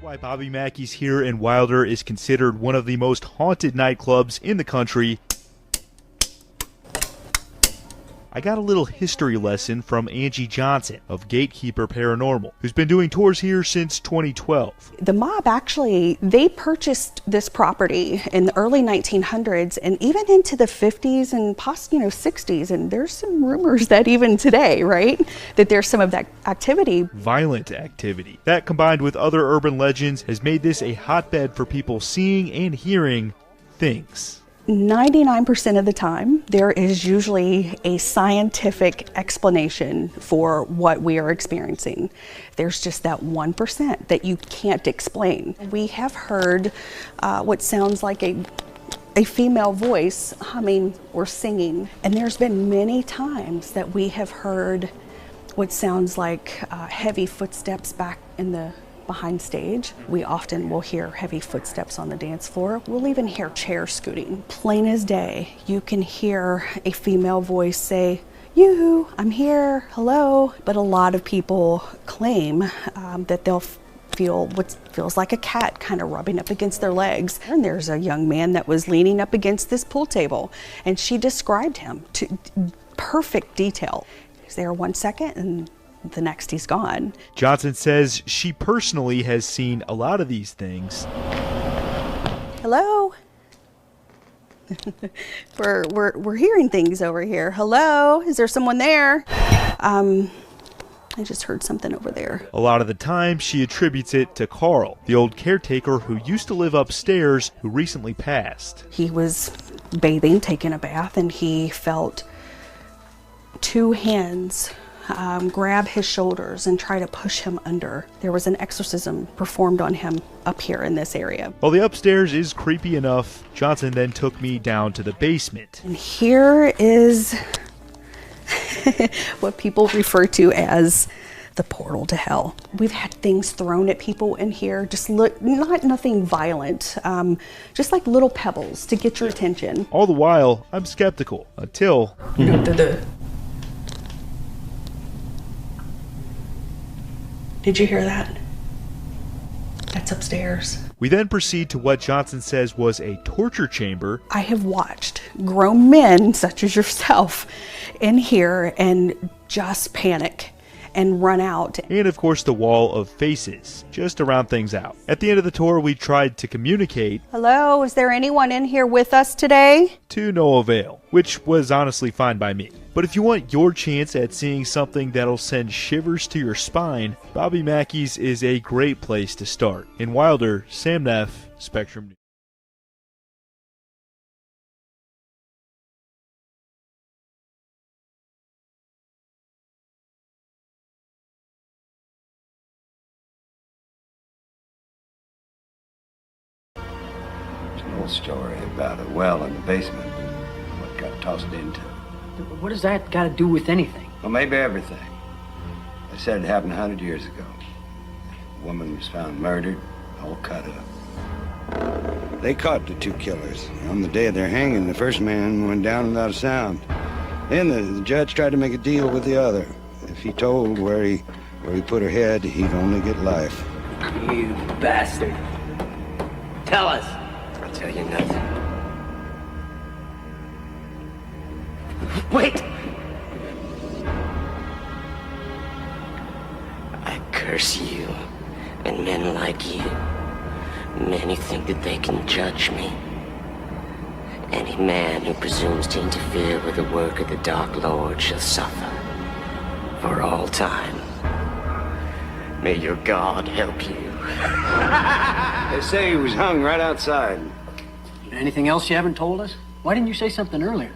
Why Bobby Mackey's here in Wilder is considered one of the most haunted nightclubs in the country. I got a little history lesson from Angie Johnson of Gatekeeper Paranormal, who's been doing tours here since 2012. The mob actually, they purchased this property in the early 1900s and even into the 50s and possibly 60s. And there's some rumors that even today, right, that there's some of that activity. Violent activity. That combined with other urban legends has made this a hotbed for people seeing and hearing things. 99% of the time, there is usually a scientific explanation for what we are experiencing. There's just that 1% that you can't explain. We have heard what sounds like a female voice humming or singing. And there's been many times that we have heard what sounds like heavy footsteps back in the behind stage. We often will hear heavy footsteps on the dance floor. We'll even hear chairs scooting. Plain as day, you can hear a female voice say, "Yoo-hoo, I'm here, hello." But a lot of people claim that they'll feel what feels like a cat kind of rubbing up against their legs. And there's a young man that was leaning up against this pool table, and she described him to perfect detail. He's there 1 second and the next he's gone. Johnson says she personally has seen a lot of these things. Hello? we're hearing things over here. Hello? Is there someone there? I just heard something over there. A lot of the time, she attributes it to Carl, the old caretaker who used to live upstairs, who recently passed. He was bathing, taking a bath, and he felt two hands grab his shoulders and try to push him under. There was an exorcism performed on him up here in this area. While the upstairs is creepy enough, Johnson then took me down to the basement. And here is what people refer to as the portal to hell. We've had things thrown at people in here, just nothing violent, just like little pebbles to get your attention. All the while, I'm skeptical until... Did you hear that? That's upstairs. We then proceed to what Johnson says was a torture chamber. I have watched grown men, such as yourself, in here and just panic and run out. And of course the wall of faces, just to round things out. At the end of the tour, we tried to communicate. Hello, is there anyone in here with us today? To no avail, which was honestly fine by me. But if you want your chance at seeing something that'll send shivers to your spine, Bobby Mackey's is a great place to start. In Wilder, Sam Neff, Spectrum News. There's an old story about a well in the basement, what got tossed into. What does that got to do with anything? Well, maybe everything. They said it happened 100 years ago. A woman was found murdered, all cut up. They caught the two killers. On the day of their hanging, the first man went down without a sound. Then the judge tried to make a deal with the other. If he told where he put her head, he'd only get life. You bastard. Tell us. I'll tell you nothing. Wait! I curse you, and men like you. Men who think that they can judge me. Any man who presumes to interfere with the work of the Dark Lord shall suffer. For all time. May your God help you. They say he was hung right outside. Anything else you haven't told us? Why didn't you say something earlier?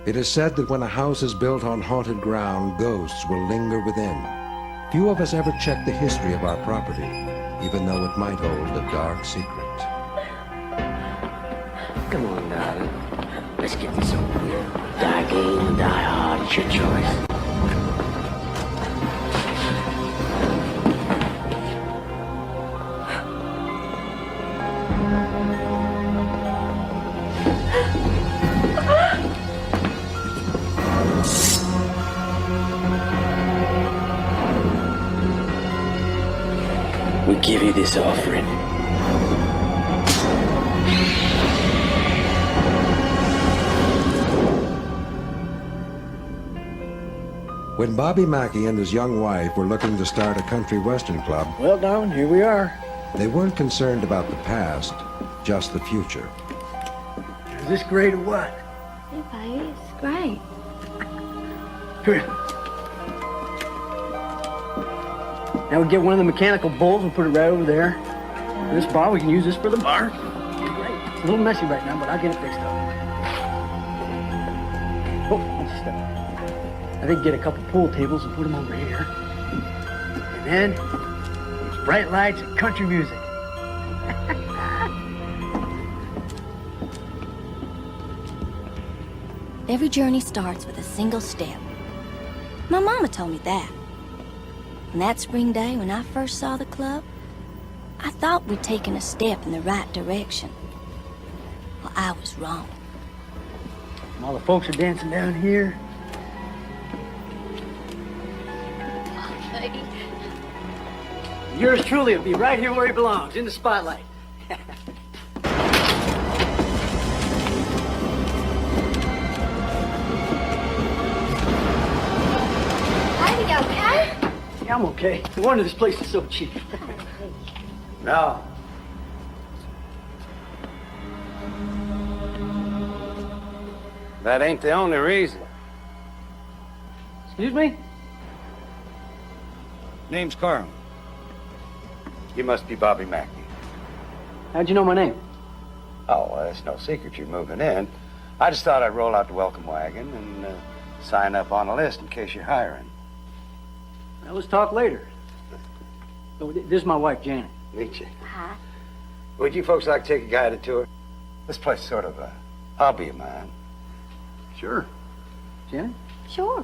It is said that when a house is built on haunted ground, ghosts will linger within. Few of us ever check the history of our property, even though it might hold a dark secret. Come on, darling. Let's get this over with. Die game or die hard, it's your choice. We give you this offering. When Bobby Mackey and his young wife were looking to start a country western club, Well, darling, here we are. they weren't concerned about the past, just the future. Is this great or what? Hey, buddy, it's great. Come here. Now we get one of the mechanical bowls, we'll put it right over there. This bar, we can use this for the bar. Great. It's a little messy right now, but I'll get it fixed up. Oh, that's stuff. I think get a couple pool tables and put them over here. And then, these bright lights and country music. Every journey starts with a single step. My mama told me that. And that spring day when I first saw the club, I thought we'd taken a step in the right direction. Well, I was wrong. And all the folks are dancing down here. Baby. Yours truly will be right here where he belongs, in the spotlight. Are you okay? Yeah, I'm okay. No wonder this place is so cheap. No. That ain't the only reason. Excuse me? Name's Carl. You must be Bobby Mackey. How'd you know my name? Oh, well, it's no secret you're moving in. I just thought I'd roll out the welcome wagon and sign up on a list in case you're hiring. Well, let's talk later. Oh, this is my wife, Janet. Meet you. Hi. Would you folks like to take a guided tour? This place is sort of a hobby of mine. Sure. Janet? Sure.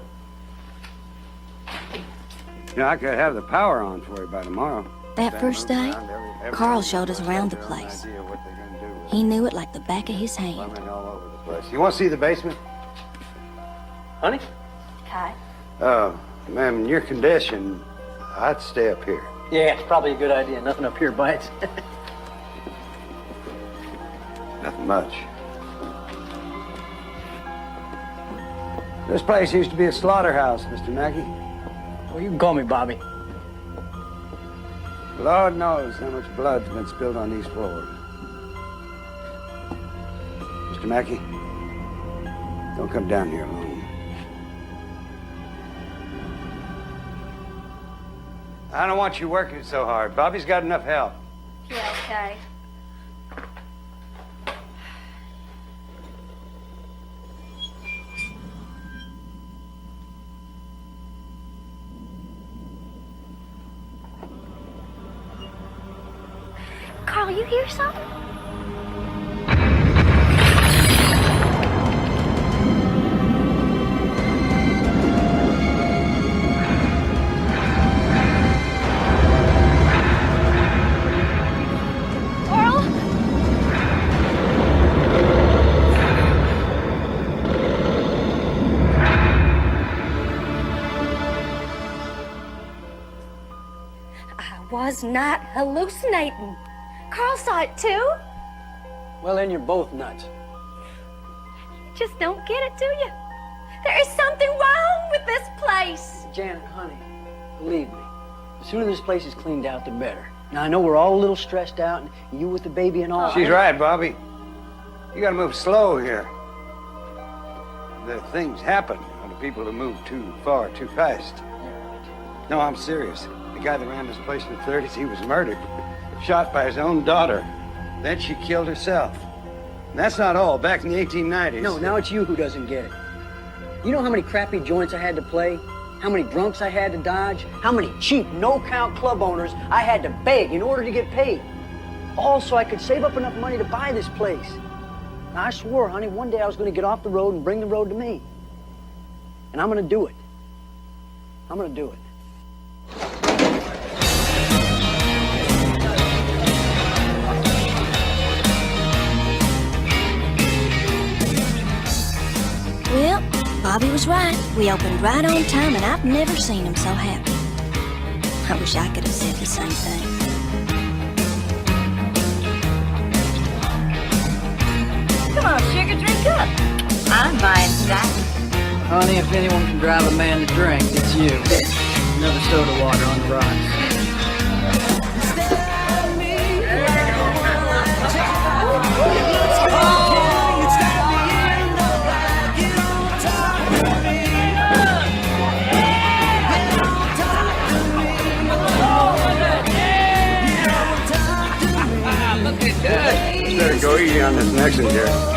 You know, I could have the power on for you by tomorrow. That first day, Carl showed us around the place. He knew it like the back of his hand. Plumbing all over the place. You want to see the basement? Honey? Hi. Oh, ma'am, in your condition, I'd stay up here. Yeah, it's probably a good idea. Nothing up here bites. Nothing much. This place used to be a slaughterhouse, Mr. Mackey. Well, you can call me Bobby. Lord knows how much blood's been spilled on these floors. Mr. Mackey, don't come down here alone. I don't want you working so hard. Bobby's got enough help. Yeah, okay. Carl, you hear something? Carl? I was not hallucinating. Carl saw it too. Well, then you're both nuts. Just don't get it, do you? There is something wrong with this place. Janet, honey, believe me, the sooner this place is cleaned out, the better. Now, I know we're all a little stressed out, and you with the baby and all. She's right, Bobby. You gotta move slow here. The things happen to people who move too far, too fast. No, I'm serious. The guy that ran this place in the 30s, he was murdered. Shot by his own daughter. Then she killed herself. And that's not all. Back in the 1890s. No, now it's you who doesn't get it. You know how many crappy joints I had to play? How many drunks I had to dodge? How many cheap, no-count club owners I had to beg in order to get paid? All so I could save up enough money to buy this place. Now, I swore, honey, one day I was going to get off the road and bring the road to me. And I'm going to do it. I'm going to do it. Well, Bobby was right. We opened right on time, and I've never seen him so happy. I wish I could have said the same thing. Come on, sugar, drink up. I'm buying that. Honey, if anyone can drive a man to drink, it's you. Another soda water on the rocks. Better go easy on this next one, Jerry.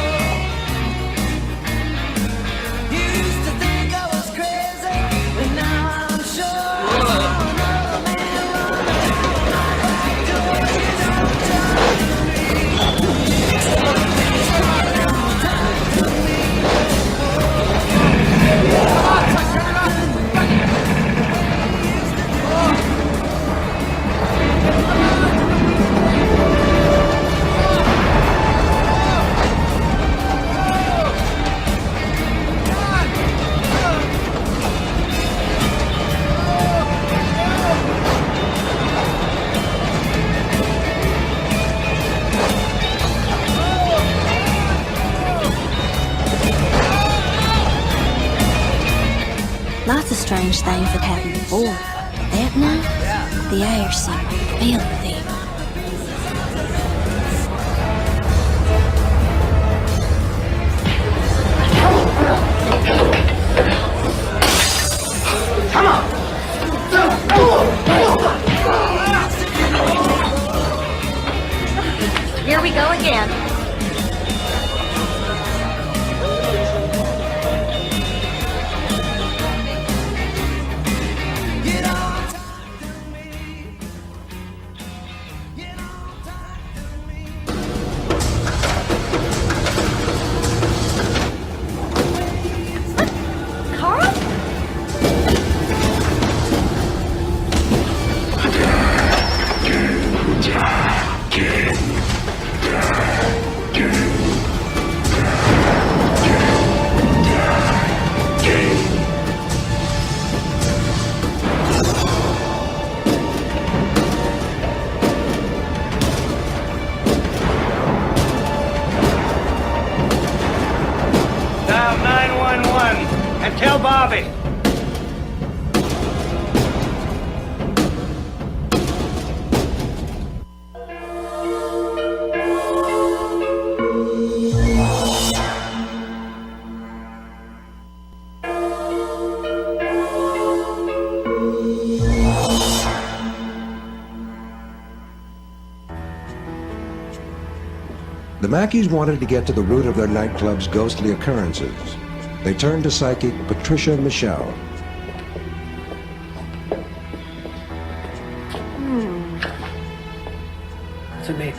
Lots of strange things had happened before. That night, the air seemed filthy. Here we go again. Carl? Dial 911 and tell Bobby. The Mackeys wanted to get to the root of their nightclub's ghostly occurrences. They turned to psychic Patricia Michelle. What's it mean?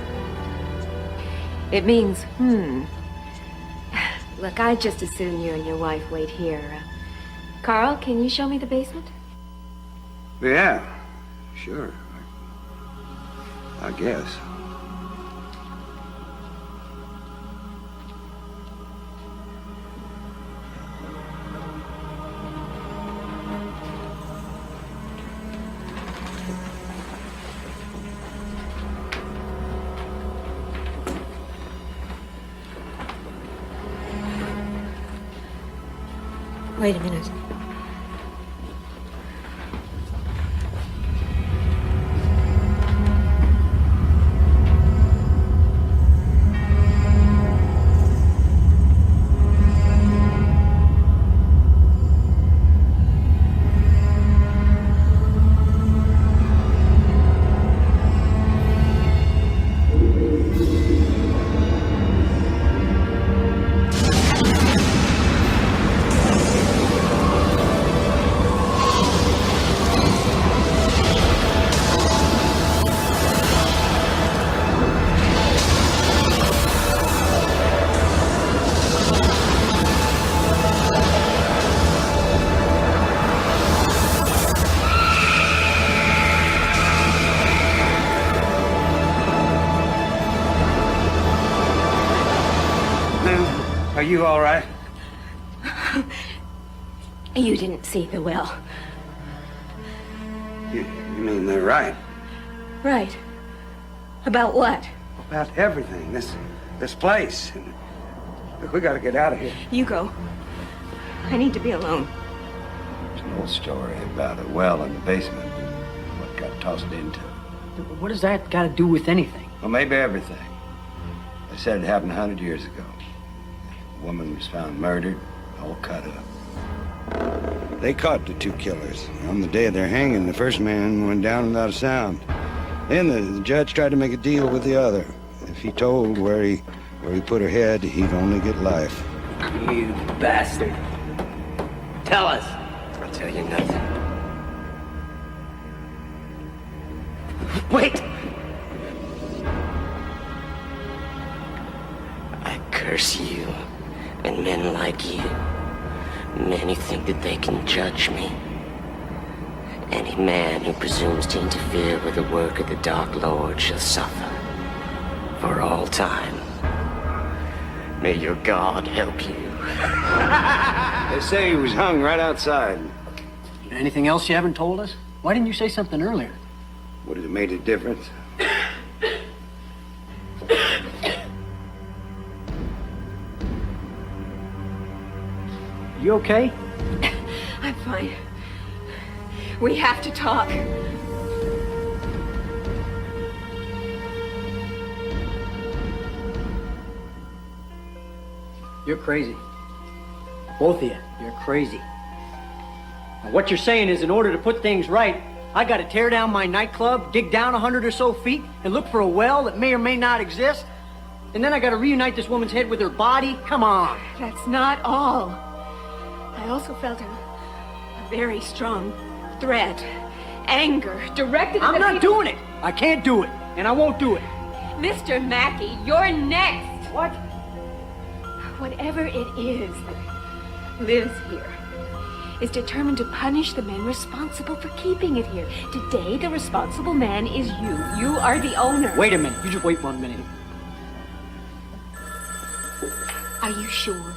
It means, Look, I'd just as soon you and your wife wait here. Carl, can you show me the basement? Yeah, sure. I guess. Wait a minute. Are you all right? You didn't see the well. You mean they're right? Right. About what? About everything. This place. Look, we gotta get out of here. You go. I need to be alone. There's an old story about a well in the basement. What got tossed into. What does that got to do with anything? Well, maybe everything. They said it happened 100 years ago. A woman was found murdered, all cut up. They caught the two killers. On the day of their hanging, the first man went down without a sound. Then the judge tried to make a deal with the other. If he told where he put her head, he'd only get life. You bastard. Tell us. I'll tell you nothing. Wait! I curse you and men like you. Men who think that they can judge me. Any man who presumes to interfere with the work of the Dark Lord shall suffer for all time. May your God help you. They say he was hung right outside. Anything else you haven't told us? Why didn't you say something earlier? Would it have made a difference? You okay? I'm fine. We have to talk. You're crazy. Both of you, you're crazy. Now, what you're saying is in order to put things right, I gotta tear down my nightclub, dig down 100 or so feet, and look for a well that may or may not exist? And then I gotta reunite this woman's head with her body? Come on. That's not all. I also felt a very strong threat, anger, directed at I'm the not people- doing it. I can't do it, and I won't do it. Mr. Mackey, you're next. What? Whatever it is that lives here is determined to punish the men responsible for keeping it here. Today, the responsible man is you. You are the owner. Wait a minute. You just wait 1 minute. Are you sure?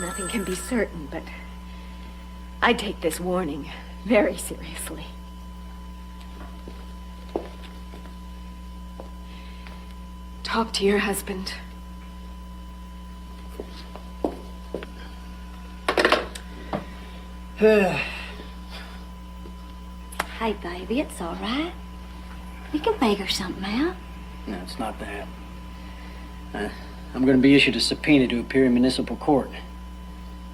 Nothing can be certain, but I take this warning very seriously. Talk to your husband. Hey, baby, it's all right. We can figure something out. No, it's not that. I'm going to be issued a subpoena to appear in municipal court.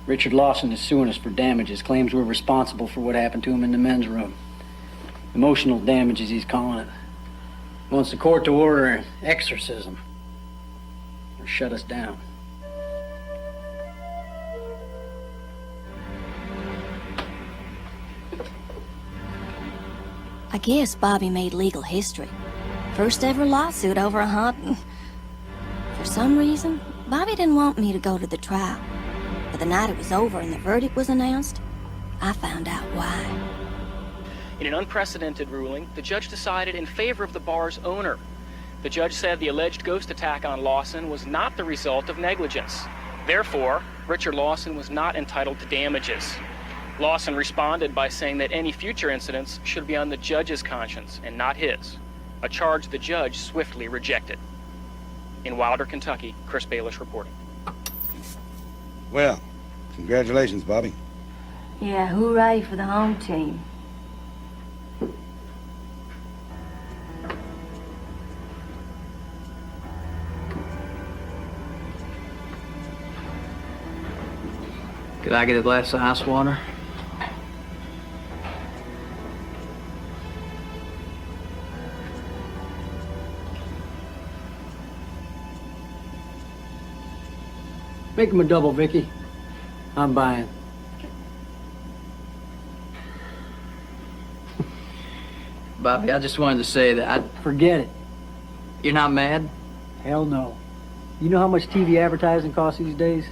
Richard Lawson is suing us for damages, claims we're responsible for what happened to him in the men's room. Emotional damages, he's calling it. He wants the court to order an exorcism or shut us down. I guess Bobby made legal history. First ever lawsuit over a haunting. For some reason, Bobby didn't want me to go to the trial. But the night it was over and the verdict was announced, I found out why. In an unprecedented ruling, the judge decided in favor of the bar's owner. The judge said the alleged ghost attack on Lawson was not the result of negligence. Therefore, Richard Lawson was not entitled to damages. Lawson responded by saying that any future incidents should be on the judge's conscience and not his, a charge the judge swiftly rejected. In Wilder, Kentucky, Chris Baelish reporting. Well, congratulations, Bobby. Yeah, hooray for the home team. Could I get a glass of ice water? Make him a double, Vicky. I'm buying. Bobby, I just wanted to say that I... Forget it. You're not mad? Hell no. You know how much TV advertising costs these days?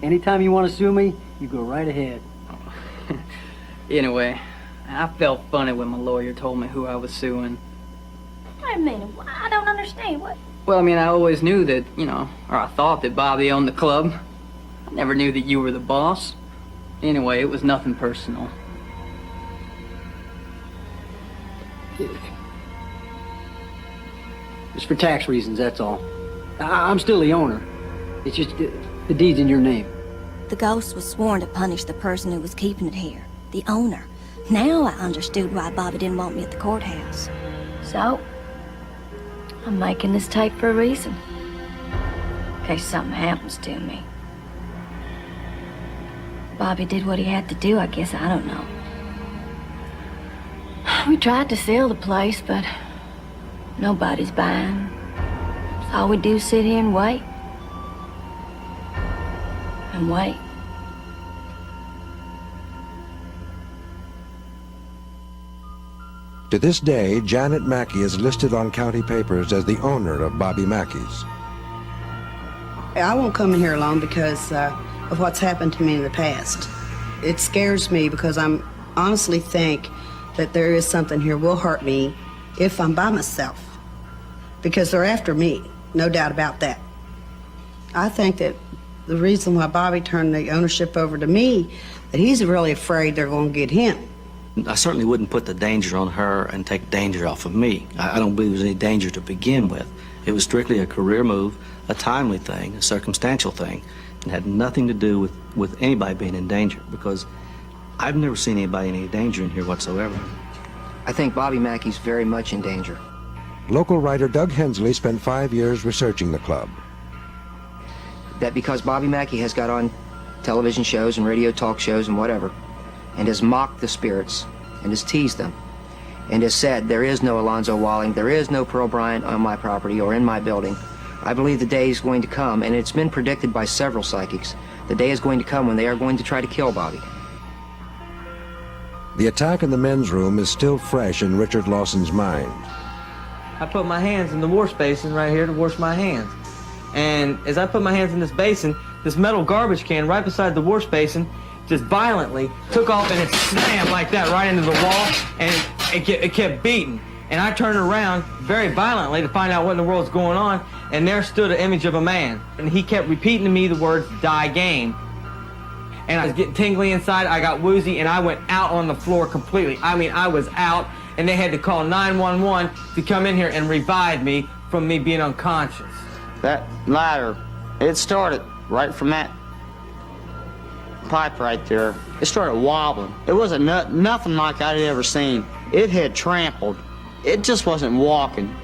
Anytime you want to sue me, you go right ahead. Anyway, I felt funny when my lawyer told me who I was suing. Wait a minute, I don't understand. Well, I mean, I always knew that, or I thought that Bobby owned the club. I never knew that you were the boss. Anyway, it was nothing personal. It's for tax reasons, that's all. I'm still the owner. It's just the deed's in your name. The ghost was sworn to punish the person who was keeping it here, the owner. Now I understood why Bobby didn't want me at the courthouse. So, I'm making this tape for a reason. In case something happens to me. Bobby did what he had to do, I guess. I don't know. We tried to sell the place, but nobody's buying. So all we do is sit here and wait. And wait. To this day, Janet Mackey is listed on county papers as the owner of Bobby Mackey's. I won't come in here alone because of what's happened to me in the past. It scares me because I honestly think that there is something here will hurt me if I'm by myself. Because they're after me, no doubt about that. I think that the reason why Bobby turned the ownership over to me, that he's really afraid they're going to get him. I certainly wouldn't put the danger on her and take danger off of me. I don't believe there was any danger to begin with. It was strictly a career move, a timely thing, a circumstantial thing, and had nothing to do with anybody being in danger, because I've never seen anybody in any danger in here whatsoever. I think Bobby Mackey's very much in danger. Local writer Doug Hensley spent 5 years researching the club. That because Bobby Mackey has got on television shows and radio talk shows and whatever, and has mocked the spirits, and has teased them, and has said, there is no Alonzo Walling, there is no Pearl Bryant on my property or in my building. I believe the day is going to come, and it's been predicted by several psychics, the day is going to come when they are going to try to kill Bobby. The attack in the men's room is still fresh in Richard Lawson's mind. I put my hands in the wash basin right here to wash my hands. And as I put my hands in this basin, this metal garbage can right beside the wash basin just violently took off and it slammed like that right into the wall, and it kept beating. And I turned around very violently to find out what in the world's going on, and there stood an image of a man. And he kept repeating to me the words, "Die game." And I was getting tingly inside, I got woozy, and I went out on the floor completely. I mean, I was out, and they had to call 911 to come in here and revive me from me being unconscious. That ladder, it started right from that pipe right there. It started wobbling. It wasn't nothing like I'd ever seen. It had trampled. It just wasn't walking.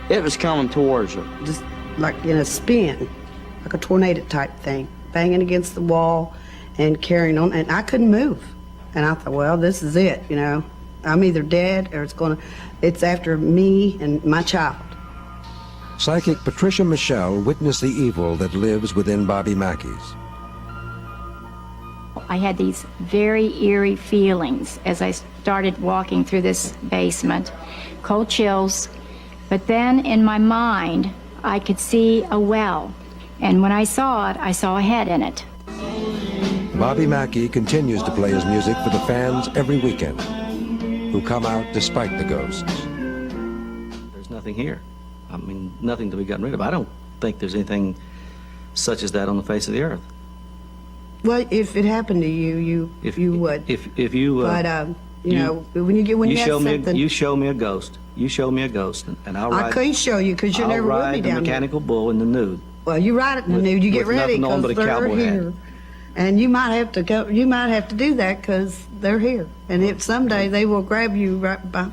It was coming towards her. Just like in a spin, like a tornado type thing, banging against the wall and carrying on, and I couldn't move. And I thought, well, this is it, I'm either dead or it's after me and my child. Psychic Patricia Michelle witnessed the evil that lives within Bobby Mackey's. I had these very eerie feelings as I started walking through this basement, cold chills, but then in my mind, I could see a well, and when I saw it, I saw a head in it. Bobby Mackey continues to play his music for the fans every weekend, who come out despite the ghosts. There's nothing here. I mean, nothing to be gotten rid of. I don't think there's anything such as that on the face of the earth. Well, if it happened to you, you would. If you. But when you have something. You show me a ghost. You show me a ghost, and I'll ride. I couldn't show you because you're never with me down here. I'll ride the mechanical bull in the nude. Well, you ride it in the nude. You get ready because they're here, hat. And you might have to go. You might have to do that because they're here. And if someday they will grab you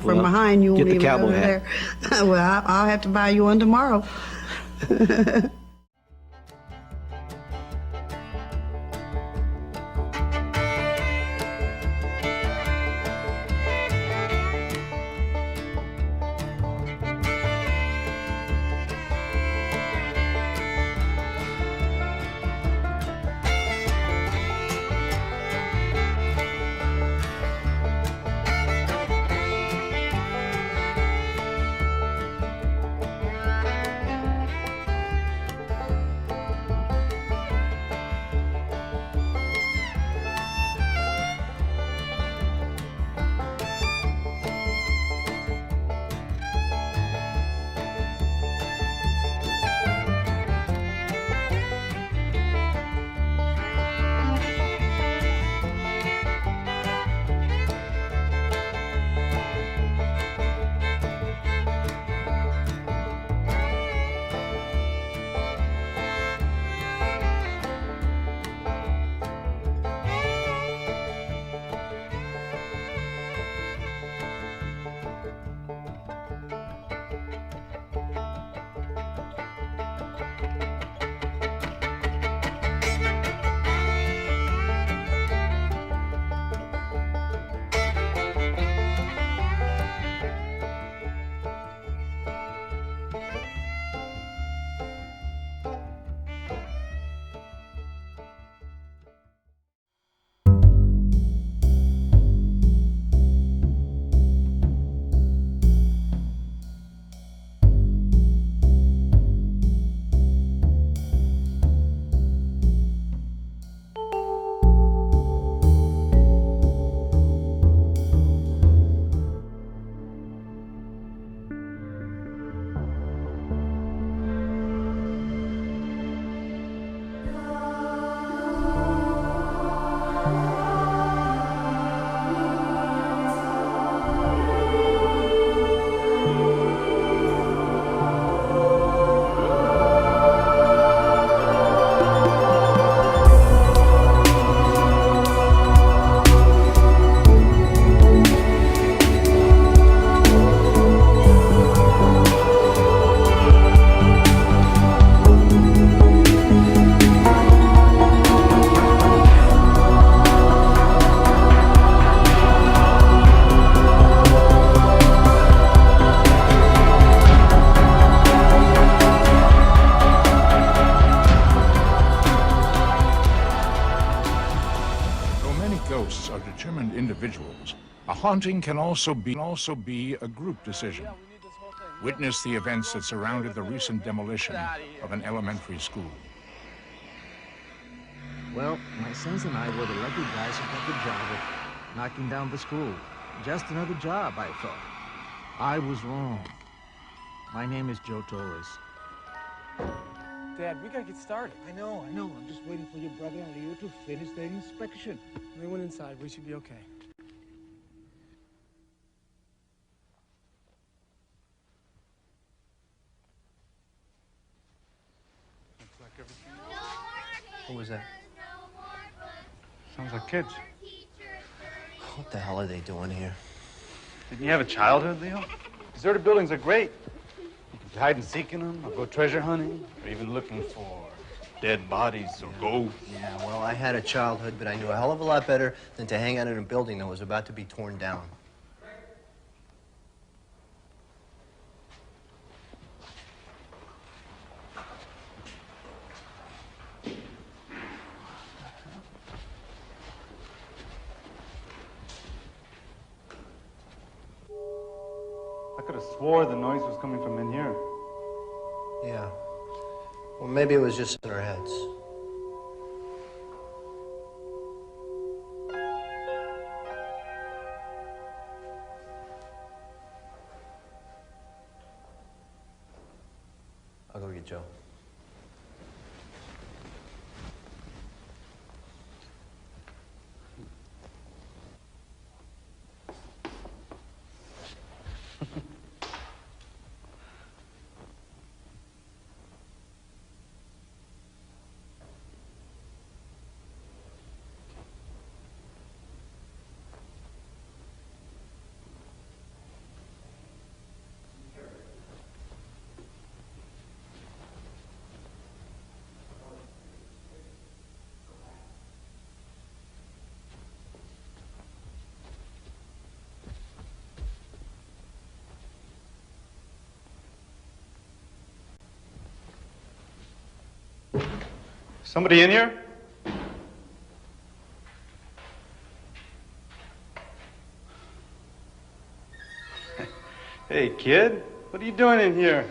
from behind, you won't even go there. Well, I'll have to buy you one tomorrow. haunting can also be a group decision. Witness the events that surrounded the recent demolition of an elementary school. Well, my sons and I were the lucky guys who got the job of knocking down the school. Just another job, I thought. I was wrong. My name is Joe Torres. Dad, we gotta get started. I know. I'm just waiting for your brother and Leo to finish their inspection. They went inside. We should be okay. Looks like everything. What was that? Sounds like kids. What the hell are they doing here? Didn't you have a childhood, Leo? Deserted buildings are great. You can hide and seek in them, or go treasure hunting, or even looking for dead bodies or ghosts. Yeah, well, I had a childhood, but I knew a hell of a lot better than to hang out in a building that was about to be torn down. I could have swore the noise was coming from in here. Yeah. Well, maybe it was just in our heads. I'll go get Joe. Somebody in here? Hey, kid, what are you doing in here?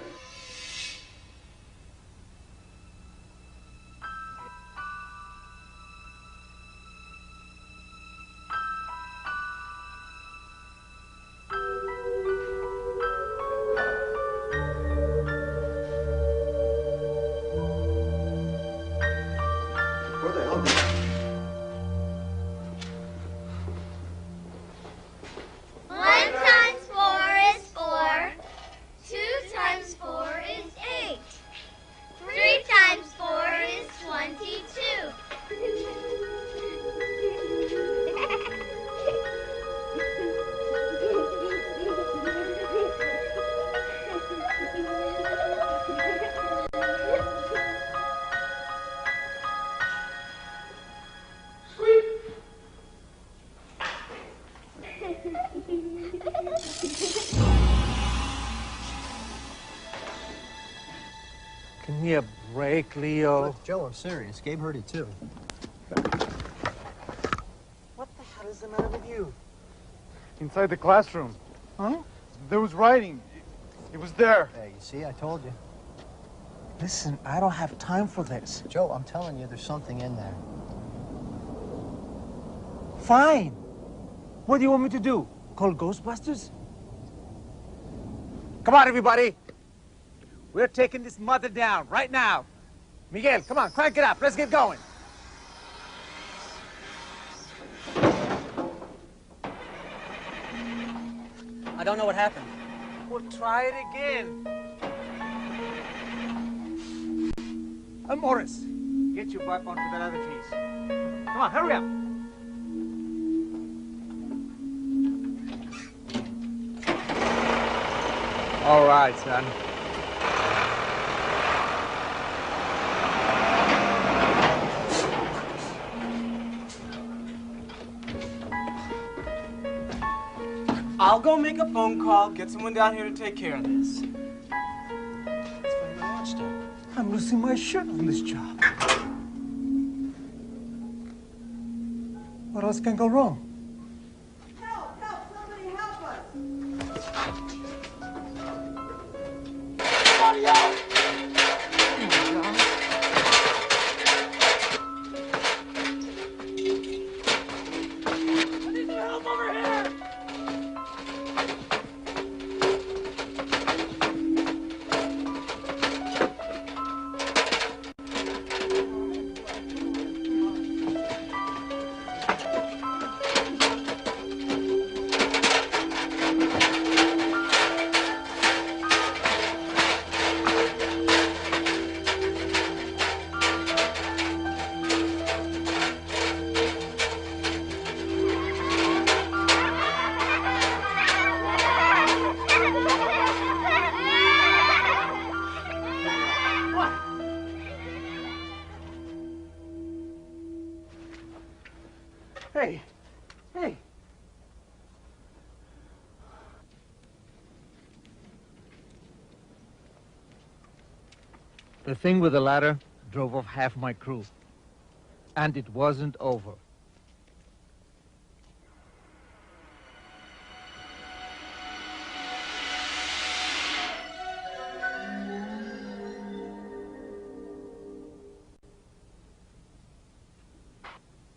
Give me a break, Leo. Look, Joe, I'm serious. Gabe heard it too. What the hell is the matter with you? Inside the classroom. Huh? There was writing. It was there. Hey, you see, I told you. Listen, I don't have time for this. Joe, I'm telling you, there's something in there. Fine. What do you want me to do? Call Ghostbusters? Come on, everybody. We're taking this mother down right now. Miguel, come on, crank it up. Let's get going. I don't know what happened. We'll try it again. Morris, get your butt onto that other piece. Come on, hurry up. All right, son. I'll go make a phone call, get someone down here to take care of this. I'm losing my shirt on this job. What else can go wrong? Somebody else! Hey, hey. The thing with the ladder drove off half my crew. And it wasn't over.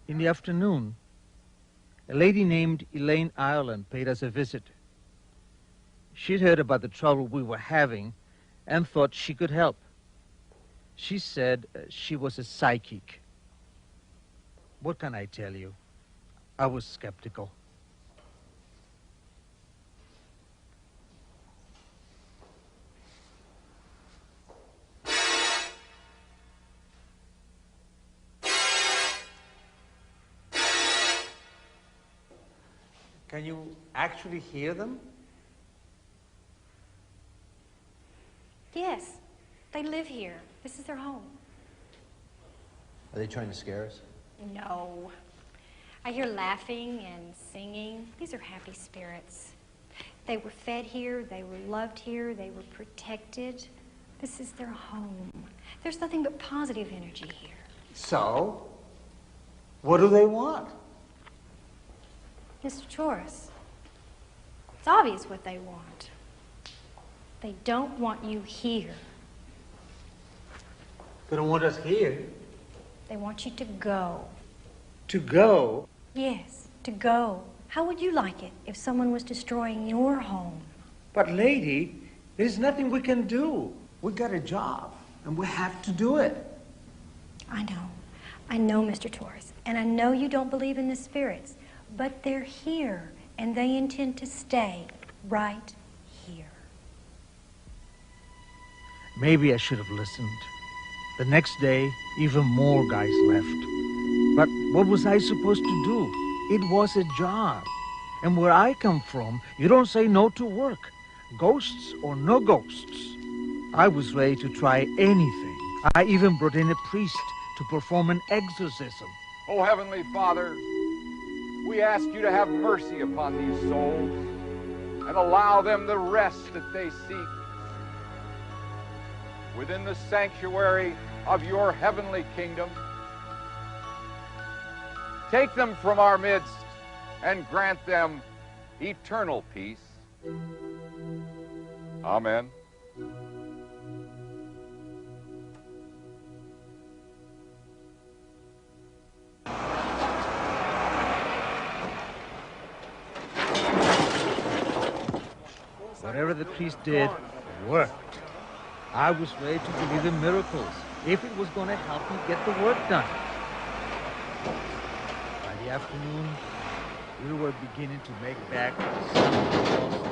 In the afternoon, a lady named Elaine Ireland paid us a visit. She'd heard about the trouble we were having and thought she could help. She said she was a psychic. What can I tell you? I was skeptical. Can you actually hear them? Yes, they live here. This is their home. Are they trying to scare us? No. I hear laughing and singing. These are happy spirits. They were fed here, they were loved here, they were protected. This is their home. There's nothing but positive energy here. So, what do they want? Mr. Torres, it's obvious what they want. They don't want you here. They don't want us here. They want you to go. To go? Yes, to go. How would you like it if someone was destroying your home? But lady, there's nothing we can do. We got a job, and we have to do it. I know. I know, Mr. Torres. And I know you don't believe in the spirits. But they're here, and they intend to stay right here. Maybe I should have listened. The next day, even more guys left. But what was I supposed to do? It was a job. And where I come from, you don't say no to work. Ghosts or no ghosts. I was ready to try anything. I even brought in a priest to perform an exorcism. Oh, Heavenly Father, we ask you to have mercy upon these souls and allow them the rest that they seek within the sanctuary of your heavenly kingdom. Take them from our midst and grant them eternal peace. Amen. Whatever the priest did worked. I was ready to believe in miracles if it was going to help me get the work done. By the afternoon, we were beginning to make back some of the lost.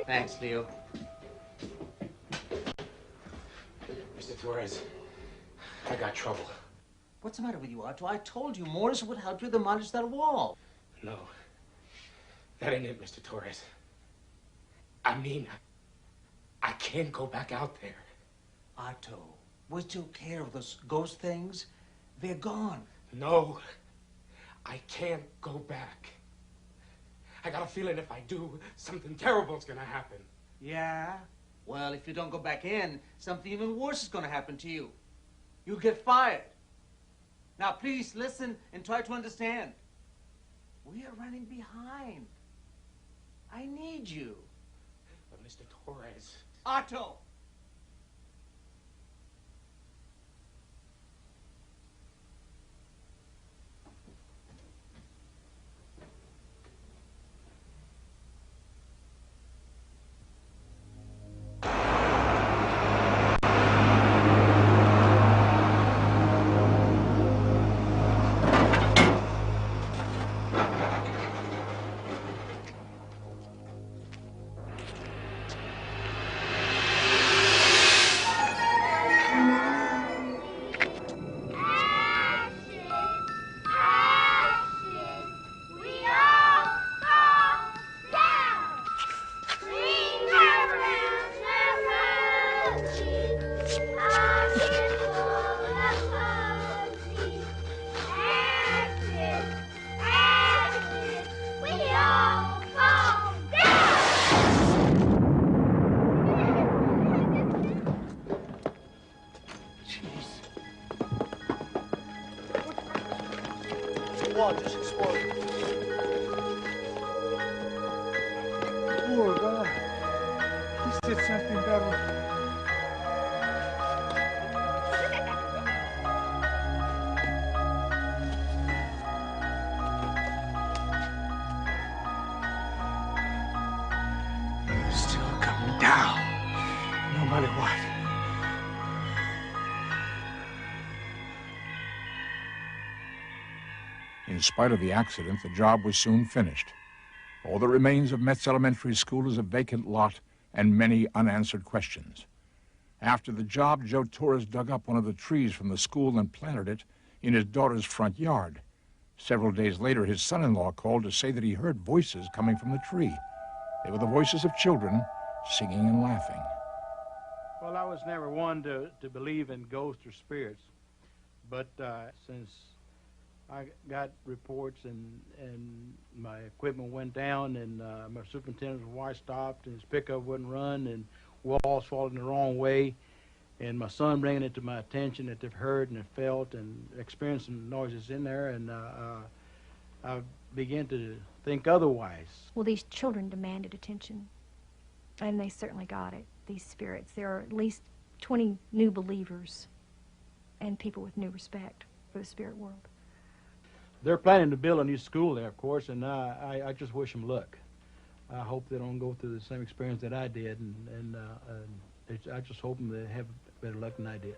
Thanks, Leo. Mr. Torres, I got trouble. What's the matter with you, Otto? I told you Morris would help you demolish that wall. No, that ain't it, Mr. Torres. I mean, I can't go back out there. Otto, we still care of those ghost things. They're gone. No, I can't go back. I got a feeling if I do, something terrible's gonna happen. Yeah? Well, if you don't go back in, something even worse is gonna happen to you. You'll get fired. Now, please listen and try to understand. We are running behind. I need you. But Mr. Torres... Otto! wall just exploded. Poor guy. He said something better. Still coming down, no matter what. In spite of the accident, the job was soon finished. All that remains of Metz Elementary School is a vacant lot and many unanswered questions. After the job, Joe Torres dug up one of the trees from the school and planted it in his daughter's front yard. Several days later, his son-in-law called to say that he heard voices coming from the tree. They were the voices of children singing and laughing. Well, I was never one to believe in ghosts or spirits, but since I got reports and my equipment went down and my superintendent's wife stopped and his pickup wouldn't run and walls falling the wrong way, and my son bringing it to my attention that they've heard and have felt and experienced some noises in there, and I began to think otherwise. Well, these children demanded attention, and they certainly got it, these spirits. There are at least 20 new believers and people with new respect for the spirit world. They're planning to build a new school there, of course, and I just wish them luck. I hope they don't go through the same experience that I did, and I just hope them to have better luck than I did.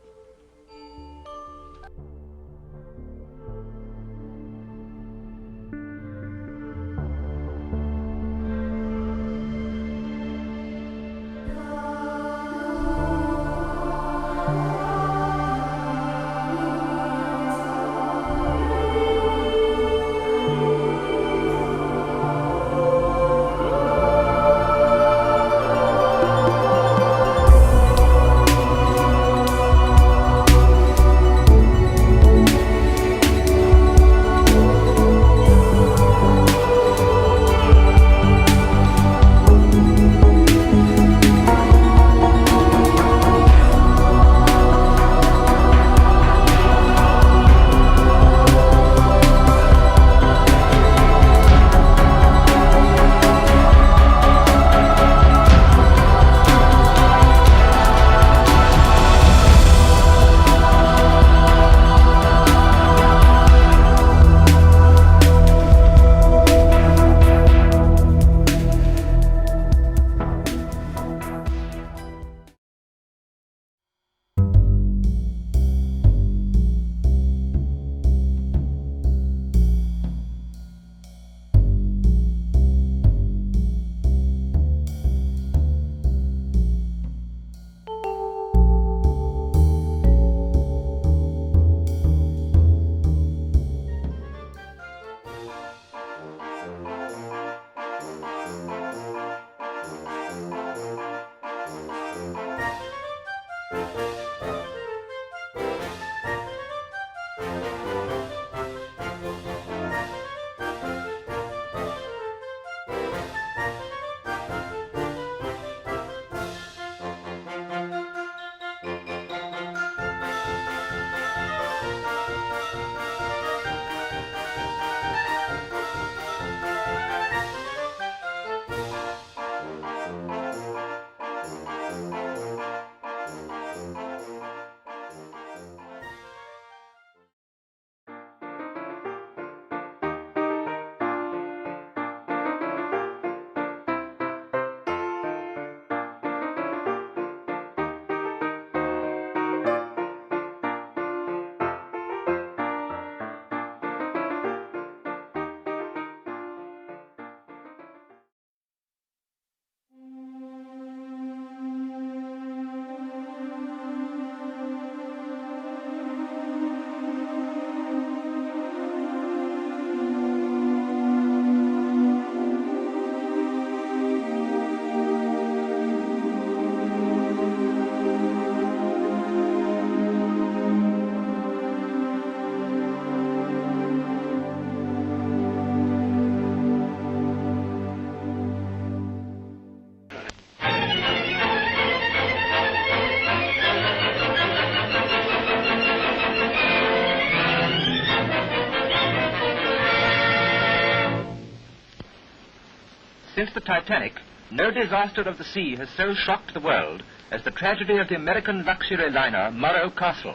Since the Titanic, no disaster of the sea has so shocked the world as the tragedy of the American luxury liner Morro Castle,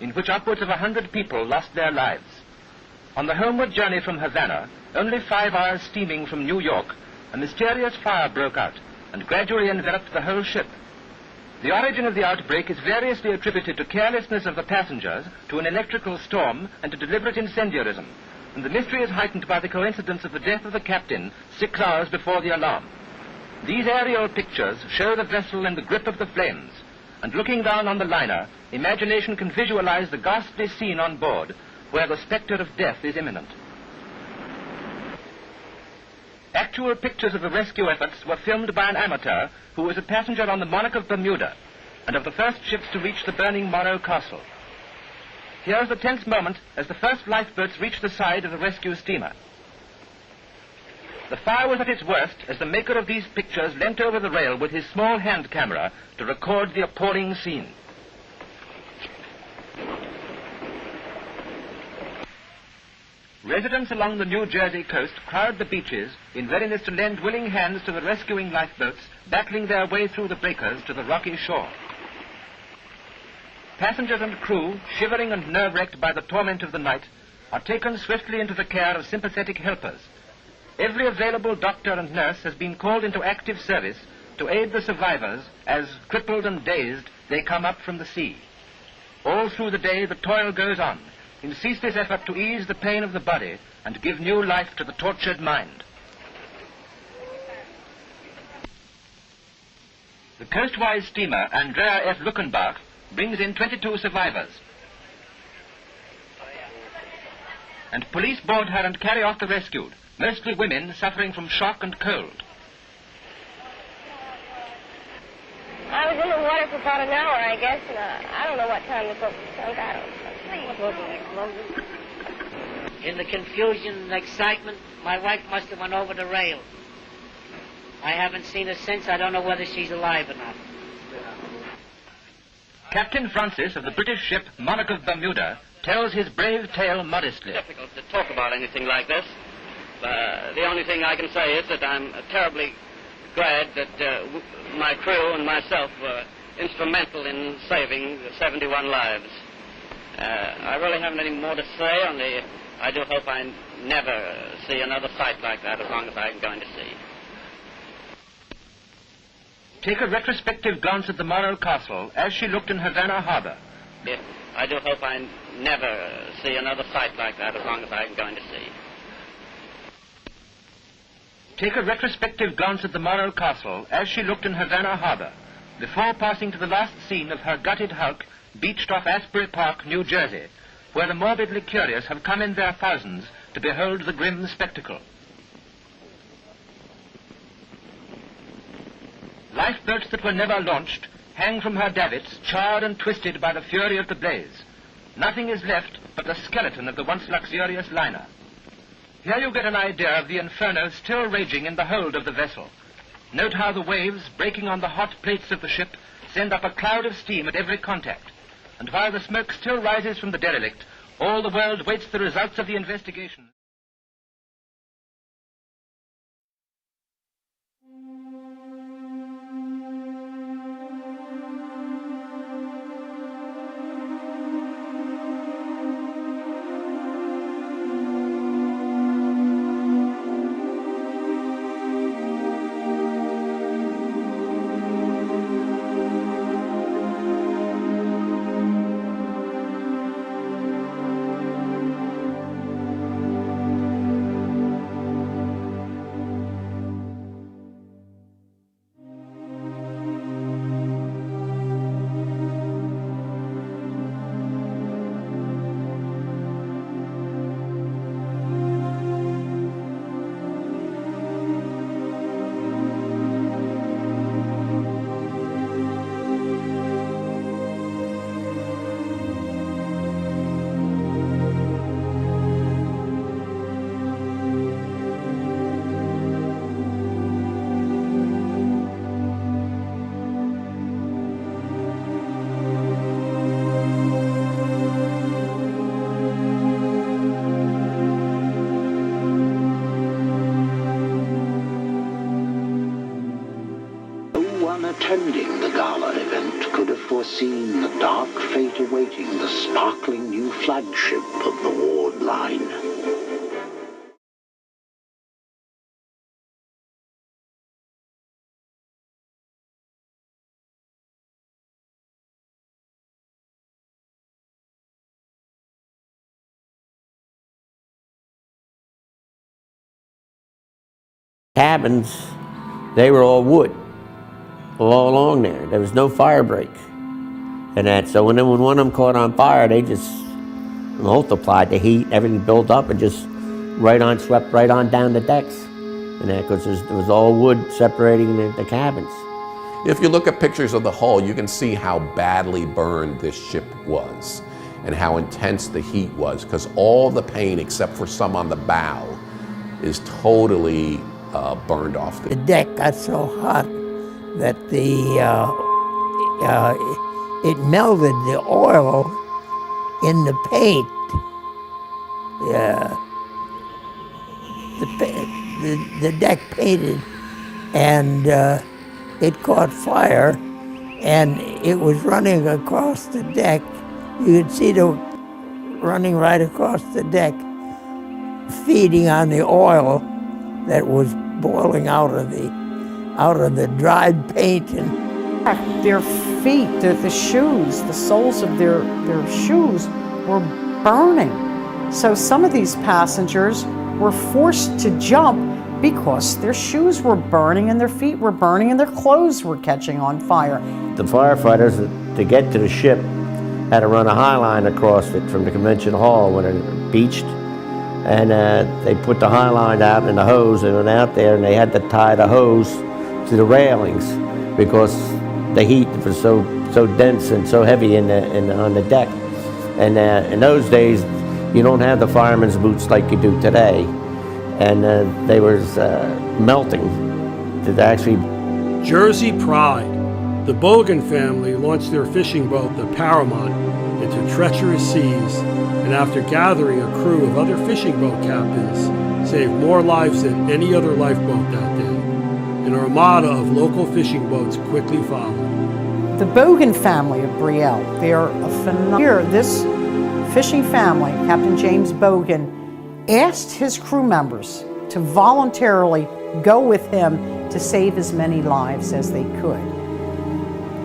in which upwards of 100 people lost their lives. On the homeward journey from Havana, only 5 hours steaming from New York, a mysterious fire broke out and gradually enveloped the whole ship. The origin of the outbreak is variously attributed to carelessness of the passengers, to an electrical storm, and to deliberate incendiarism, and the mystery is heightened by the coincidence of the death of the captain 6 hours before the alarm. These aerial pictures show the vessel in the grip of the flames, and looking down on the liner, imagination can visualize the ghastly scene on board, where the spectre of death is imminent. Actual pictures of the rescue efforts were filmed by an amateur who was a passenger on the Monarch of Bermuda, and of the first ships to reach the burning Morro Castle. Here's the tense moment as the first lifeboats reached the side of the rescue steamer. The fire was at its worst as the maker of these pictures leant over the rail with his small hand camera to record the appalling scene. Residents along the New Jersey coast crowd the beaches in readiness to lend willing hands to the rescuing lifeboats battling their way through the breakers to the rocky shore. Passengers and crew, shivering and nerve-wrecked by the torment of the night, are taken swiftly into the care of sympathetic helpers. Every available doctor and nurse has been called into active service to aid the survivors as, crippled and dazed, they come up from the sea. All through the day the toil goes on, in ceaseless effort to ease the pain of the body and give new life to the tortured mind. The coastwise steamer Andrea F. Luckenbach brings in 22 survivors. And police board her and carry off the rescued, mostly women suffering from shock and cold. I was in the water for about an hour, I guess, and I don't know what time the boat sunk. I don't know. In the confusion and excitement, my wife must have went over the rail. I haven't seen her since. I don't know whether she's alive or not. Captain Francis of the British ship Monarch of Bermuda tells his brave tale modestly. It's difficult to talk about anything like this. The only thing I can say is that I'm terribly glad that my crew and myself were instrumental in saving 71 lives. I really haven't any more to say, only I do hope I never see another sight like that as long as I'm going to see. Take a retrospective glance at the Morro Castle as she looked in Havana Harbor. I do hope I never see another sight like that as long as I'm going to see. Take a retrospective glance at the Morro Castle as she looked in Havana Harbor, before passing to the last scene of her gutted hulk beached off Asbury Park, New Jersey, where the morbidly curious have come in their thousands to behold the grim spectacle. Lifeboats that were never launched hang from her davits, charred and twisted by the fury of the blaze. Nothing is left but the skeleton of the once luxurious liner. Here you get an idea of the inferno still raging in the hold of the vessel. Note how the waves, breaking on the hot plates of the ship, send up a cloud of steam at every contact. And while the smoke still rises from the derelict, all the world waits the results of the investigation. one attending the gala event could have foreseen the dark fate awaiting the sparkling new flagship of the Ward Line. Cabins, they were all wood, all along there. There was no fire break and that. So when one of them caught on fire, they just multiplied the heat, everything built up and just swept right on down the decks. And that, because there was all wood separating the cabins. If you look at pictures of the hull, you can see how badly burned this ship was and how intense the heat was, because all the paint, except for some on the bow, is totally burned off. The deck got so hot that it melted the oil in the paint. The deck painted, and it caught fire, and it was running across the deck. You could see it running right across the deck, feeding on the oil that was boiling out of the dried paint. And their feet, the shoes, the soles of their shoes were burning. So some of these passengers were forced to jump because their shoes were burning and their feet were burning and their clothes were catching on fire. The firefighters, to get to the ship, had to run a high line across it from the convention hall when it beached. And they put the high line out and the hose and went out there, and they had to tie the hose to the railings because the heat was so dense and so heavy on the deck. And in those days, you don't have the fireman's boots like you do today. And they was melting to actually. Jersey pride. The Bogan family launched their fishing boat, the Paramount, into treacherous seas, and after gathering a crew of other fishing boat captains, saved more lives than any other lifeboat that day. An armada of local fishing boats quickly followed. The Bogan family of Brielle, they are a phenomenal. Here, this fishing family, Captain James Bogan, asked his crew members to voluntarily go with him to save as many lives as they could.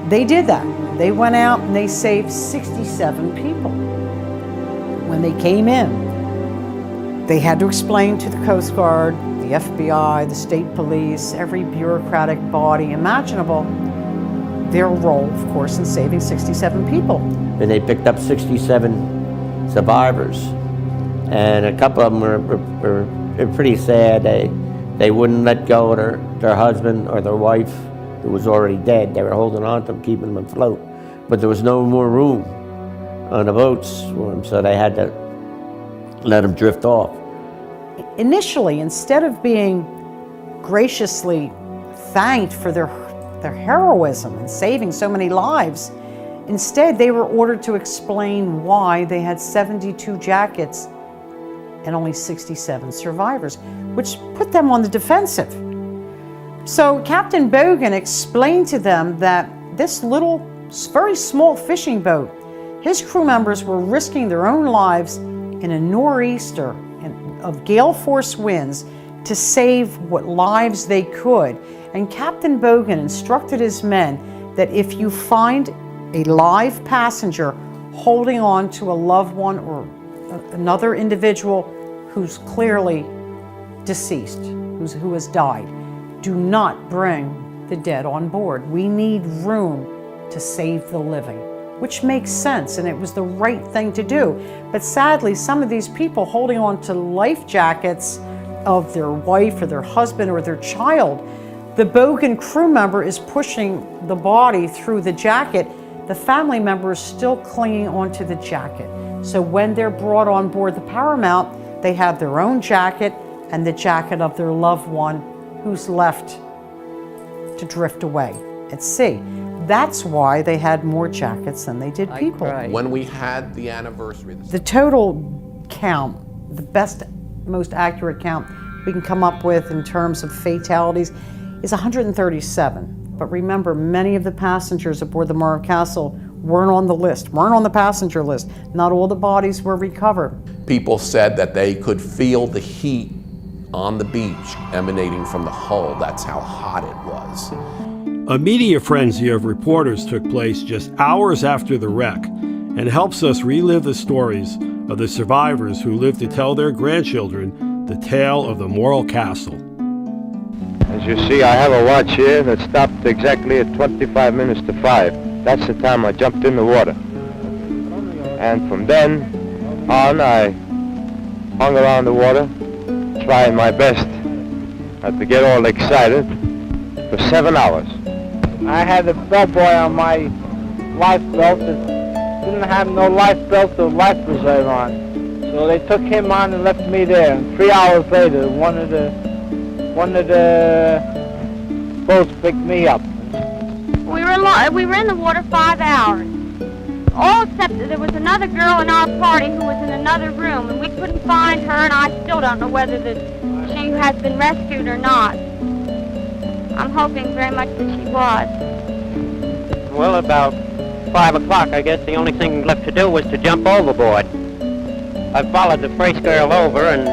They did that. They went out and they saved 67 people. When they came in, they had to explain to the Coast Guard, the FBI, the state police, every bureaucratic body imaginable, their role, of course, in saving 67 people. And they picked up 67 survivors. And a couple of them were pretty sad. They wouldn't let go of their husband or their wife, who was already dead. They were holding on to them, keeping them afloat. But there was no more room on the boats for them, so they had to let them drift off. Initially, instead of being graciously thanked for their heroism in saving so many lives, instead they were ordered to explain why they had 72 jackets and only 67 survivors, which put them on the defensive. So Captain Bogan explained to them that this little, very small fishing boat, his crew members were risking their own lives in a nor'easter of gale force winds to save what lives they could. And Captain Bogan instructed his men that if you find a live passenger holding on to a loved one or another individual who's clearly deceased, who has died, do not bring the dead on board. We need room to save the living, which makes sense, and it was the right thing to do. But sadly, some of these people holding on to life jackets of their wife or their husband or their child, the Bogan crew member is pushing the body through the jacket. The family member is still clinging onto the jacket. So when they're brought on board the Paramount, they have their own jacket and the jacket of their loved one who's left to drift away at sea. That's why they had more jackets than they did people. When we had the anniversary... The total count, the best, most accurate count we can come up with in terms of fatalities is 137. But remember, many of the passengers aboard the Morro Castle weren't on the list, weren't on the passenger list. Not all the bodies were recovered. People said that they could feel the heat on the beach emanating from the hull. That's how hot it was. A media frenzy of reporters took place just hours after the wreck and helps us relive the stories of the survivors who lived to tell their grandchildren the tale of the Morro Castle. As you see, I have a watch here that stopped exactly at 25 minutes to 5. That's the time I jumped in the water. And from then on, I hung around the water, trying my best not to get all excited, for 7 hours. I had a bellboy on my life belt that didn't have no life belt or life preserve on. So they took him on and left me there. And 3 hours later, one of the boats picked me up. We were in the water 5 hours. All except that there was another girl in our party who was in another room, and we couldn't find her, and I still don't know whether she has been rescued or not. I'm hoping very much that she was. Well, about 5 o'clock, I guess the only thing left to do was to jump overboard. I followed the first girl over, and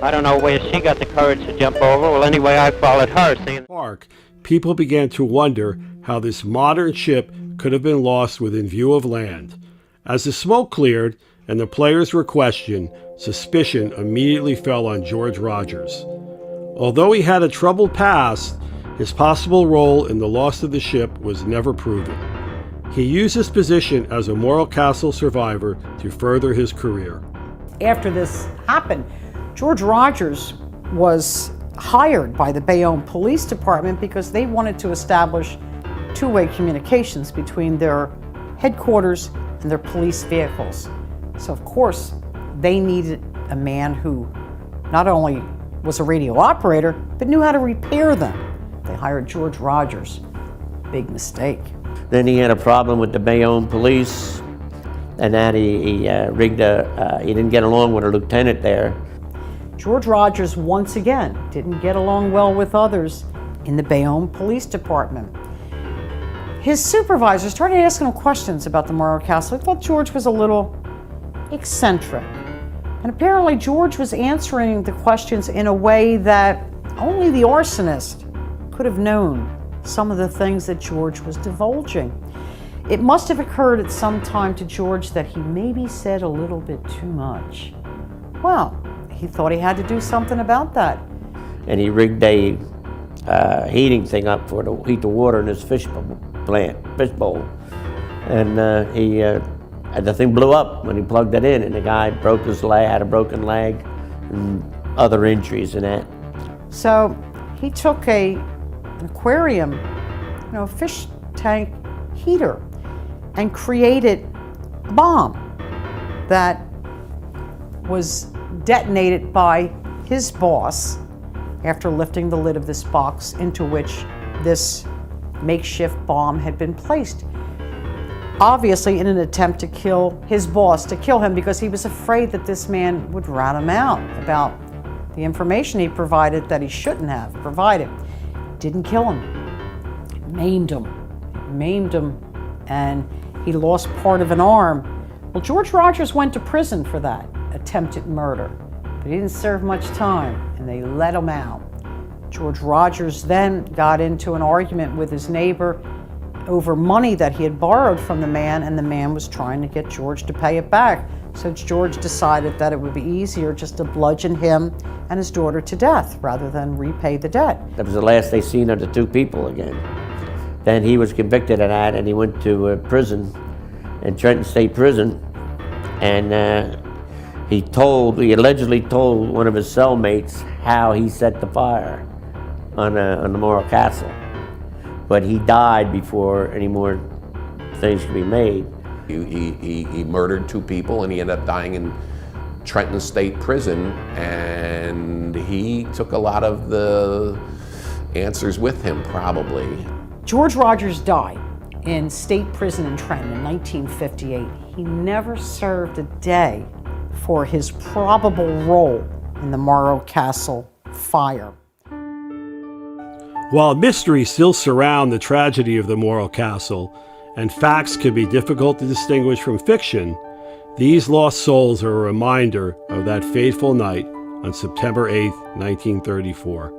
I don't know where she got the courage to jump over. Well, anyway, I followed her. Park, people began to wonder how this modern ship could have been lost within view of land. As the smoke cleared and the players were questioned, suspicion immediately fell on George Rogers. Although he had a troubled past, his possible role in the loss of the ship was never proven. He used his position as a Morro Castle survivor to further his career. After this happened, George Rogers was hired by the Bayonne Police Department because they wanted to establish two-way communications between their headquarters and their police vehicles. So of course, they needed a man who not only was a radio operator, but knew how to repair them. They hired George Rogers. Big mistake. Then he had a problem with the Bayonne police, and that he didn't get along with a lieutenant there. George Rogers, once again, didn't get along well with others in the Bayonne Police Department. His supervisor started asking him questions about the Morro Castle. He thought George was a little eccentric. And apparently George was answering the questions in a way that only the arsonist could have known some of the things that George was divulging. It must have occurred at some time to George that he maybe said a little bit too much. Well, he thought he had to do something about that. And he rigged a heating thing up for to heat the water in his fish bowl. And the thing blew up when he plugged it in, and the guy broke his leg, had a broken leg, and other injuries in that. So he took an aquarium, fish tank heater, and created a bomb that was detonated by his boss after lifting the lid of this box into which this makeshift bomb had been placed. Obviously in an attempt to kill his boss, to kill him because he was afraid that this man would rat him out about the information he provided that he shouldn't have provided. Didn't kill him, it maimed him, and he lost part of an arm. Well, George Rogers went to prison for that attempted murder, but he didn't serve much time, and they let him out. George Rogers then got into an argument with his neighbor over money that he had borrowed from the man, and the man was trying to get George to pay it back. So George decided that it would be easier just to bludgeon him and his daughter to death rather than repay the debt. That was the last they seen of the two people again. Then he was convicted of that, and he went to prison, in Trenton State Prison, and he allegedly told one of his cellmates how he set the fire on the Morro Castle. But he died before any more things could be made. He murdered two people, and he ended up dying in Trenton State Prison, and he took a lot of the answers with him, probably. George Rogers died in state prison in Trenton in 1958. He never served a day for his probable role in the Morro Castle fire. While mysteries still surround the tragedy of the Morro Castle, and facts can be difficult to distinguish from fiction, these lost souls are a reminder of that fateful night on September 8, 1934.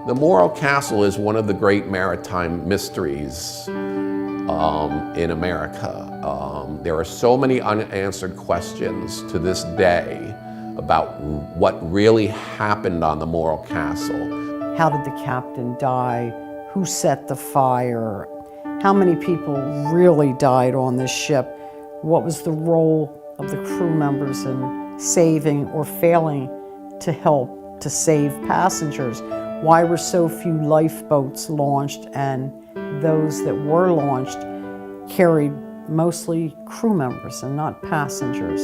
The Morro Castle is one of the great maritime mysteries in America. There are so many unanswered questions to this day about what really happened on the Morro Castle. How did the captain die? Who set the fire? How many people really died on this ship? What was the role of the crew members in saving or failing to help to save passengers? Why were so few lifeboats launched, and those that were launched carried mostly crew members and not passengers?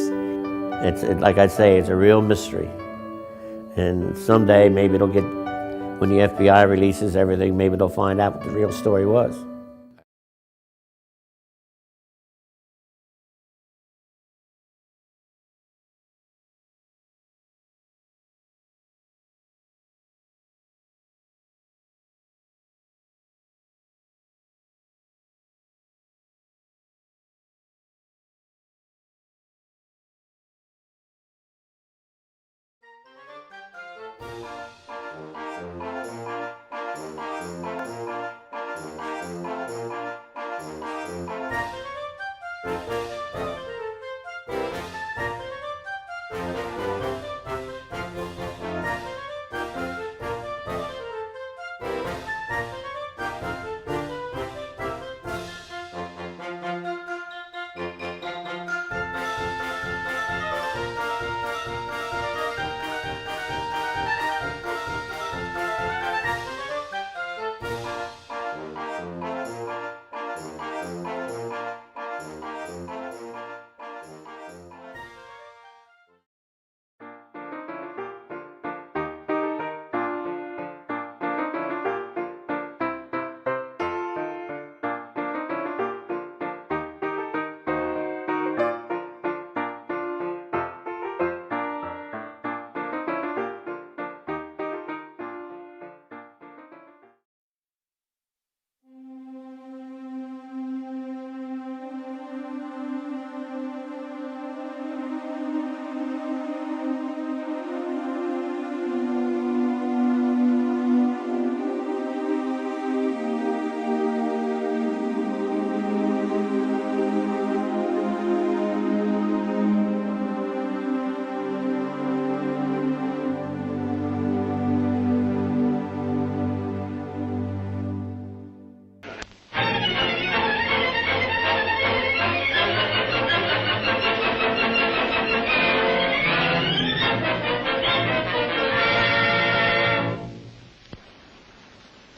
It's like I say, it's a real mystery. And someday maybe it'll get, when the FBI releases everything, maybe they'll find out what the real story was.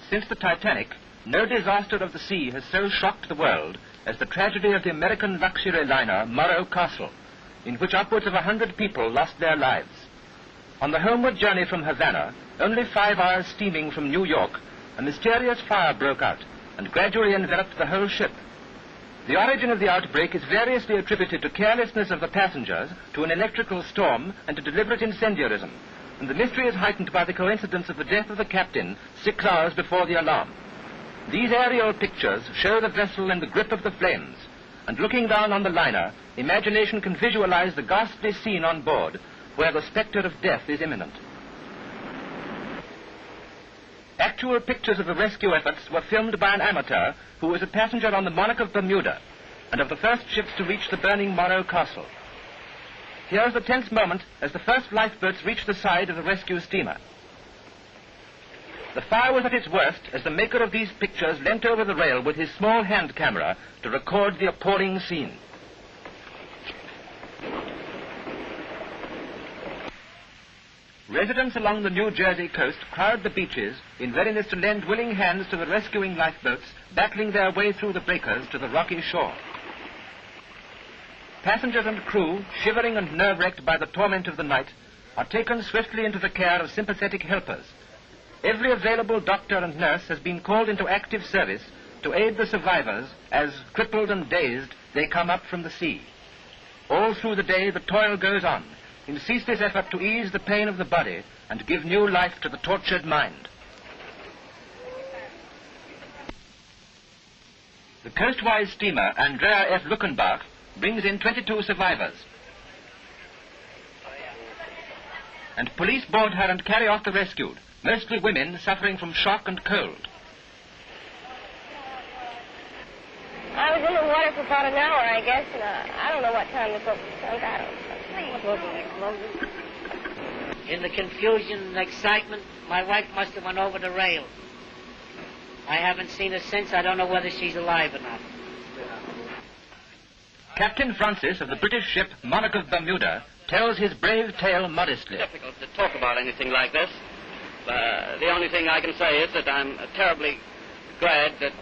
Since the Titanic, no disaster of the sea has so shocked the world as the tragedy of the American luxury liner Morro Castle, in which upwards of 100 people lost their lives. On the homeward journey from Havana, only 5 hours steaming from New York, a mysterious fire broke out and gradually enveloped the whole ship. The origin of the outbreak is variously attributed to carelessness of the passengers, to an electrical storm, and to deliberate incendiarism. And the mystery is heightened by the coincidence of the death of the captain 6 hours before the alarm. These aerial pictures show the vessel in the grip of the flames, and looking down on the liner, imagination can visualize the ghastly scene on board, where the spectre of death is imminent. Actual pictures of the rescue efforts were filmed by an amateur who was a passenger on the Monarch of Bermuda, and of the first ships to reach the burning Morro Castle. Here is the tense moment as the first lifeboats reached the side of the rescue steamer. The fire was at its worst as the maker of these pictures leant over the rail with his small hand camera to record the appalling scene. Residents along the New Jersey coast crowd the beaches in readiness to lend willing hands to the rescuing lifeboats battling their way through the breakers to the rocky shore. Passengers and crew, shivering and nerve-wrecked by the torment of the night, are taken swiftly into the care of sympathetic helpers. Every available doctor and nurse has been called into active service to aid the survivors as, crippled and dazed, they come up from the sea. All through the day the toil goes on, in ceaseless effort to ease the pain of the body and give new life to the tortured mind. The coastwise steamer Andrea F. Luckenbach brings in 22 survivors. And police board her and carry off the rescued, mostly women suffering from shock and cold. I was in the water for about an hour, I guess, and I don't know what time the boat sunk. I don't know. In the confusion and excitement, my wife must have went over the rail. I haven't seen her since. I don't know whether she's alive or not. Captain Francis of the British ship Monarch of Bermuda tells his brave tale modestly. It's difficult to talk about anything like this. The only thing I can say is that I'm terribly glad that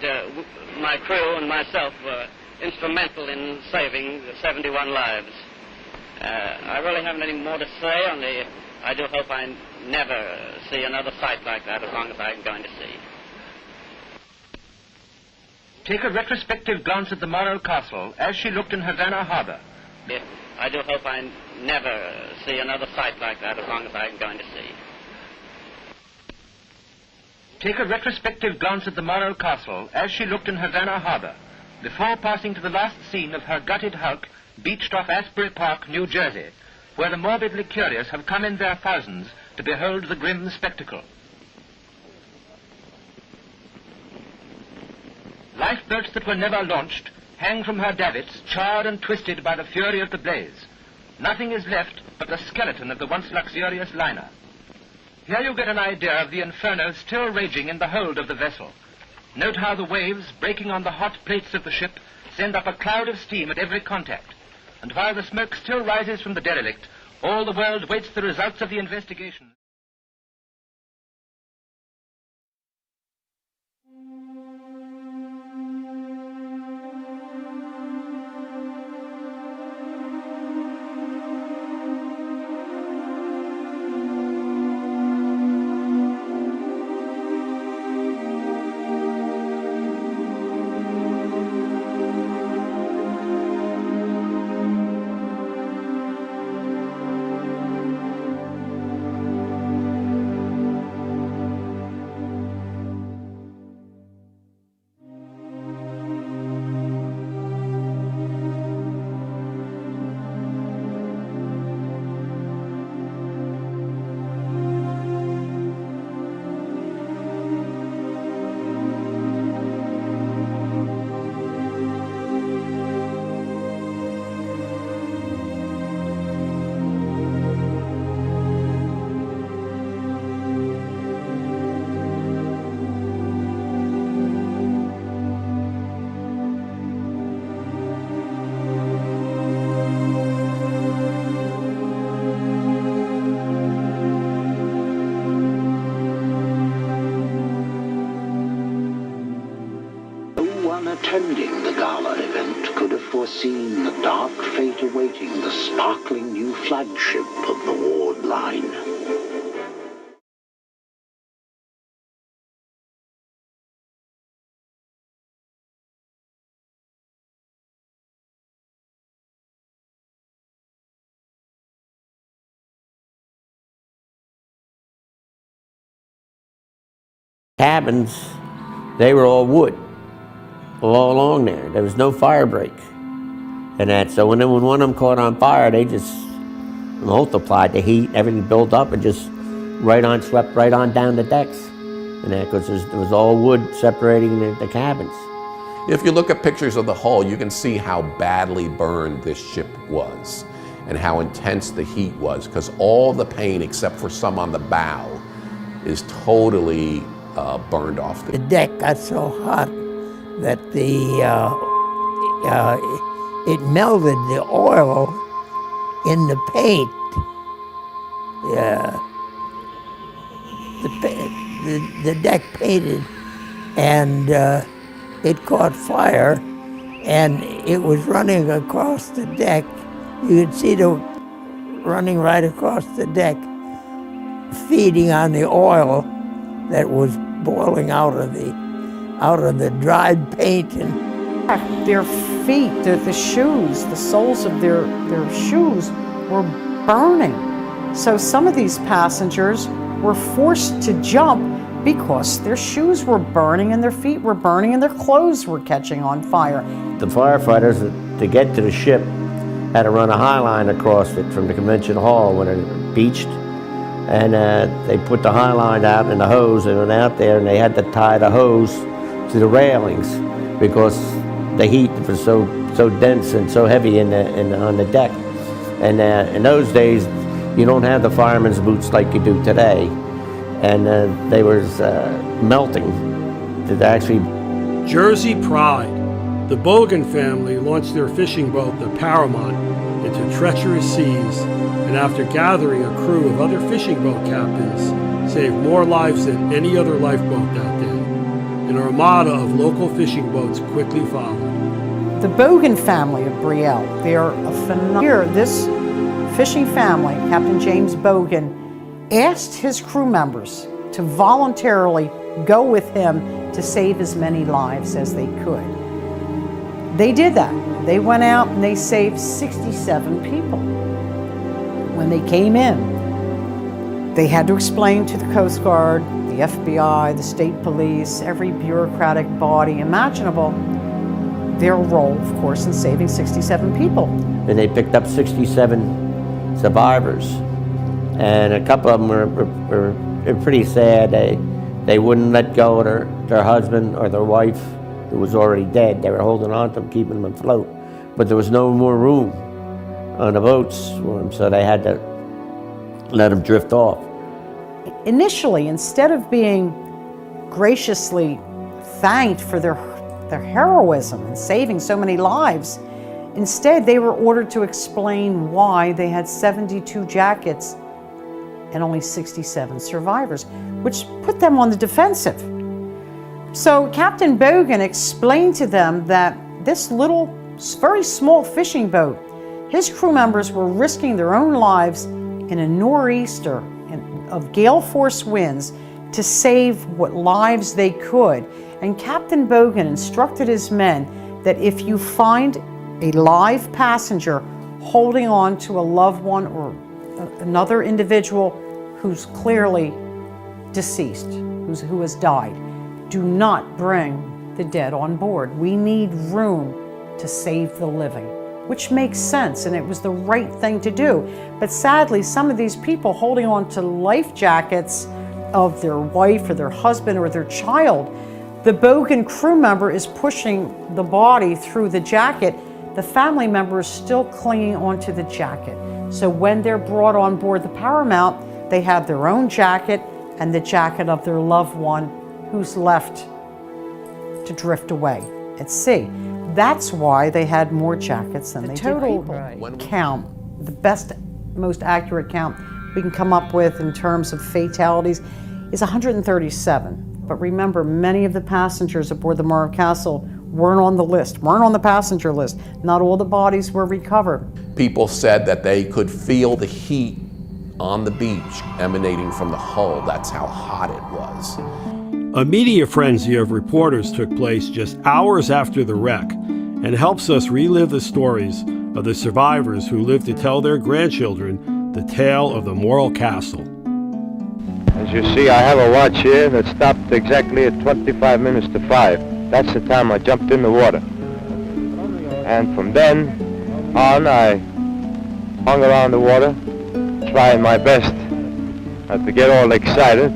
my crew and myself were instrumental in saving 71 lives. I really haven't any more to say, only I do hope I never see another sight like that as long as I'm going to see. Take a retrospective glance at the Morro Castle as she looked in Havana Harbor. I do hope I never see another sight like that as long as I'm going to see. Take a retrospective glance at the Morro Castle as she looked in Havana Harbor, before passing to the last scene of her gutted hulk beached off Asbury Park, New Jersey, where the morbidly curious have come in their thousands to behold the grim spectacle. Lifeboats that were never launched hang from her davits, charred and twisted by the fury of the blaze. Nothing is left but the skeleton of the once luxurious liner. Here you get an idea of the inferno still raging in the hold of the vessel. Note how the waves, breaking on the hot plates of the ship, send up a cloud of steam at every contact. And while the smoke still rises from the derelict, all the world waits the results of the investigation. Attending the gala event could have foreseen the dark fate awaiting the sparkling new flagship of the Ward Line. Cabins, they were all wood. All along there. There was no fire break and that. So when one of them caught on fire, they just multiplied the heat, everything built up and just swept right on down the decks. And that, because there was all wood separating the cabins. If you look at pictures of the hull, you can see how badly burned this ship was and how intense the heat was, because all the paint except for some on the bow is totally burned off. The deck got so hot that it melted the oil in the paint. The deck painted, and it caught fire, and it was running across the deck. You could see it running right across the deck, feeding on the oil that was boiling out of the dried paint. And their feet, the shoes, the soles of their shoes were burning. So some of these passengers were forced to jump because their shoes were burning and their feet were burning and their clothes were catching on fire. The firefighters, to get to the ship, had to run a high line across it from the convention hall when it beached. And they put the high line out and the hose and went out there, and they had to tie the hose to the railings because the heat was so dense and so heavy on the deck. And in those days, you don't have the fireman's boots like you do today. And they was melting. It actually. Jersey Pride. The Bogan family launched their fishing boat, the Paramount, into treacherous seas, and after gathering a crew of other fishing boat captains, saved more lives than any other lifeboat that day. An armada of local fishing boats quickly followed. The Bogan family of Brielle, they are a phenomenal. Here, this fishing family, Captain James Bogan, asked his crew members to voluntarily go with him to save as many lives as they could. They did that. They went out and they saved 67 people. When they came in, they had to explain to the Coast Guard, the FBI, the state police, every bureaucratic body imaginable, their role, of course, in saving 67 people. And they picked up 67 survivors. And a couple of them were pretty sad. They wouldn't let go of their husband or their wife who was already dead. They were holding on to them, keeping them afloat. But there was no more room on the boats for them, so they had to let them drift off. Initially, instead of being graciously thanked for their heroism in saving so many lives, instead they were ordered to explain why they had 72 jackets and only 67 survivors, which put them on the defensive. So Captain Bogan explained to them that this little, very small fishing boat, his crew members were risking their own lives in a nor'easter of gale force winds to save what lives they could. And Captain Bogan instructed his men that if you find a live passenger holding on to a loved one or another individual who's clearly deceased, who has died, do not bring the dead on board. We need room to save the living, which makes sense, and it was the right thing to do. But sadly, some of these people holding on to life jackets of their wife or their husband or their child, the Bogan crew member is pushing the body through the jacket. The family member is still clinging onto the jacket. So when they're brought on board the Paramount, they have their own jacket and the jacket of their loved one who's left to drift away at sea. That's why they had more jackets than they did people. Count, the best, most accurate count we can come up with in terms of fatalities is 137. But remember, many of the passengers aboard the Morro Castle weren't on the list, weren't on the passenger list. Not all the bodies were recovered. People said that they could feel the heat on the beach emanating from the hull. That's how hot it was. A media frenzy of reporters took place just hours after the wreck and helps us relive the stories of the survivors who lived to tell their grandchildren the tale of the Morro Castle. As you see, I have a watch here that stopped exactly at 25 minutes to 5. That's the time I jumped in the water. And from then on, I hung around the water, trying my best not to get all excited,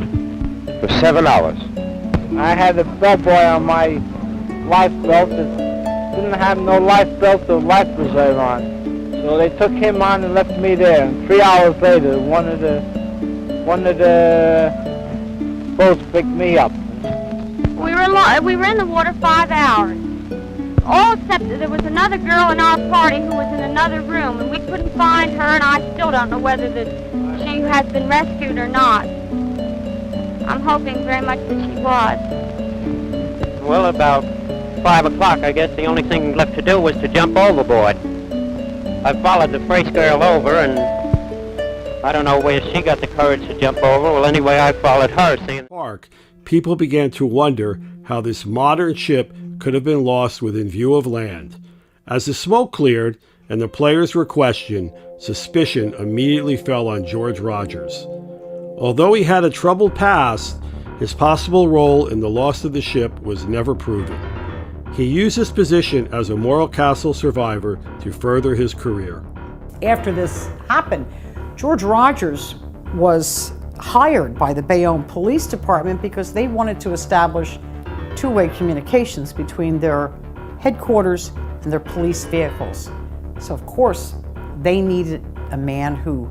for 7 hours. I had a bellboy on my life belt that didn't have no life belt or life preserve on. So they took him on and left me there. And 3 hours later, one of the boats picked me up. We were in the water 5 hours. All except that there was another girl in our party who was in another room, and we couldn't find her, and I still don't know whether she has been rescued or not. I'm hoping very much that she was. Well, about 5 o'clock, I guess the only thing left to do was to jump overboard. I followed the first girl over, and I don't know where she got the courage to jump over. Well, anyway, I followed her. Park, people began to wonder how this modern ship could have been lost within view of land. As the smoke cleared and the players were questioned, suspicion immediately fell on George Rogers. Although he had a troubled past, his possible role in the loss of the ship was never proven. He used his position as a Morro Castle survivor to further his career. After this happened, George Rogers was hired by the Bayonne Police Department because they wanted to establish two-way communications between their headquarters and their police vehicles. So of course, they needed a man who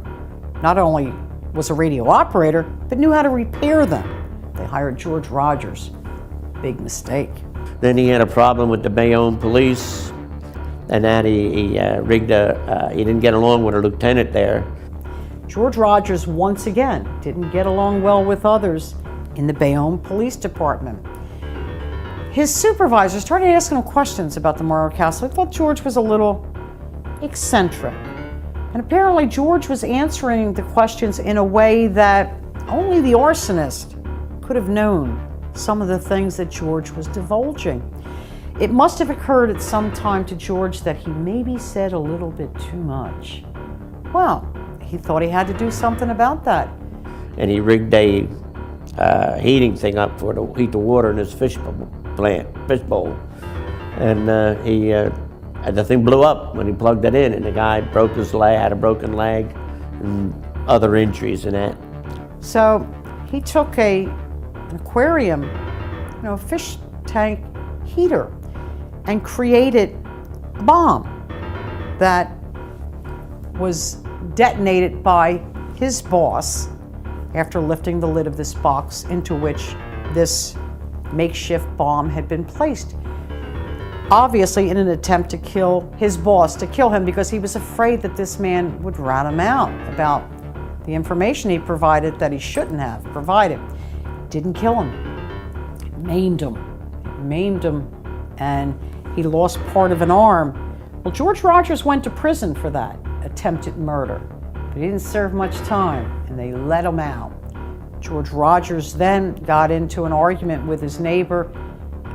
not only was a radio operator, but knew how to repair them. They hired George Rogers. Big mistake. Then he had a problem with the Bayonne police, and that he didn't get along with a lieutenant there. George Rogers, once again, didn't get along well with others in the Bayonne Police Department. His supervisor started asking him questions about the Morro Castle. He thought George was a little eccentric. And apparently George was answering the questions in a way that only the arsonist could have known some of the things that George was divulging. It must have occurred at some time to George that he maybe said a little bit too much. Well, he thought he had to do something about that. And he rigged a heating thing up for to heat the water in his fish bowl. And the thing blew up when he plugged it in, and the guy broke his leg, had a broken leg, and other injuries in that. So he took an aquarium, fish tank heater, and created a bomb that was detonated by his boss after lifting the lid of this box into which this makeshift bomb had been placed. Obviously in an attempt to kill his boss, to kill him because he was afraid that this man would rat him out about the information he provided that he shouldn't have provided. Didn't kill him. It maimed him. It maimed him, and he lost part of an arm. Well, George Rogers went to prison for that attempted murder, but he didn't serve much time, and they let him out. George Rogers then got into an argument with his neighbor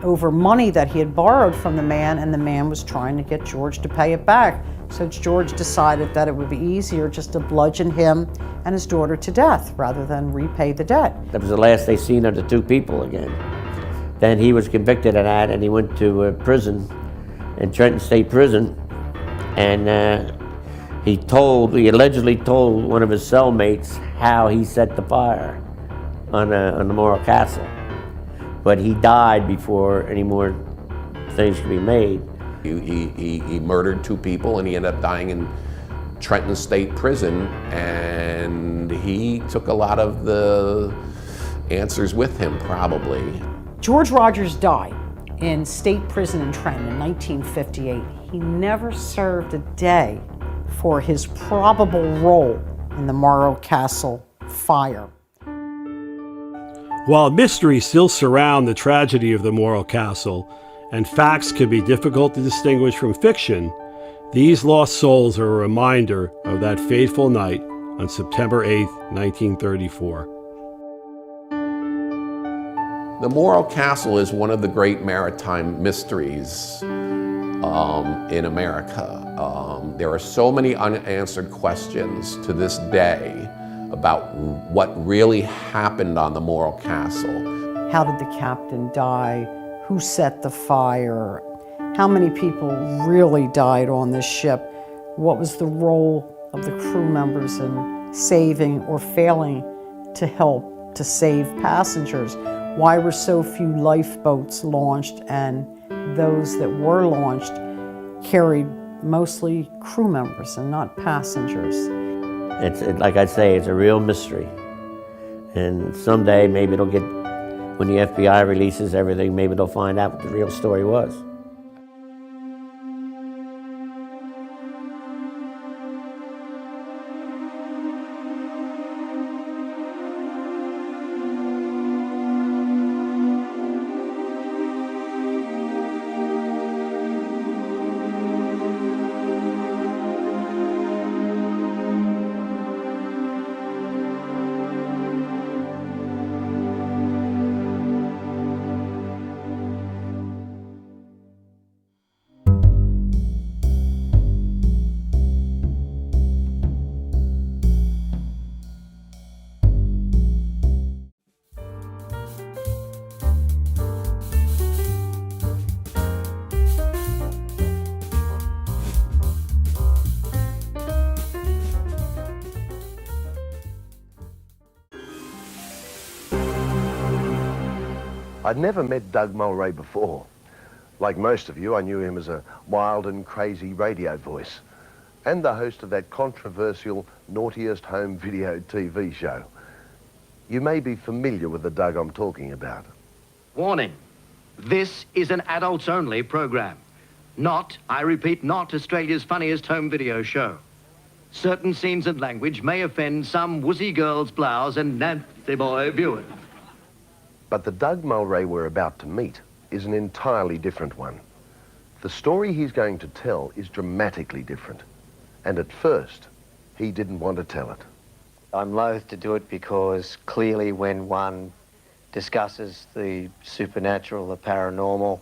over money that he had borrowed from the man, and the man was trying to get George to pay it back. So George decided that it would be easier just to bludgeon him and his daughter to death rather than repay the debt. That was the last they seen of the two people again. Then he was convicted of that, and he went to prison, in Trenton State Prison, and he allegedly told one of his cellmates how he set the fire on the Morro Castle. But he died before any more things could be made. He murdered two people, and he ended up dying in Trenton State Prison, and he took a lot of the answers with him, probably. George Rogers died in state prison in Trenton in 1958. He never served a day for his probable role in the Morro Castle fire. While mysteries still surround the tragedy of the Morro Castle, and facts can be difficult to distinguish from fiction, these lost souls are a reminder of that fateful night on September 8, 1934. The Morro Castle is one of the great maritime mysteries in America. There are so many unanswered questions to this day about what really happened on the Morro Castle. How did the captain die? Who set the fire? How many people really died on this ship? What was the role of the crew members in saving or failing to help to save passengers? Why were so few lifeboats launched, and those that were launched carried mostly crew members and not passengers? It's like I say, it's a real mystery. And someday maybe it'll get, when the FBI releases everything, maybe they'll find out what the real story was. I'd never met Doug Mulray before. Like most of you, I knew him as a wild and crazy radio voice and the host of that controversial Naughtiest Home Video TV show. You may be familiar with the Doug I'm talking about. Warning, this is an adults-only program. Not, I repeat, not Australia's funniest home video show. Certain scenes and language may offend some wussy girls' blouse and Nancy boy viewers. But the Doug Mulray we're about to meet is an entirely different one. The story he's going to tell is dramatically different. And at first, he didn't want to tell it. I'm loath to do it because clearly when one discusses the supernatural, the paranormal,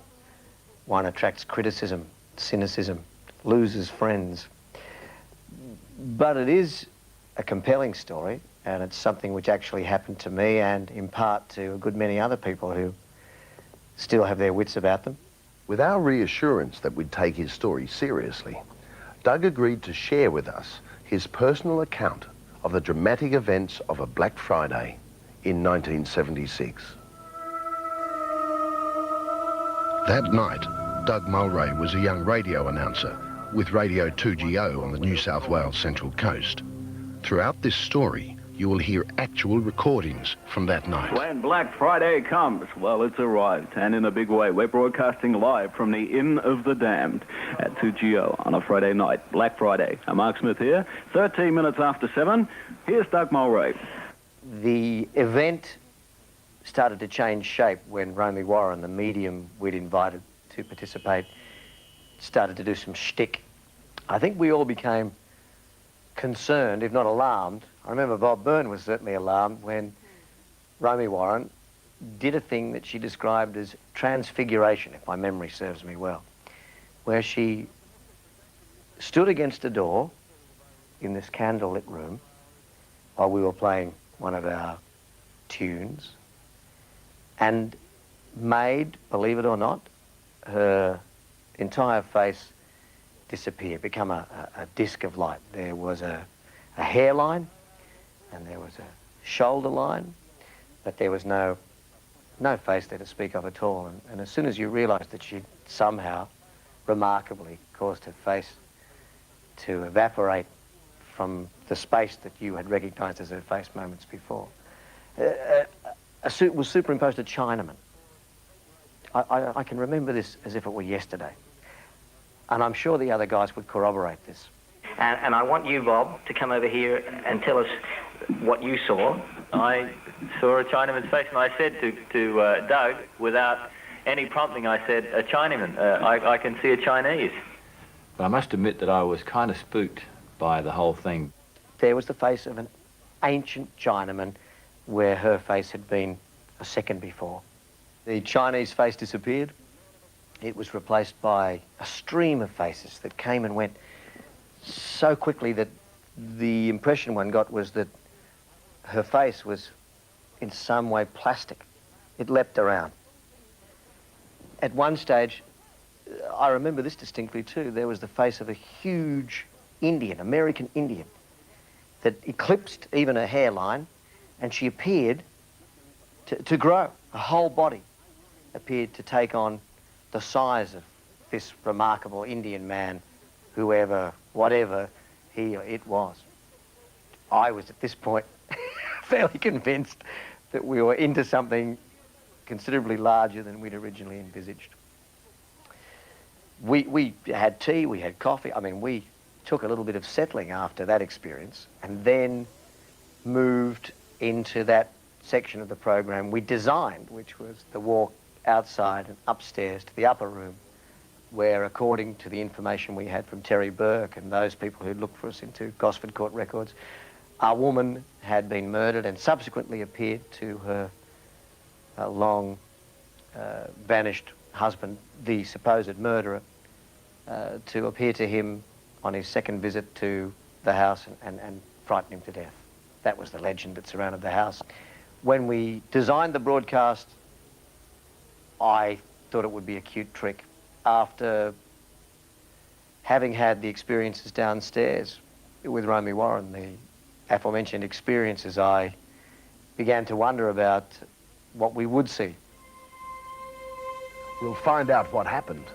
one attracts criticism, cynicism, loses friends. But it is a compelling story, and it's something which actually happened to me and in part to a good many other people who still have their wits about them. With our reassurance that we'd take his story seriously, Doug agreed to share with us his personal account of the dramatic events of a Black Friday in 1976. That night, Doug Mulray was a young radio announcer with Radio 2GO on the New South Wales Central Coast. Throughout this story, you will hear actual recordings from that night. When Black Friday comes, well, it's arrived, and in a big way. We're broadcasting live from the Inn of the Damned at 2GO on a Friday night, Black Friday. I'm Mark Smith here, 13 minutes after 7. Here's Doug Mulray. The event started to change shape when Romy Warren, the medium we'd invited to participate, started to do some shtick. I think we all became concerned, if not alarmed. I remember Bob Byrne was certainly alarmed when Romy Warren did a thing that she described as transfiguration, if my memory serves me well, where she stood against a door in this candlelit room while we were playing one of our tunes and made, believe it or not, her entire face disappear, become a disc of light. There was a hairline and there was a shoulder line, but there was no face there to speak of at all. And as soon as you realised that she'd somehow, remarkably, caused her face to evaporate from the space that you had recognised as her face moments before, was superimposed a Chinaman. I can remember this as if it were yesterday. And I'm sure the other guys would corroborate this. And I want you, Bob, to come over here and tell us what you saw. I saw a Chinaman's face, and I said to Doug, without any prompting, I said, a Chinaman. I can see a Chinese. But I must admit that I was kind of spooked by the whole thing. There was the face of an ancient Chinaman where her face had been a second before. The Chinese face disappeared. It was replaced by a stream of faces that came and went so quickly that the impression one got was that her face was in some way plastic. It leapt around. At one stage, I remember this distinctly too, there was the face of a huge Indian, American Indian, that eclipsed even her hairline, and she appeared to grow. Her whole body appeared to take on the size of this remarkable Indian man, whoever, whatever he or it was. I was at this point fairly convinced that we were into something considerably larger than we'd originally envisaged. We had tea, we had coffee. I mean, we took a little bit of settling after that experience and then moved into that section of the program we designed, which was the walk outside and upstairs to the upper room, where, according to the information we had from Terry Burke and those people who'd looked for us into Gosford Court records, our woman had been murdered and subsequently appeared to her long vanished husband, the supposed murderer, to appear to him on his second visit to the house and frighten him to death. That was the legend that surrounded the house. When we designed the broadcast, I thought it would be a cute trick. After having had the experiences downstairs with Romy Warren, the aforementioned experiences, I began to wonder about what we would see We'll find out what happened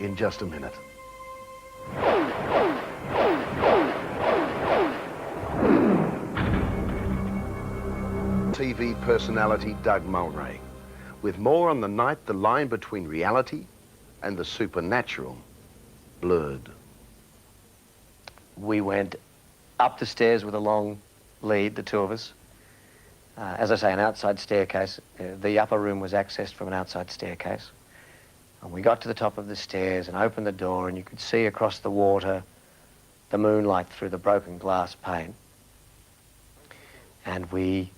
in just a minute. TV personality Doug Mulray, with more on the night the line between reality and the supernatural blurred. We went up the stairs with a long lead, the two of us. As I say, an outside staircase. The upper room was accessed from an outside staircase. And we got to the top of the stairs and opened the door, and you could see across the water the moonlight through the broken glass pane. And we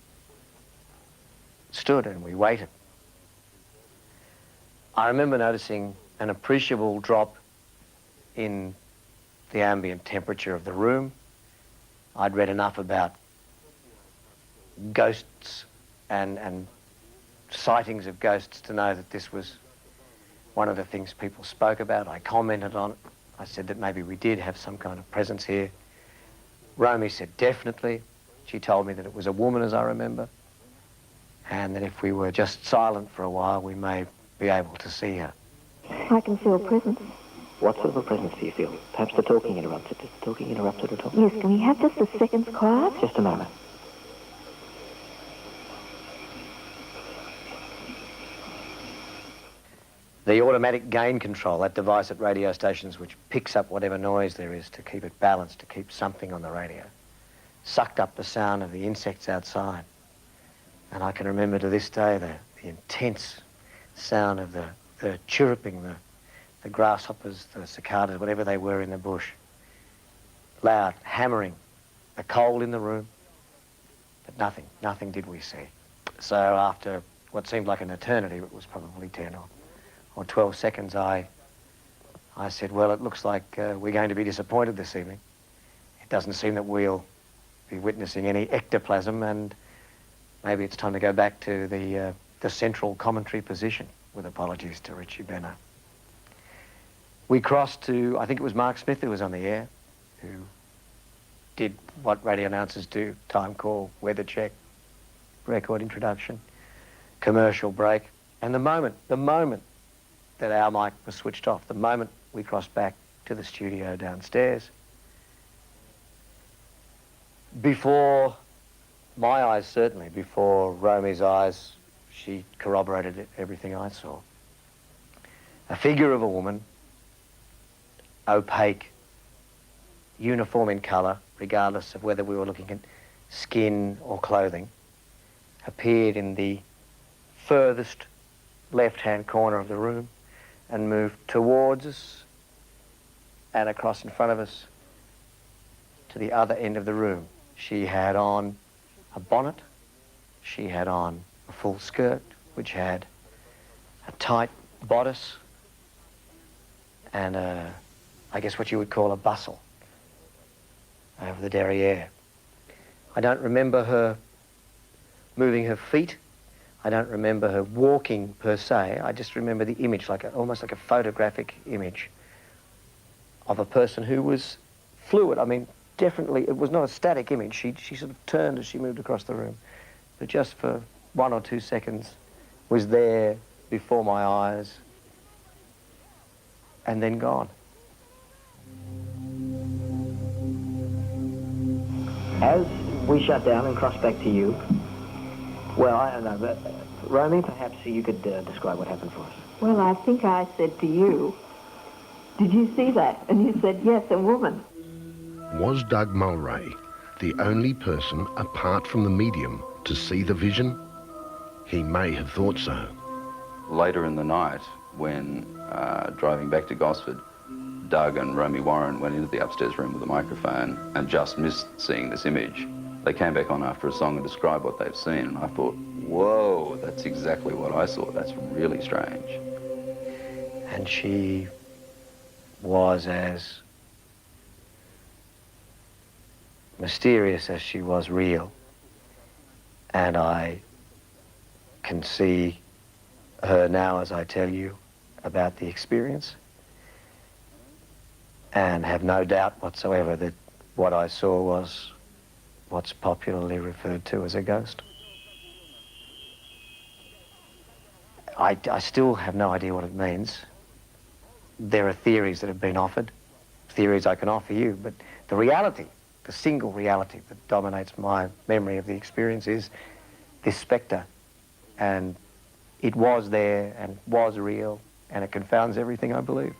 stood and we waited. I remember noticing an appreciable drop in the ambient temperature of the room. I'd read enough about ghosts and sightings of ghosts to know that this was one of the things people spoke about. I commented on it. I said that maybe we did have some kind of presence here. Romy said definitely. She told me that it was a woman, as I remember, and that if we were just silent for a while, we may be able to see her. I can feel a presence. What sort of a presence do you feel? Perhaps the talking interrupted. Is the talking interrupted at all? Yes, can we have just a second's quiet? Just a moment. The automatic gain control, that device at radio stations which picks up whatever noise there is to keep it balanced, to keep something on the radio, sucked up the sound of the insects outside. And I can remember to this day the intense sound of the chirruping, the grasshoppers, the cicadas, whatever they were in the bush. Loud, hammering, the cold in the room, but nothing did we see. So after what seemed like an eternity, it was probably 10 or 12 seconds, I said, well, it looks like we're going to be disappointed this evening. It doesn't seem that we'll be witnessing any ectoplasm, and maybe it's time to go back to the central commentary position, with apologies to Richie Benner. We crossed to, I think it was Mark Smith who was on the air, who did what radio announcers do: time call, weather check, record introduction, commercial break. And the moment that our mic was switched off, the moment we crossed back to the studio downstairs, before my eyes, certainly, before Romy's eyes, she corroborated everything I saw. A figure of a woman, opaque, uniform in colour, regardless of whether we were looking at skin or clothing, appeared in the furthest left-hand corner of the room and moved towards us and across in front of us to the other end of the room. She had on a bonnet, she had on a full skirt, which had a tight bodice and I guess what you would call a bustle over the derriere. I don't remember her moving her feet. I don't remember her walking per se. I just remember the image, almost like a photographic image of a person who was fluid. I mean, definitely, it was not a static image. She sort of turned as she moved across the room, but just for 1 or 2 seconds was there before my eyes and then gone. As we shut down and crossed back to you, well, I don't know, but Romy, perhaps you could describe what happened for us. Well, I think I said to you, did you see that? And you said, yes, a woman. Was Doug Mulray the only person apart from the medium to see the vision? He may have thought so. Later in the night, when driving back to Gosford, Doug and Romy Warren went into the upstairs room with a microphone and just missed seeing this image. They came back on after a song and described what they've seen, and I thought, whoa, that's exactly what I saw. That's really strange. And she was as mysterious as she was real. And I can see her now as I tell you about the experience, and have no doubt whatsoever that what I saw was what's popularly referred to as a ghost. I still have no idea what it means. There are theories that have been offered, theories I can offer you, but the reality, the single reality that dominates my memory of the experience is this spectre, and it was there and was real, and it confounds everything I believe.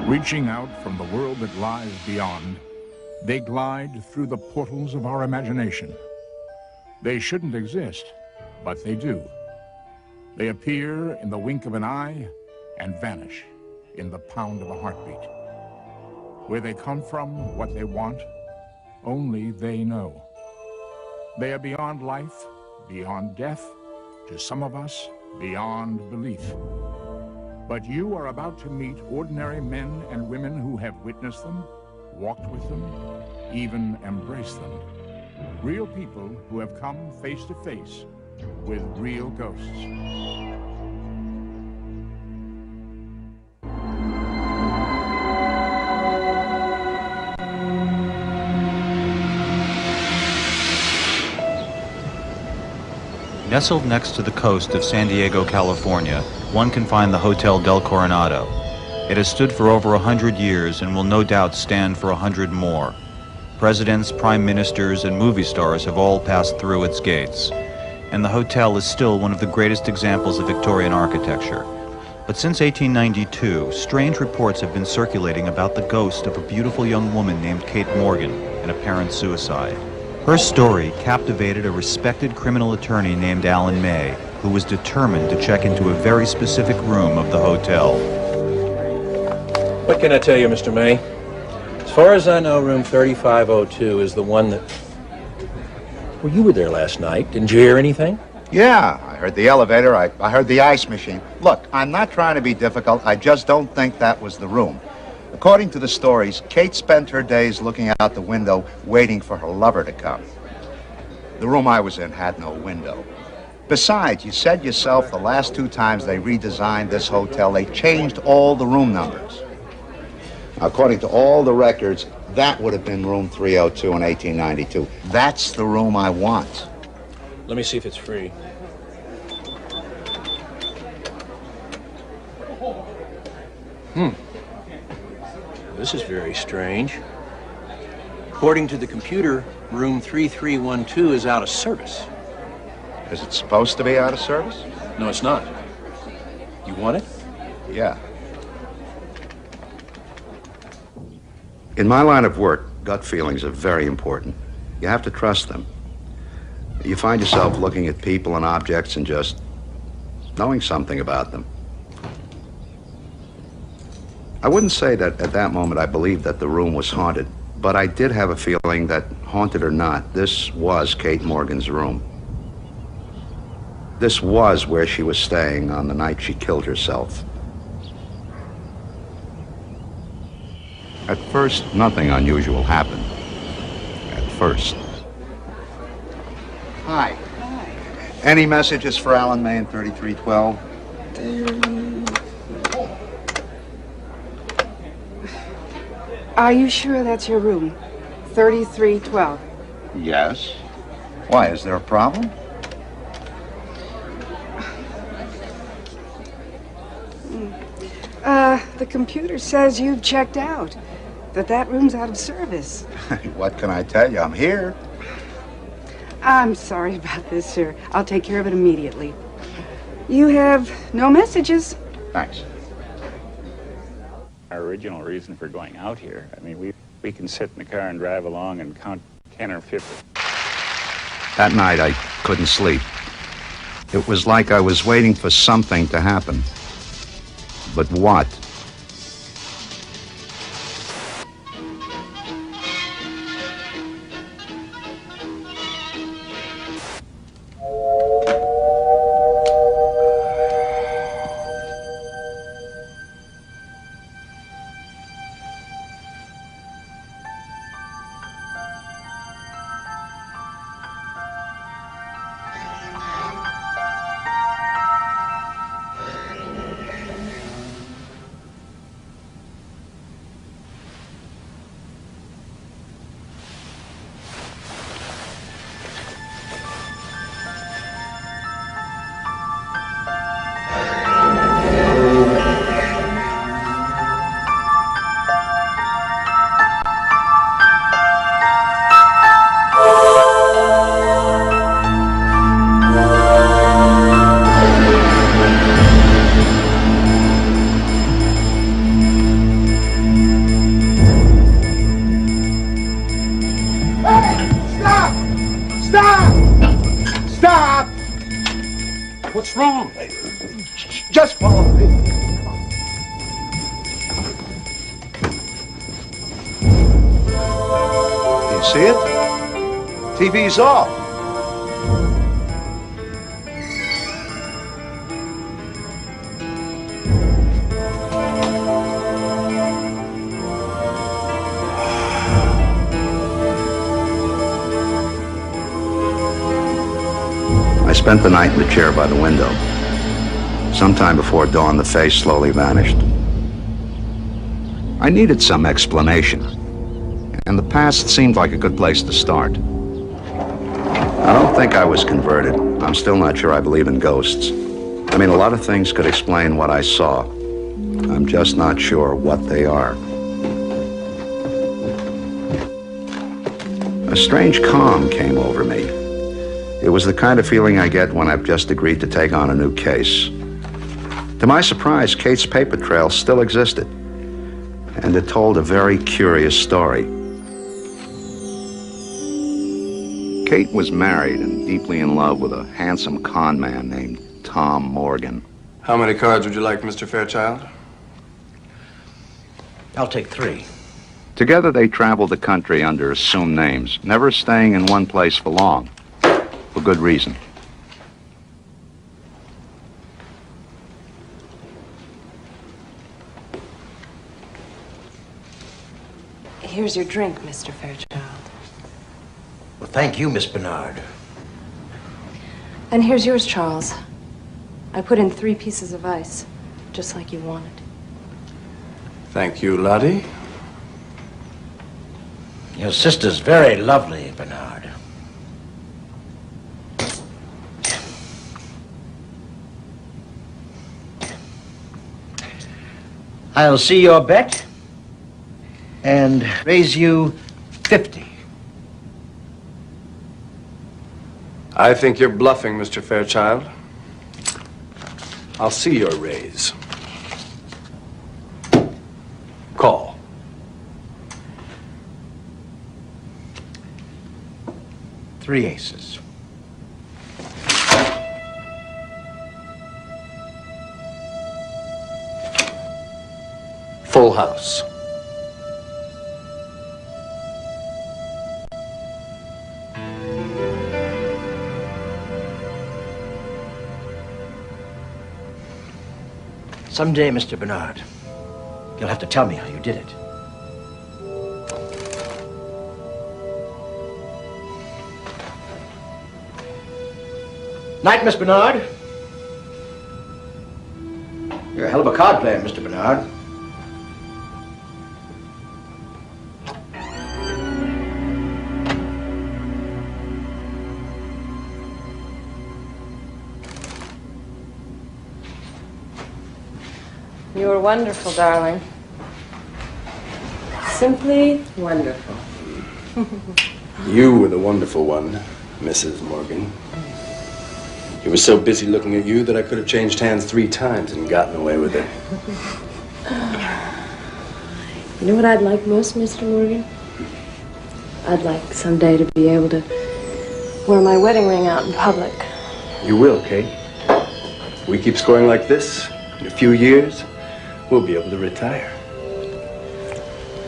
Reaching out from the world that lies beyond, they glide through the portals of our imagination. They shouldn't exist, but they do. They appear in the wink of an eye and vanish in the pound of a heartbeat. Where they come from, what they want, only they know. They are beyond life, beyond death, to some of us, beyond belief. But you are about to meet ordinary men and women who have witnessed them, walked with them, even embraced them. Real people who have come face to face with real ghosts. Nestled next to the coast of San Diego, California, one can find the Hotel Del Coronado. It has stood for over 100 years and will no doubt stand for 100 more. Presidents, prime ministers, and movie stars have all passed through its gates. And the hotel is still one of the greatest examples of Victorian architecture. But since 1892, strange reports have been circulating about the ghost of a beautiful young woman named Kate Morgan, an apparent suicide. Her story captivated a respected criminal attorney named Alan May, who was determined to check into a very specific room of the hotel. What can I tell you, Mr. May? As far as I know, room 3502 is the one that... Well, you were there last night. Didn't you hear anything? Yeah, I heard the elevator, I heard the ice machine. Look, I'm not trying to be difficult, I just don't think that was the room. According to the stories, Kate spent her days looking out the window, waiting for her lover to come. The room I was in had no window. Besides, you said yourself the last 2 times they redesigned this hotel, they changed all the room numbers. According to all the records, that would have been room 302 in 1892. That's the room I want. Let me see if it's free. This is very strange. According to the computer, room 3312 is out of service. Is it supposed to be out of service? No, it's not. You want it? Yeah. In my line of work, gut feelings are very important. You have to trust them. You find yourself looking at people and objects and just knowing something about them. I wouldn't say that at that moment I believed that the room was haunted, but I did have a feeling that, haunted or not, this was Kate Morgan's room. This was where she was staying on the night she killed herself. At first, nothing unusual happened. At first. Hi. Hi. Any messages for Alan May in 3312? Are you sure that's your room? 3312. Yes. Why, is there a problem? The computer says you've checked out. That room's out of service. What can I tell you? I'm here. I'm sorry about this, sir. I'll take care of it immediately. You have no messages. Thanks. Our original reason for going out here, I mean, we can sit in the car and drive along and count 10 or 50. That night, I couldn't sleep. It was like I was waiting for something to happen. But what? What's wrong? Just follow me. You see it? TV's off. I spent the night in the chair by the window. Sometime before dawn, the face slowly vanished. I needed some explanation, and the past seemed like a good place to start. I don't think I was converted. I'm still not sure I believe in ghosts. I mean, a lot of things could explain what I saw. I'm just not sure what they are. A strange calm came over me. It was the kind of feeling I get when I've just agreed to take on a new case. To my surprise, Kate's paper trail still existed, and it told a very curious story. Kate was married and deeply in love with a handsome con man named Tom Morgan. How many cards would you like, Mr. Fairchild? I'll take 3. Together they traveled the country under assumed names, never staying in one place for long, for good reason. Here's your drink, Mr. Fairchild. Well, thank you, Miss Bernard. And here's yours, Charles. I put in 3 pieces of ice, just like you wanted. Thank you, Lottie. Your sister's very lovely, Bernard. I'll see your bet and raise you 50. I think you're bluffing, Mr. Fairchild. I'll see your raise. Call. Three aces. Full house. Someday, Mr. Bernard, you'll have to tell me how you did it. Night, Miss Bernard. You're a hell of a card player, Mr. Bernard. You were wonderful, darling. Simply wonderful. You were the wonderful one, Mrs. Morgan. You were so busy looking at you that I could have changed hands 3 times and gotten away with it. You know what I'd like most, Mr. Morgan? I'd like someday to be able to wear my wedding ring out in public. You will, Kate. If we keep scoring like this, in a few years, we'll be able to retire.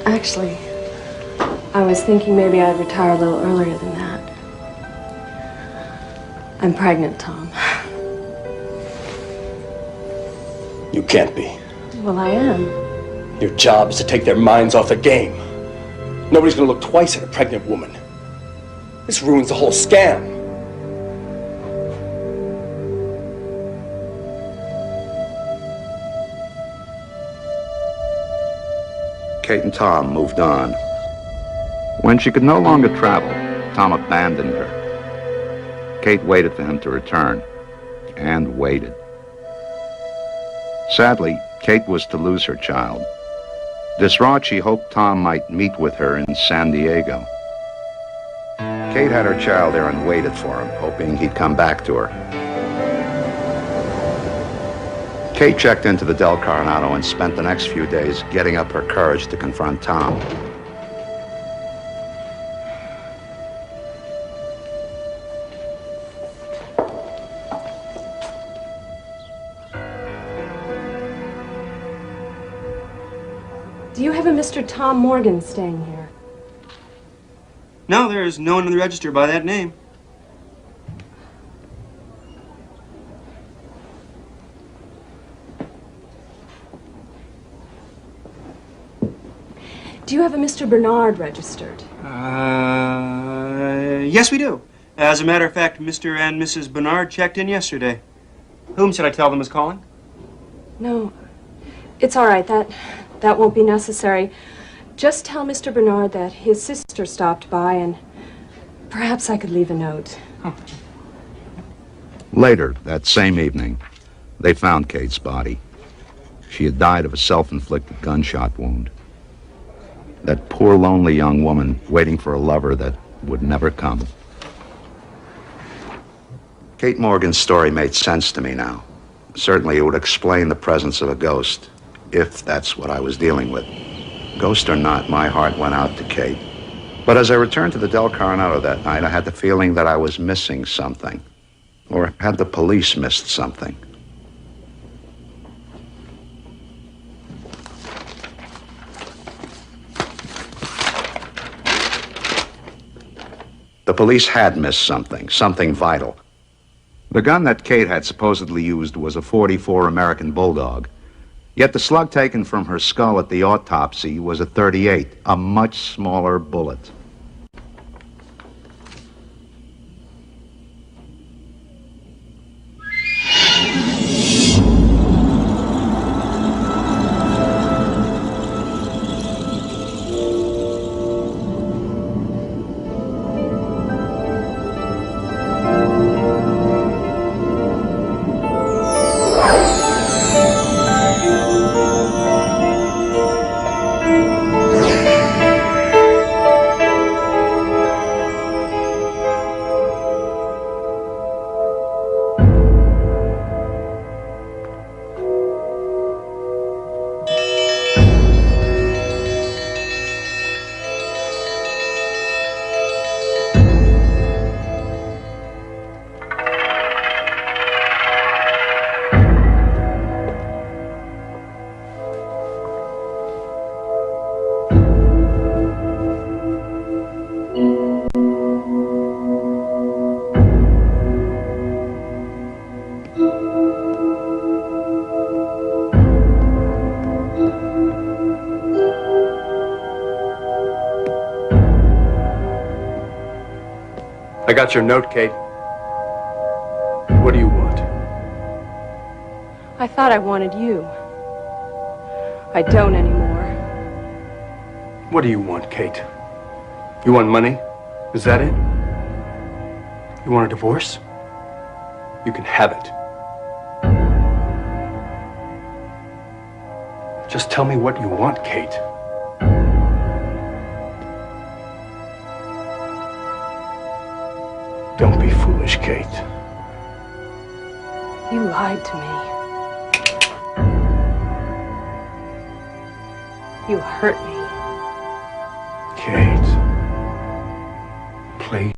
Actually, I was thinking maybe I'd retire a little earlier than that. I'm pregnant, Tom. You can't be. Well, I am. Your job is to take their minds off the game. Nobody's gonna look twice at a pregnant woman. This ruins the whole scam. Kate and Tom moved on. When she could no longer travel, Tom abandoned her. Kate waited for him to return, and waited. Sadly, Kate was to lose her child. Distraught, she hoped Tom might meet with her in San Diego. Kate had her child there and waited for him, hoping he'd come back to her. Kate checked into the Del Coronado and spent the next few days getting up her courage to confront Tom. Do you have a Mr. Tom Morgan staying here? No, there is no one in the register by that name. Do you have a Mr. Bernard registered? Yes, we do. As a matter of fact, Mr. and Mrs. Bernard checked in yesterday. Whom should I tell them is calling? No, it's all right. That won't be necessary. Just tell Mr. Bernard that his sister stopped by, and perhaps I could leave a note. Later, that same evening, they found Kate's body. She had died of a self-inflicted gunshot wound. That poor, lonely young woman waiting for a lover that would never come. Kate Morgan's story made sense to me now. Certainly it would explain the presence of a ghost, if that's what I was dealing with. Ghost or not, my heart went out to Kate. But as I returned to the Del Coronado that night, I had the feeling that I was missing something. Or had the police missed something? The police had missed something vital. The gun that Kate had supposedly used was a .44 American Bulldog. Yet the slug taken from her skull at the autopsy was a .38, a much smaller bullet. I got your note, Kate. What do you want? I thought I wanted you. I don't anymore. What do you want, Kate? You want money? Is that it? You want a divorce? You can have it. Just tell me what you want, Kate. Don't be foolish, Kate. You lied to me. You hurt me. Kate. Please.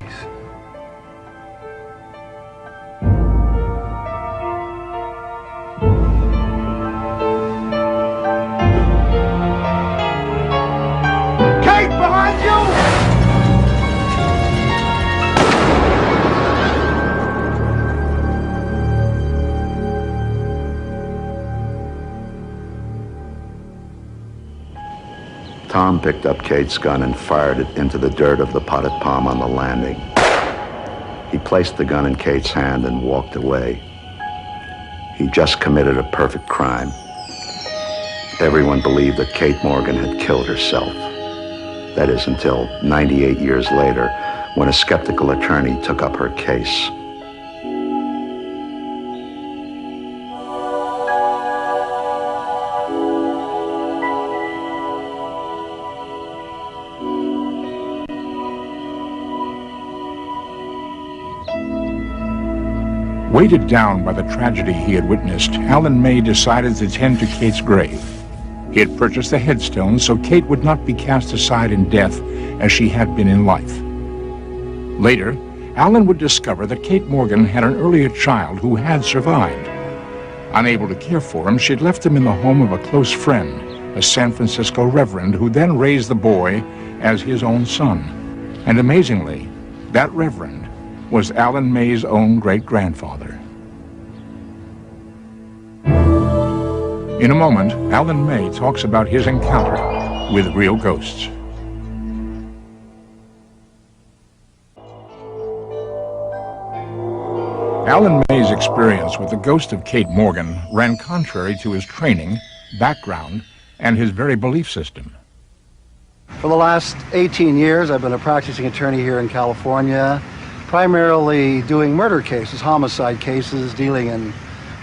Kate, behind you! Tom picked up Kate's gun and fired it into the dirt of the potted palm on the landing. He placed the gun in Kate's hand and walked away. He just committed a perfect crime. Everyone believed that Kate Morgan had killed herself. That is, until 98 years later, when a skeptical attorney took up her case. Weighted down by the tragedy he had witnessed, Alan May decided to tend to Kate's grave. He had purchased a headstone so Kate would not be cast aside in death as she had been in life. Later, Alan would discover that Kate Morgan had an earlier child who had survived. Unable to care for him, she had left him in the home of a close friend, a San Francisco reverend who then raised the boy as his own son. And amazingly, that reverend was Alan May's own great-grandfather. In a moment, Alan May talks about his encounter with real ghosts. Alan May's experience with the ghost of Kate Morgan ran contrary to his training, background, and his very belief system. For the last 18 years, I've been a practicing attorney here in California, primarily doing murder cases, homicide cases, dealing in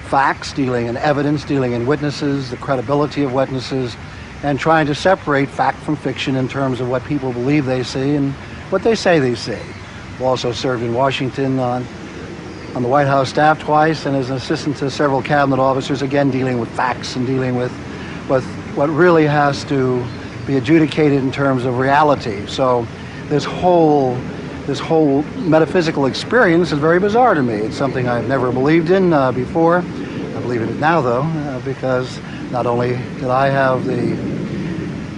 facts, dealing in evidence, dealing in witnesses, the credibility of witnesses, and trying to separate fact from fiction in terms of what people believe they see and what they say they see. I've also served in Washington on the White House staff twice and as an assistant to several cabinet officers, again dealing with facts and dealing with what really has to be adjudicated in terms of reality. So this whole metaphysical experience is very bizarre to me. It's something I've never believed in before. I believe in it now, though, because not only did I have the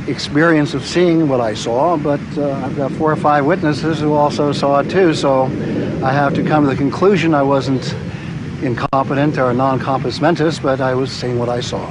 experience of seeing what I saw, but I've got 4 or 5 witnesses who also saw it too. So I have to come to the conclusion I wasn't incompetent or non-compos mentis, but I was seeing what I saw.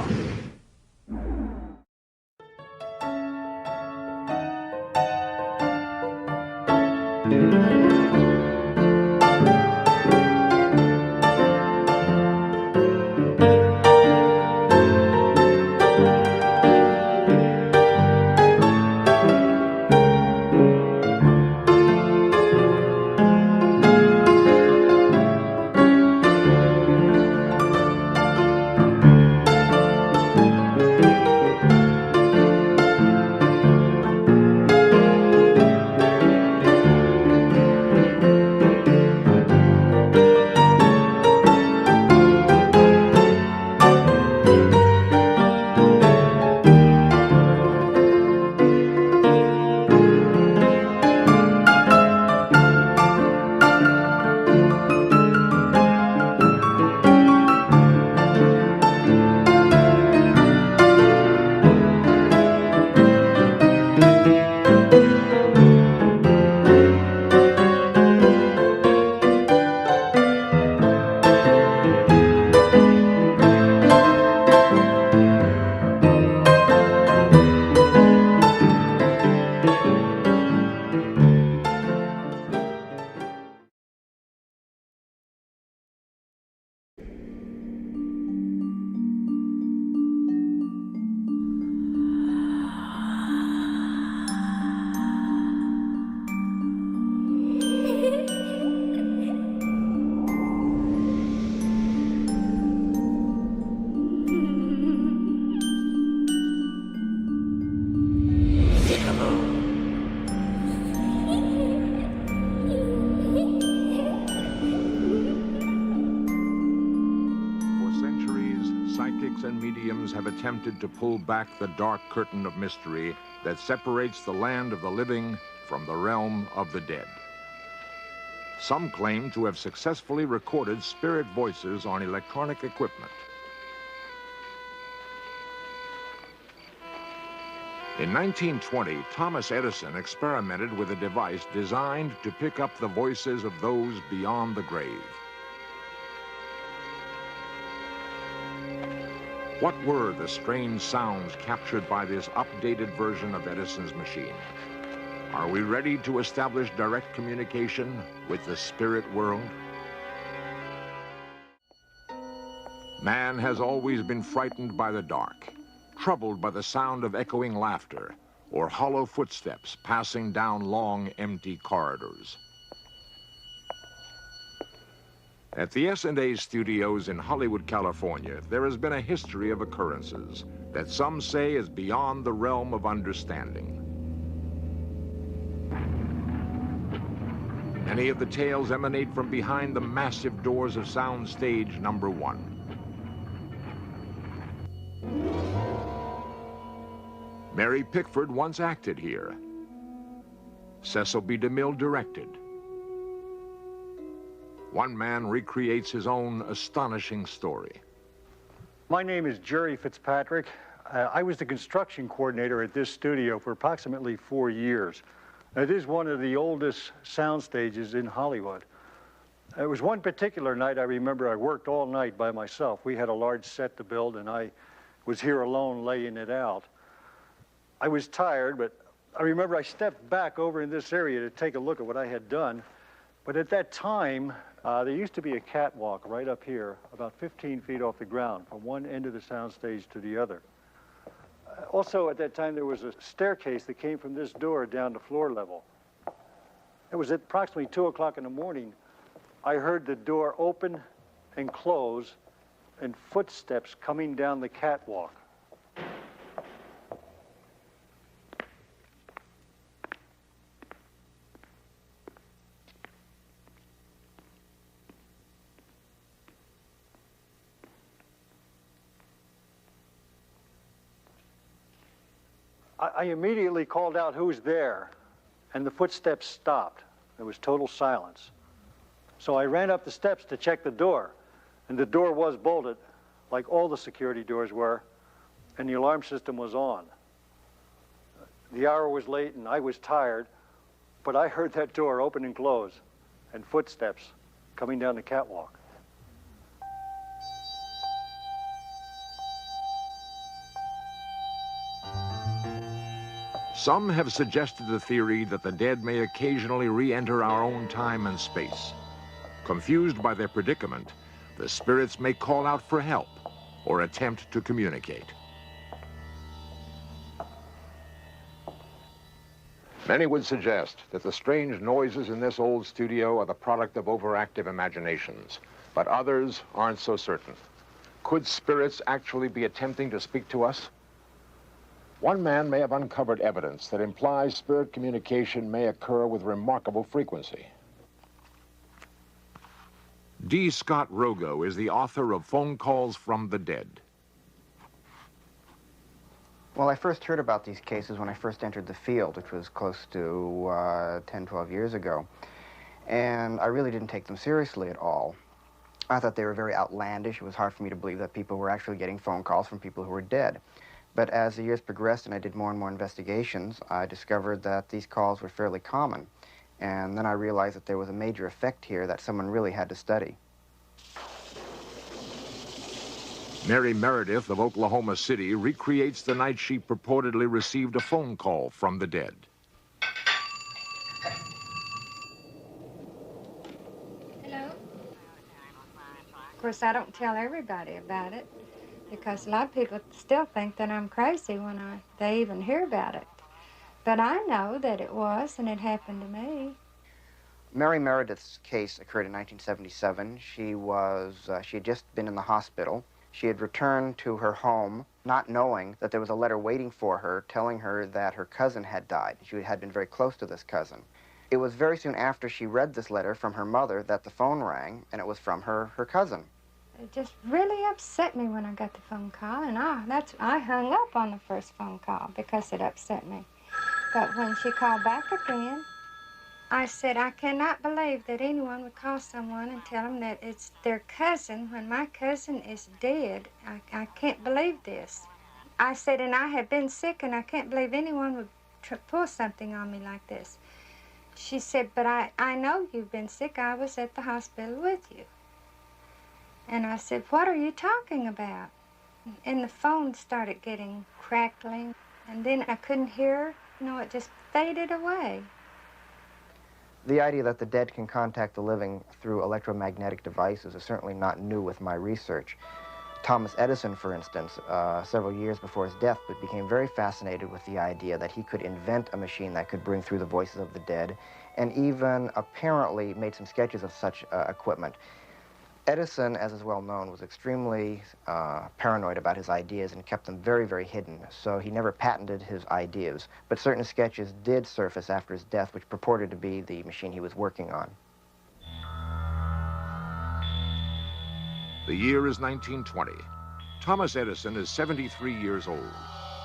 Attempted to pull back the dark curtain of mystery that separates the land of the living from the realm of the dead. Some claim to have successfully recorded spirit voices on electronic equipment. In 1920, Thomas Edison experimented with a device designed to pick up the voices of those beyond the grave. What were the strange sounds captured by this updated version of Edison's machine? Are we ready to establish direct communication with the spirit world? Man has always been frightened by the dark, troubled by the sound of echoing laughter or hollow footsteps passing down long, empty corridors. At the S&A studios in Hollywood, California, there has been a history of occurrences that some say is beyond the realm of understanding. Many of the tales emanate from behind the massive doors of Soundstage number 1. Mary Pickford once acted here. Cecil B. DeMille directed. One man recreates his own astonishing story. My name is Jerry Fitzpatrick. I was the construction coordinator at this studio for approximately 4 years. It is one of the oldest sound stages in Hollywood. It was one particular night I remember I worked all night by myself. We had a large set to build, and I was here alone laying it out. I was tired, but I remember I stepped back over in this area to take a look at what I had done. But at that time, there used to be a catwalk right up here, about 15 feet off the ground, from one end of the soundstage to the other. Also, at that time, there was a staircase that came from this door down to floor level. It was at approximately 2 o'clock in the morning. I heard the door open and close and footsteps coming down the catwalk. I immediately called out, "Who's there?" And the footsteps stopped. There was total silence. So I ran up the steps to check the door, and the door was bolted, like all the security doors were, and the alarm system was on. The hour was late and I was tired, but I heard that door open and close, and footsteps coming down the catwalk. Some have suggested the theory that the dead may occasionally re-enter our own time and space. Confused by their predicament, the spirits may call out for help or attempt to communicate. Many would suggest that the strange noises in this old studio are the product of overactive imaginations, but others aren't so certain. Could spirits actually be attempting to speak to us? One man may have uncovered evidence that implies spirit communication may occur with remarkable frequency. D. Scott Rogo is the author of Phone Calls from the Dead. Well, I first heard about these cases when I first entered the field, which was close to 10, 12 years ago. And I really didn't take them seriously at all. I thought they were very outlandish. It was hard for me to believe that people were actually getting phone calls from people who were dead. But as the years progressed and I did more and more investigations, I discovered that these calls were fairly common. And then I realized that there was a major effect here that someone really had to study. Mary Meredith of Oklahoma City recreates the night she purportedly received a phone call from the dead. Hello? Of course, I don't tell everybody about it, because a lot of people still think that I'm crazy when they even hear about it. But I know that it was, and it happened to me. Mary Meredith's case occurred in 1977. She had just been in the hospital. She had returned to her home not knowing that there was a letter waiting for her telling her that her cousin had died. She had been very close to this cousin. It was very soon after she read this letter from her mother that the phone rang, and it was from her cousin. It just really upset me when I got the phone call, and I hung up on the first phone call because it upset me. But when she called back again, I said, I cannot believe that anyone would call someone and tell them that it's their cousin when my cousin is dead. I can't believe this. I said, and I have been sick, and I can't believe anyone would pull something on me like this. She said, but I know you've been sick. I was at the hospital with you. And I said, what are you talking about? And the phone started getting crackling, and then I couldn't hear her. No, it just faded away. The idea that the dead can contact the living through electromagnetic devices is certainly not new with my research. Thomas Edison, for instance, several years before his death, became very fascinated with the idea that he could invent a machine that could bring through the voices of the dead, and even apparently made some sketches of such equipment. Edison, as is well known, was extremely paranoid about his ideas and kept them very, very hidden, so he never patented his ideas. But certain sketches did surface after his death, which purported to be the machine he was working on. The year is 1920. Thomas Edison is 73 years old,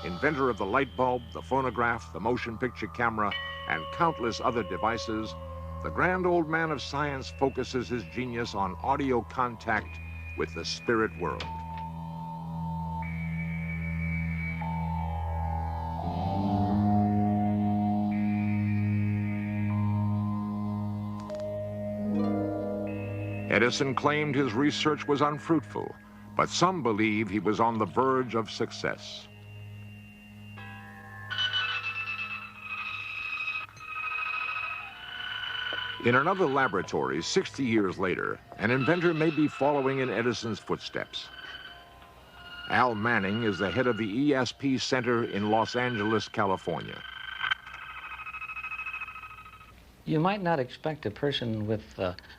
inventor of the light bulb, the phonograph, the motion picture camera, and countless other devices. The grand old man of science focuses his genius on audio contact with the spirit world. Edison claimed his research was unfruitful, but some believe he was on the verge of success. In another laboratory, 60 years later, an inventor may be following in Edison's footsteps. Al Manning is the head of the ESP Center in Los Angeles, California. You might not expect a person with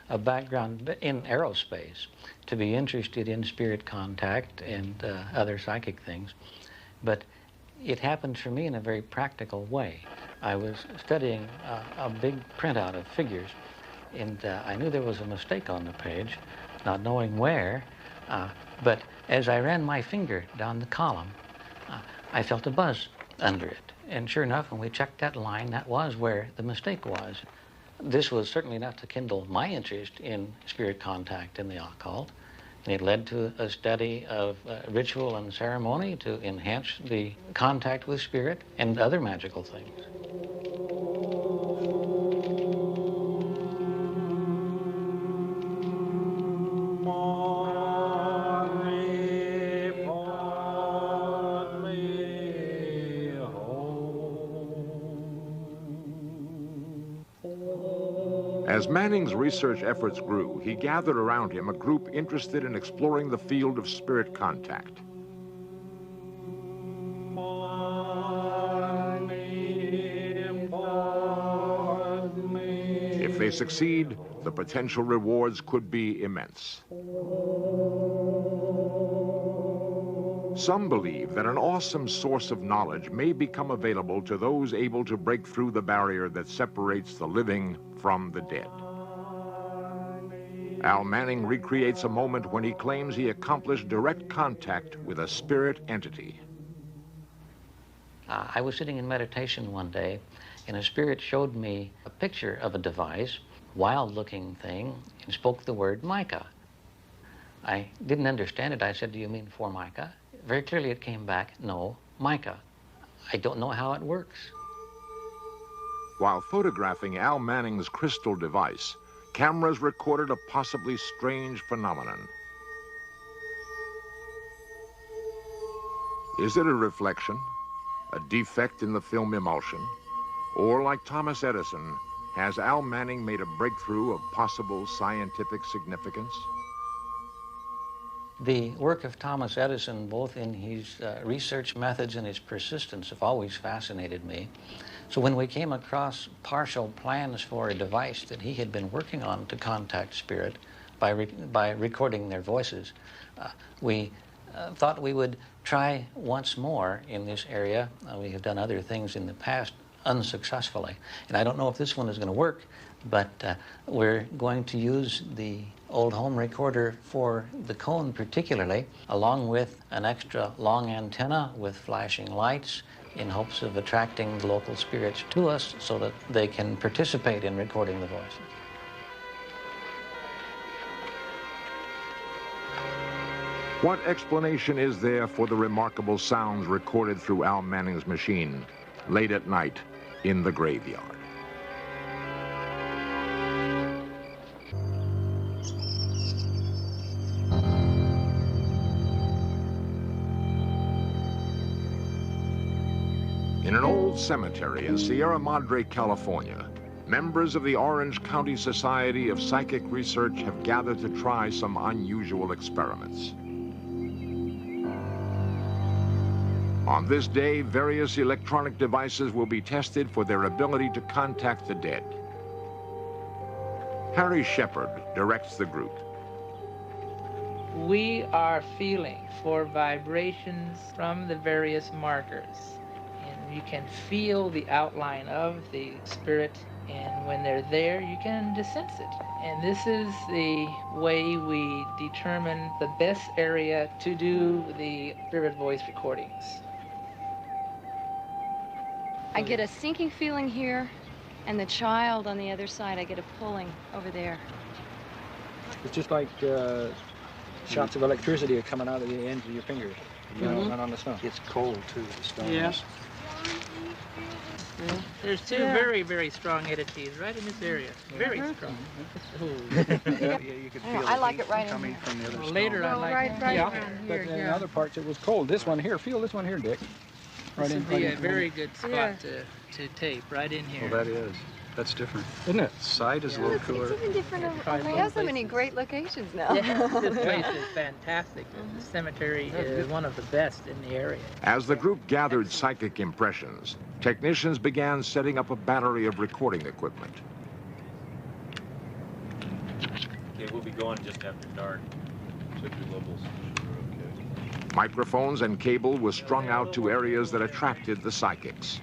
a background in aerospace to be interested in spirit contact and other psychic things, but it happened for me in a very practical way. I was studying a big printout of figures, and I knew there was a mistake on the page, not knowing where, but as I ran my finger down the column, I felt a buzz under it. And sure enough, when we checked that line, that was where the mistake was. This was certainly enough to kindle my interest in spirit contact in the occult. And it led to a study of ritual and ceremony to enhance the contact with spirit and other magical things. As Manning's research efforts grew, he gathered around him a group interested in exploring the field of spirit contact. If they succeed, the potential rewards could be immense. Some believe that an awesome source of knowledge may become available to those able to break through the barrier that separates the living from the dead. Al Manning recreates a moment when he claims he accomplished direct contact with a spirit entity. I was sitting in meditation one day, and a spirit showed me a picture of a device, wild-looking thing, and spoke the word mica. I didn't understand it. I said, "Do you mean Formica?" Very clearly it came back, "No, mica." I don't know how it works. While photographing Al Manning's crystal device, cameras recorded a possibly strange phenomenon. Is it a reflection, a defect in the film emulsion, or like Thomas Edison, has Al Manning made a breakthrough of possible scientific significance? The work of Thomas Edison, both in his research methods and his persistence, have always fascinated me. So when we came across partial plans for a device that he had been working on to contact spirit by recording their voices, we thought we would try once more in this area. We have done other things in the past unsuccessfully, and I don't know if this one is going to work, but we're going to use the old home recorder for the cone particularly, along with an extra long antenna with flashing lights, in hopes of attracting the local spirits to us so that they can participate in recording the voices. What explanation is there for the remarkable sounds recorded through Al Manning's machine late at night in the graveyard? In an old cemetery in Sierra Madre, California, members of the Orange County Society of Psychic Research have gathered to try some unusual experiments. On this day, various electronic devices will be tested for their ability to contact the dead. Harry Shepard directs the group. We are feeling for vibrations from the various markers. You can feel the outline of the spirit, and when they're there, you can sense it. And this is the way we determine the best area to do the spirit voice recordings. I get a sinking feeling here, and the child on the other side, I get a pulling over there. It's just like shots of electricity are coming out of the ends of your fingers, you know, not on the stone. It's cold, too, the stones. Yeah. Yeah. There's two very, very strong entities right in this area. Very strong. You could feel I the like heat it right in coming here. from the other Well, later I stone. like Right around but here, in other parts it was cold. This one here, feel this one here, Dick. This would be a very good spot to tape, right in here. Well, that is. That's different, isn't it? Side is a little cooler. It's even different. We have so many great locations now. Yeah, this place is fantastic. The cemetery is one of the best in the area. As the group gathered psychic impressions, technicians began setting up a battery of recording equipment. Okay, we'll be going just after dark. Check your levels. Okay. Microphones and cable were strung out to areas that attracted the psychics.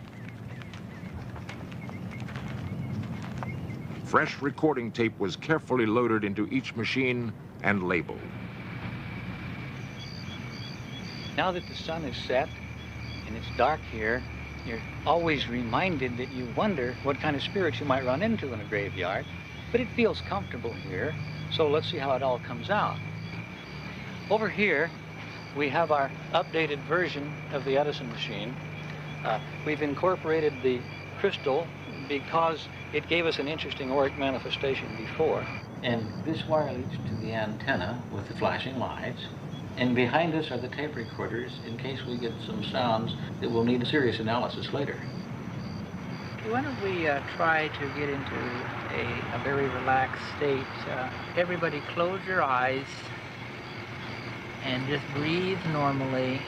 Fresh recording tape was carefully loaded into each machine and labeled. Now that the sun is set and it's dark here, you're always reminded that you wonder what kind of spirits you might run into in a graveyard. But it feels comfortable here, so let's see how it all comes out. Over here, we have our updated version of the Edison machine. We've incorporated the crystal because it gave us an interesting auric manifestation before. And this wire leads to the antenna with the flashing lights. And behind us are the tape recorders in case we get some sounds that will need serious analysis later. Why don't we try to get into a very relaxed state. Everybody close your eyes and just breathe normally.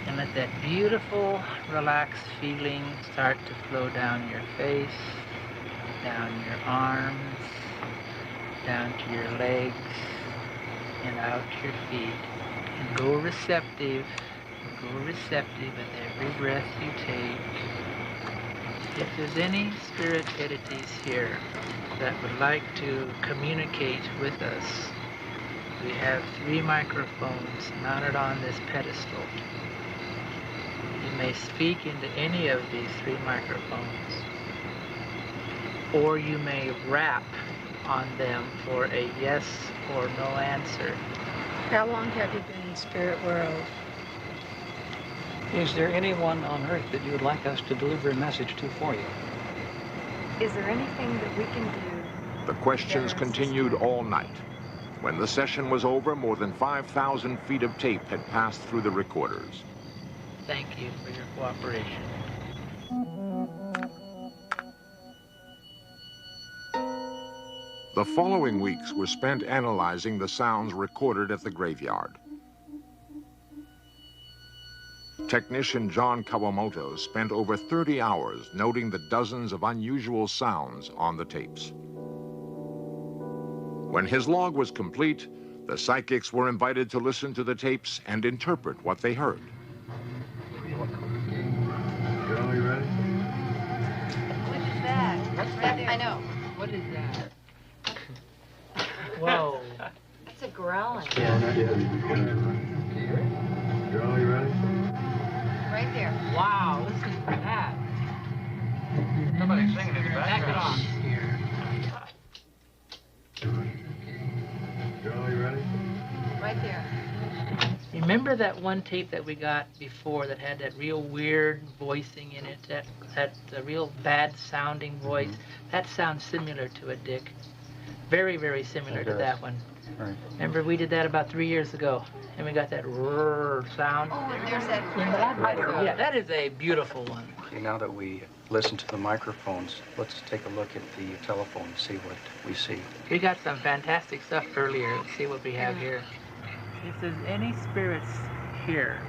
And let that beautiful, relaxed feeling start to flow down your face, down your arms, down to your legs, and out to your feet. And go receptive with every breath you take. If there's any spirit entities here that would like to communicate with us, we have 3 microphones mounted on this pedestal. You may speak into any of these 3 microphones, or you may rap on them for a yes or no answer. How long have you been in the spirit world? Is there anyone on Earth that you would like us to deliver a message to for you? Is there anything that we can do? The questions continued all night. When the session was over, more than 5,000 feet of tape had passed through the recorders. Thank you for your cooperation. The following weeks were spent analyzing the sounds recorded at the graveyard. Technician John Kawamoto spent over 30 hours noting the dozens of unusual sounds on the tapes. When his log was complete, the psychics were invited to listen to the tapes and interpret what they heard. Girl, you ready? What is that? What's that? I know. What is that? Whoa. It's a growling. Girl, you ready? Right there. Wow, listen to that. Somebody's singing in the Back it off here. Girl, you ready? Right there. Remember that one tape that we got before that had that real weird voicing in it, that real bad sounding voice? That sounds similar to it, Dick. Very, very similar to that one. Right. Remember we did that about 3 years ago, and we got that rrrr sound. Oh, and there's that. Yeah, that is a beautiful one. Okay, now that we listen to the microphones, let's take a look at the telephone and see what we see. We got some fantastic stuff earlier. Let's see what we have here. If there's any spirits here,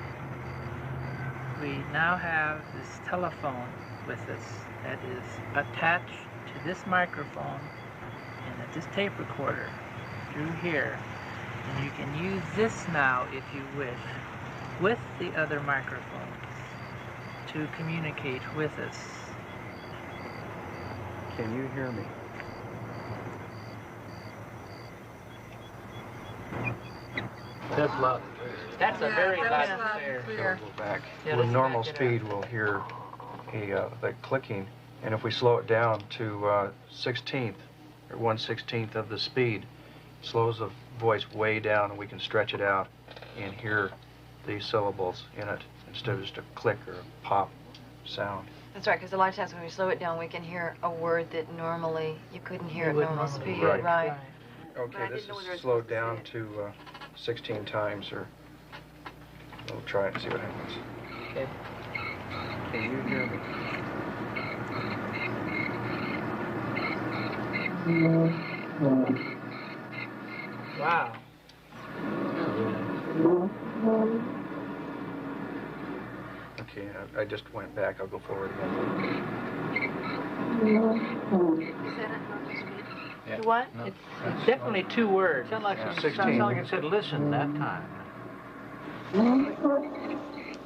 we now have this telephone with us that is attached to this microphone and at this tape recorder through here. And you can use this now, if you wish, with the other microphones to communicate with us. Can you hear me? That's loud. That's a very loud and clear. Go back. Yeah, With let's normal back it speed, we'll hear that clicking, and if we slow it down to 1/16th or 1/16th of the speed, slows the voice way down, and we can stretch it out and hear the syllables in it instead of just a click or a pop sound. That's right, because a lot of times when we slow it down, we can hear a word that normally you couldn't hear at normal speed. Right. But Okay, I this didn't know is whether it's slowed supposed to down say to 16 times, or we'll try it and see what happens. Okay. Can you hear me? Wow. Okay, I just went back. I'll go forward again. Is that at normal speed? Yeah. What? No, It's definitely 2 words. Sound like, Yeah, sound 16. like it said listen that time.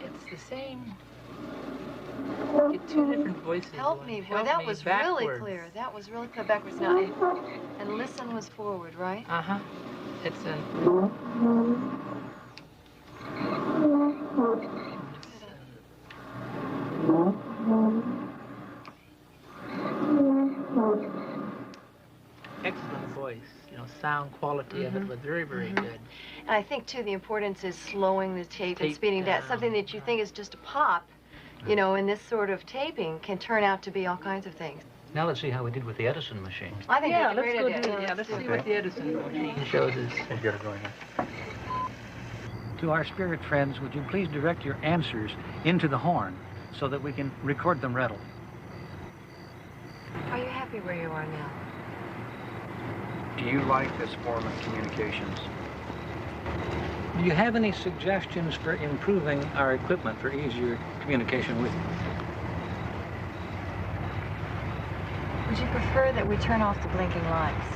It's the same. Get 2 different voices. Help me, boy. Help That me was backwards. really clear. That was really clear backwards now. And listen was forward, right? Uh-huh. It's a... Excellent voice. You know, sound quality of it was very, very good. And I think, too, the importance is slowing the tape and Tape speeding down. down. Something that you think is just a pop, you know, in this sort of taping can turn out to be all kinds of things. Now let's see how we did with the Edison machine. I think Yeah, that's a let's great go idea. do it. Yeah, let's see what the Edison machine shows us. You got it going here. To our spirit friends, would you please direct your answers into the horn so that we can record them readily? Are you happy where you are now? Do you like this form of communications? Do you have any suggestions for improving our equipment for easier communication with you? Would you prefer that we turn off the blinking lights?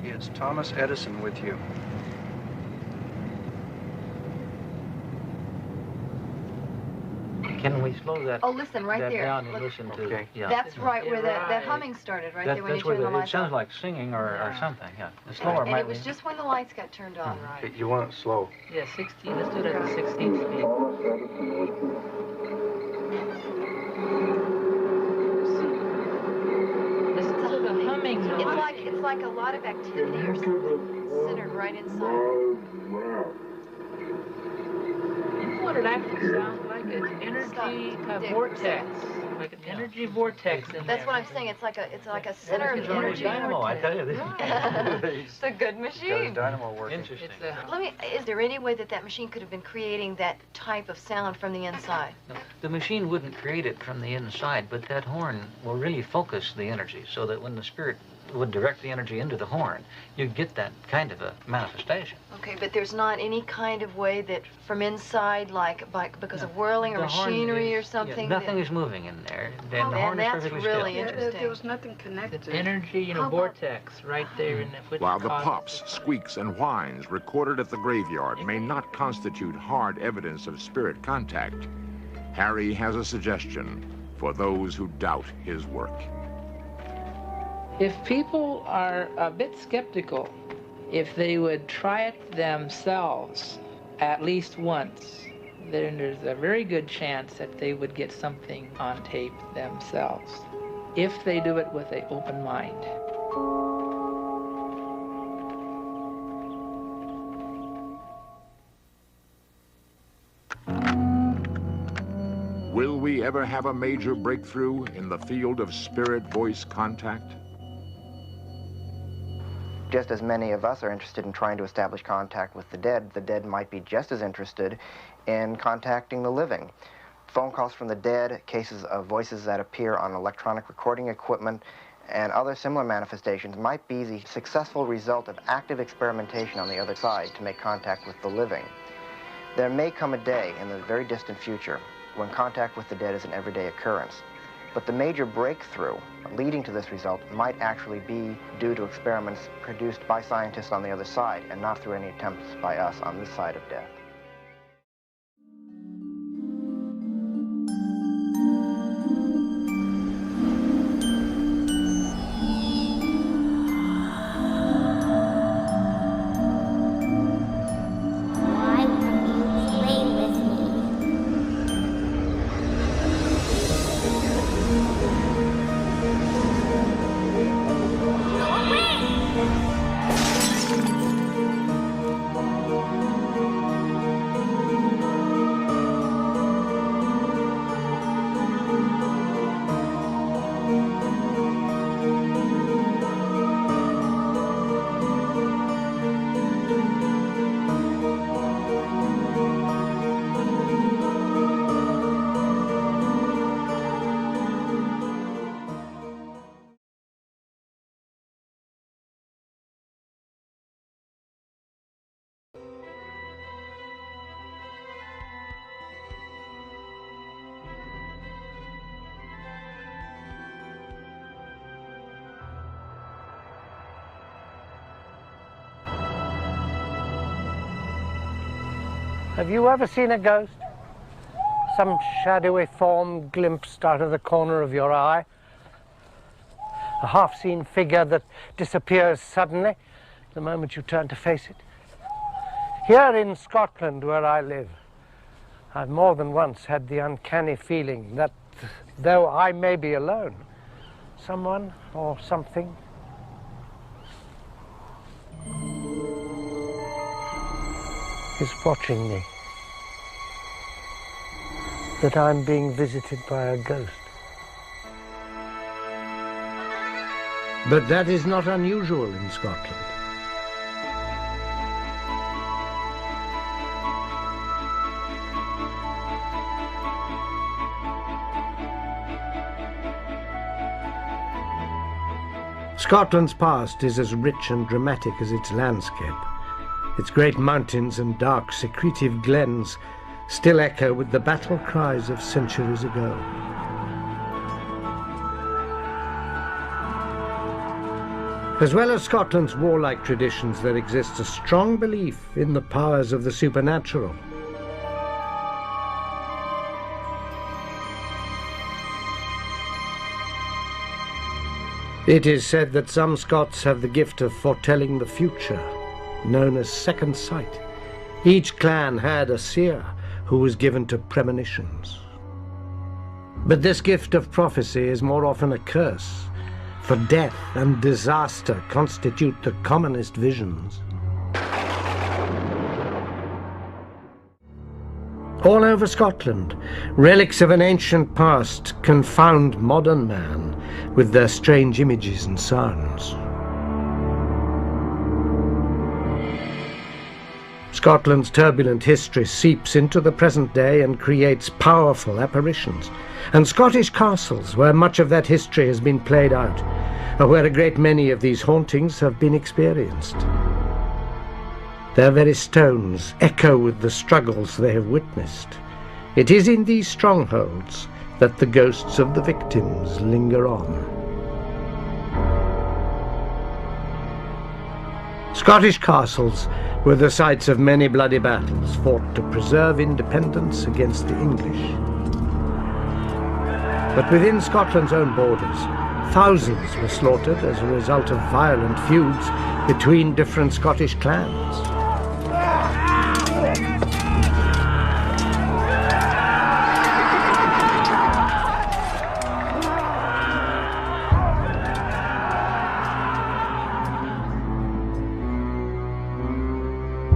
Is Thomas Edison with you? Can we slow that? Oh, listen, right that there. down and Look. listen to. Okay. Yeah. That's right where that Right. humming started, right That- there when you that's where turned the it lights sounds on. like singing or Yeah. something. Yeah. The slower And might it was just when the lights got turned on, right? You want it slow. Yeah, 16. Let's do it at the 16th speed. Listen to the humming noise. It's like a lot of activity or something centered right inside. You know what it actually sounds like? An energy Dick, vortex. Like an energy vortex in there. That's what I'm saying. It's like a center of It's already energy. dynamo, I tell you. This It's a good Got his machine. dynamo working. Interesting. Is there any way that machine could have been creating that type of sound from the inside? No, the machine wouldn't create it from the inside, but that horn will really focus the energy so that when the spirit would direct the energy into the horn, you get that kind of a manifestation. Okay, but there's not any kind of way that from inside, like because of whirling or The horn machinery or is- something? Yeah, nothing is moving in there. Then Oh, the man, horn is that's perfectly really still. interesting. There was nothing connected. It's energy, you know, How about- vortex right there in the which While the causes- pops, squeaks, and whines recorded at the graveyard may not constitute hard evidence of spirit contact, Harry has a suggestion for those who doubt his work. If people are a bit skeptical, if they would try it themselves at least once, then there's a very good chance that they would get something on tape themselves, if they do it with an open mind. Will we ever have a major breakthrough in the field of spirit-voice contact? Just as many of us are interested in trying to establish contact with the dead might be just as interested in contacting the living. Phone calls from the dead, cases of voices that appear on electronic recording equipment, and other similar manifestations might be the successful result of active experimentation on the other side to make contact with the living. There may come a day in the very distant future when contact with the dead is an everyday occurrence. But the major breakthrough leading to this result might actually be due to experiments produced by scientists on the other side and not through any attempts by us on this side of death. Why won't you play with me? Go away! Have you ever seen a ghost? Some shadowy form glimpsed out of the corner of your eye? A half-seen figure that disappears suddenly the moment you turn to face it? Here in Scotland, where I live, I've more than once had the uncanny feeling that though I may be alone, someone or something is watching me. That I'm being visited by a ghost. But that is not unusual in Scotland. Scotland's past is as rich and dramatic as its landscape. Its great mountains and dark, secretive glens still echo with the battle cries of centuries ago. As well as Scotland's warlike traditions, there exists a strong belief in the powers of the supernatural. It is said that some Scots have the gift of foretelling the future, known as second sight. Each clan had a seer who was given to premonitions. But this gift of prophecy is more often a curse, for death and disaster constitute the commonest visions. All over Scotland, relics of an ancient past confound modern man with their strange images and sounds. Scotland's turbulent history seeps into the present day and creates powerful apparitions. And Scottish castles, where much of that history has been played out, are where a great many of these hauntings have been experienced. Their very stones echo with the struggles they have witnessed. It is in these strongholds that the ghosts of the victims linger on. Scottish castles were the sites of many bloody battles fought to preserve independence against the English. But within Scotland's own borders, thousands were slaughtered as a result of violent feuds between different Scottish clans.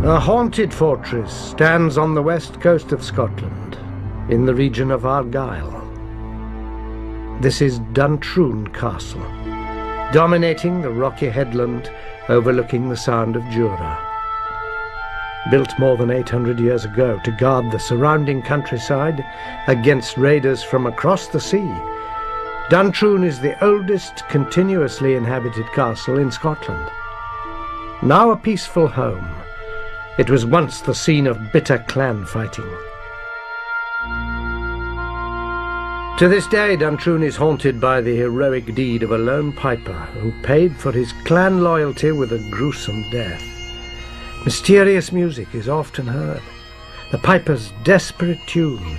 A haunted fortress stands on the west coast of Scotland, in the region of Argyll. This is Duntroon Castle, dominating the rocky headland overlooking the Sound of Jura. Built more than 800 years ago to guard the surrounding countryside against raiders from across the sea, Duntroon is the oldest continuously inhabited castle in Scotland. Now a peaceful home, it was once the scene of bitter clan fighting. To this day, Duntroon is haunted by the heroic deed of a lone piper who paid for his clan loyalty with a gruesome death. Mysterious music is often heard, the piper's desperate tune,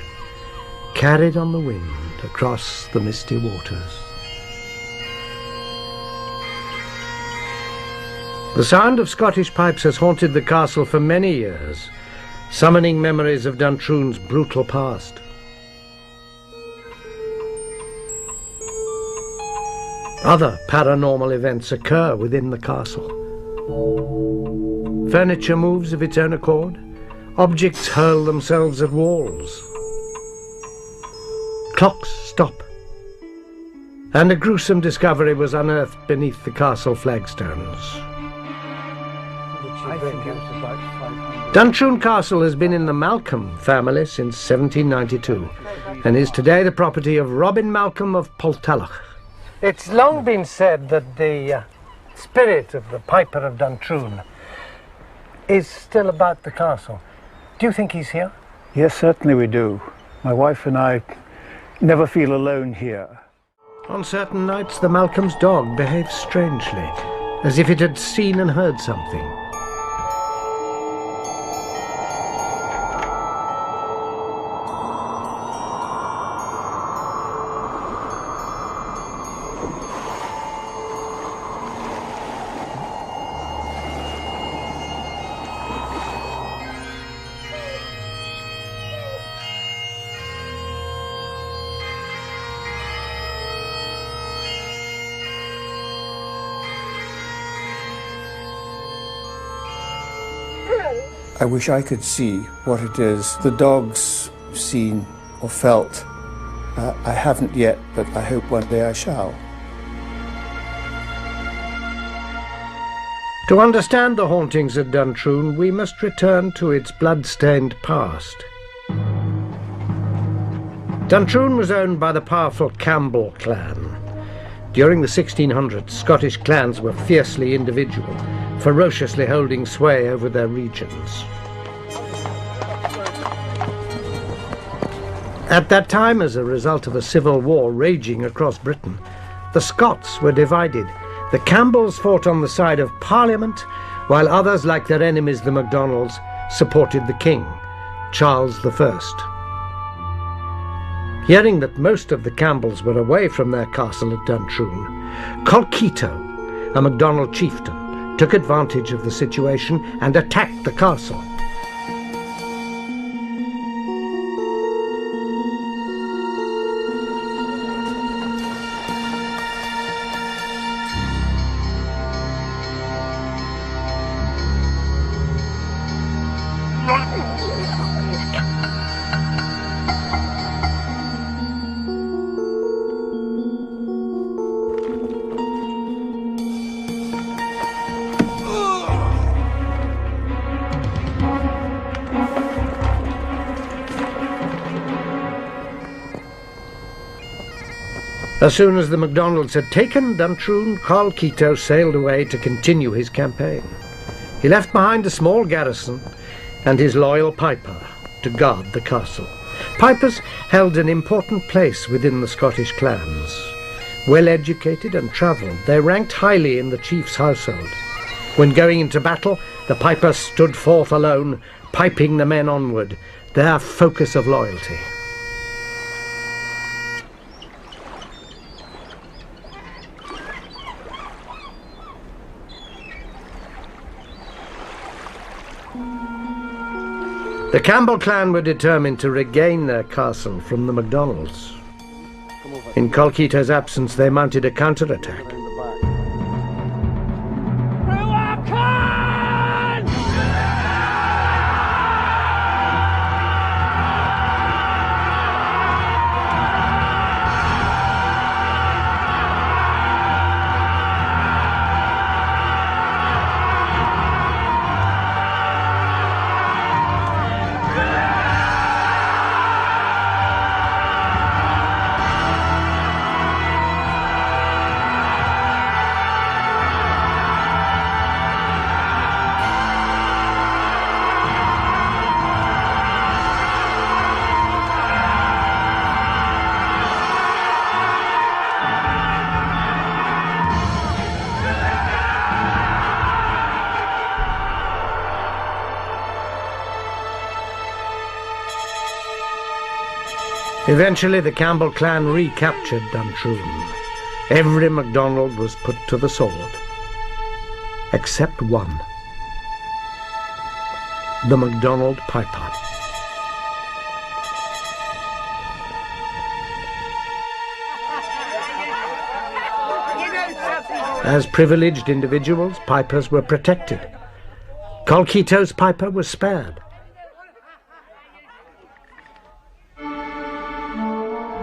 carried on the wind across the misty waters. The sound of Scottish pipes has haunted the castle for many years, summoning memories of Duntroon's brutal past. Other paranormal events occur within the castle. Furniture moves of its own accord. Objects hurl themselves at walls. Clocks stop. And a gruesome discovery was unearthed beneath the castle flagstones. Duntroon Castle has been in the Malcolm family since 1792 and is today the property of Robin Malcolm of Poltalloch. It's long been said that the spirit of the Piper of Duntroon is still about the castle. Do you think he's here? Yes, certainly we do. My wife and I never feel alone here. On certain nights, the Malcolm's dog behaves strangely, as if it had seen and heard something. I wish I could see what it is the dog's seen or felt. I haven't yet, but I hope one day I shall. To understand the hauntings at Duntroon, we must return to its blood-stained past. Duntroon was owned by the powerful Campbell clan. During the 1600s, Scottish clans were fiercely individual, ferociously holding sway over their regions. At that time, as a result of a civil war raging across Britain, the Scots were divided. The Campbells fought on the side of Parliament, while others, like their enemies the MacDonalds, supported the king, Charles I. Hearing that most of the Campbells were away from their castle at Duntroon, Colkitto, a MacDonald chieftain, took advantage of the situation and attacked the castle. As soon as the MacDonalds had taken Duntroon, Colkitto sailed away to continue his campaign. He left behind a small garrison and his loyal piper to guard the castle. Pipers held an important place within the Scottish clans. Well educated and travelled, they ranked highly in the chief's household. When going into battle, the pipers stood forth alone, piping the men onward, their focus of loyalty. The Campbell clan were determined to regain their castle from the MacDonalds. In Colkitto's absence, they mounted a counterattack. Eventually, the Campbell clan recaptured Duntroon. Every MacDonald was put to the sword, except one, the MacDonald piper. As privileged individuals, pipers were protected. Colkitto's piper was spared.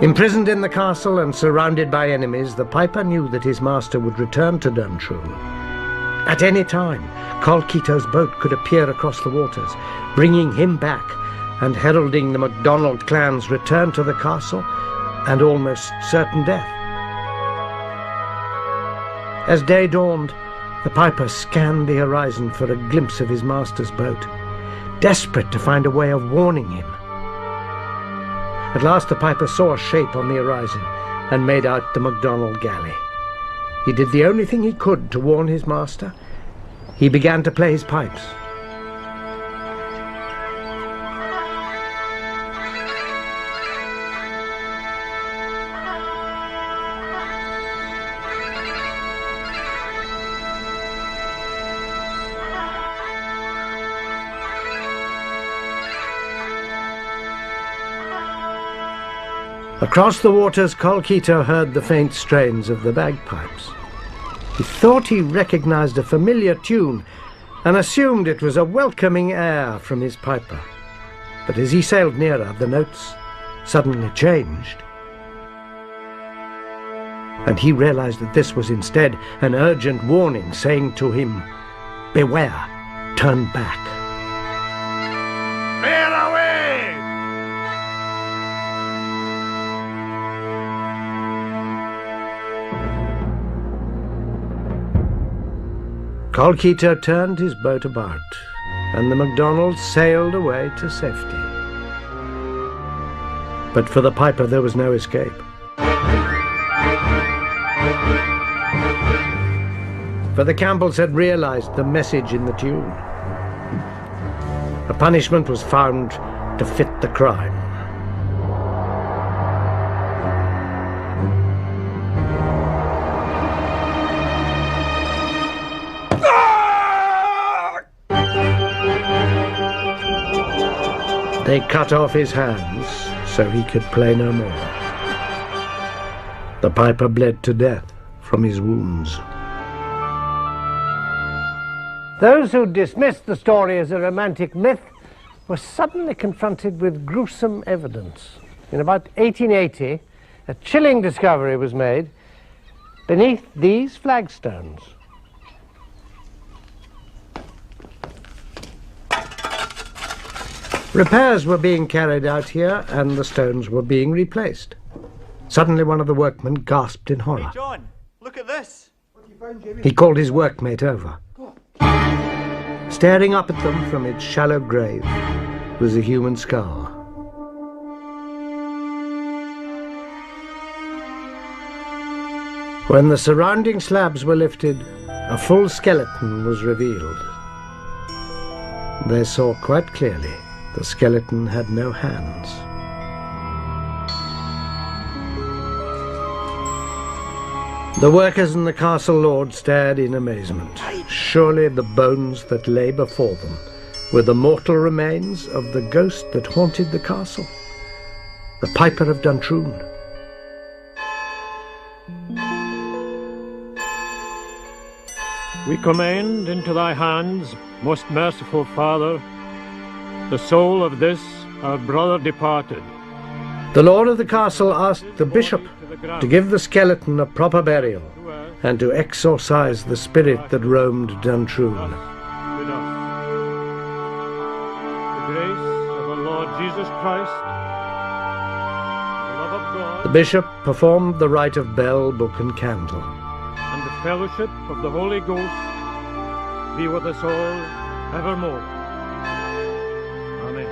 Imprisoned in the castle and surrounded by enemies, the piper knew that his master would return to Duntroon. At any time, Colkitto's boat could appear across the waters, bringing him back and heralding the MacDonald clan's return to the castle and almost certain death. As day dawned, the piper scanned the horizon for a glimpse of his master's boat, desperate to find a way of warning him. At last the piper saw a shape on the horizon and made out the MacDonald galley. He did the only thing he could to warn his master. He began to play his pipes. Across the waters, Colkitto heard the faint strains of the bagpipes. He thought he recognized a familiar tune and assumed it was a welcoming air from his piper. But as he sailed nearer, the notes suddenly changed. And he realized that this was instead an urgent warning saying to him, "Beware, turn back." Bear away! Colkitto turned his boat about, and the MacDonald sailed away to safety. But for the piper there was no escape. For the Campbells had realized the message in the tune. A punishment was found to fit the crime. They cut off his hands so he could play no more. The piper bled to death from his wounds. Those who dismissed the story as a romantic myth were suddenly confronted with gruesome evidence. In about 1880, a chilling discovery was made beneath these flagstones. Repairs were being carried out here, and the stones were being replaced. Suddenly one of the workmen gasped in horror. Hey, John, look at this. He called his workmate over. Staring up at them from its shallow grave was a human skull. When the surrounding slabs were lifted, a full skeleton was revealed. They saw quite clearly the skeleton had no hands. The workers and the castle lord stared in amazement. Surely the bones that lay before them were the mortal remains of the ghost that haunted the castle, the Piper of Duntroon. We commend into thy hands, most merciful Father, the soul of this our brother departed. The lord of the castle asked the bishop to give the skeleton a proper burial and to exorcise the spirit that roamed Duntroon. With us. The grace of our Lord Jesus Christ, the love of God, The bishop performed the rite of bell, book and candle. and the fellowship of the Holy Ghost be with us all evermore. Amen.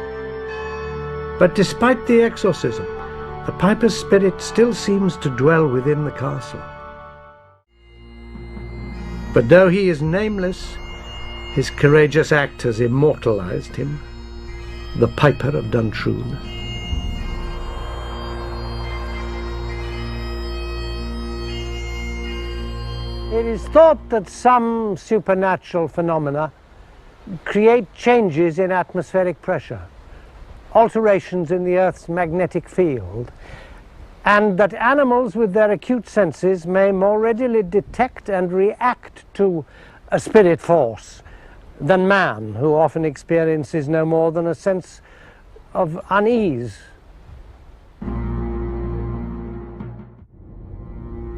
But despite the exorcism, the piper's spirit still seems to dwell within the castle. But though he is nameless, his courageous act has immortalized him, the Piper of Duntroon. It is thought that some supernatural phenomena create changes in atmospheric pressure, alterations in the Earth's magnetic field, and that animals with their acute senses may more readily detect and react to a spirit force than man, who often experiences no more than a sense of unease.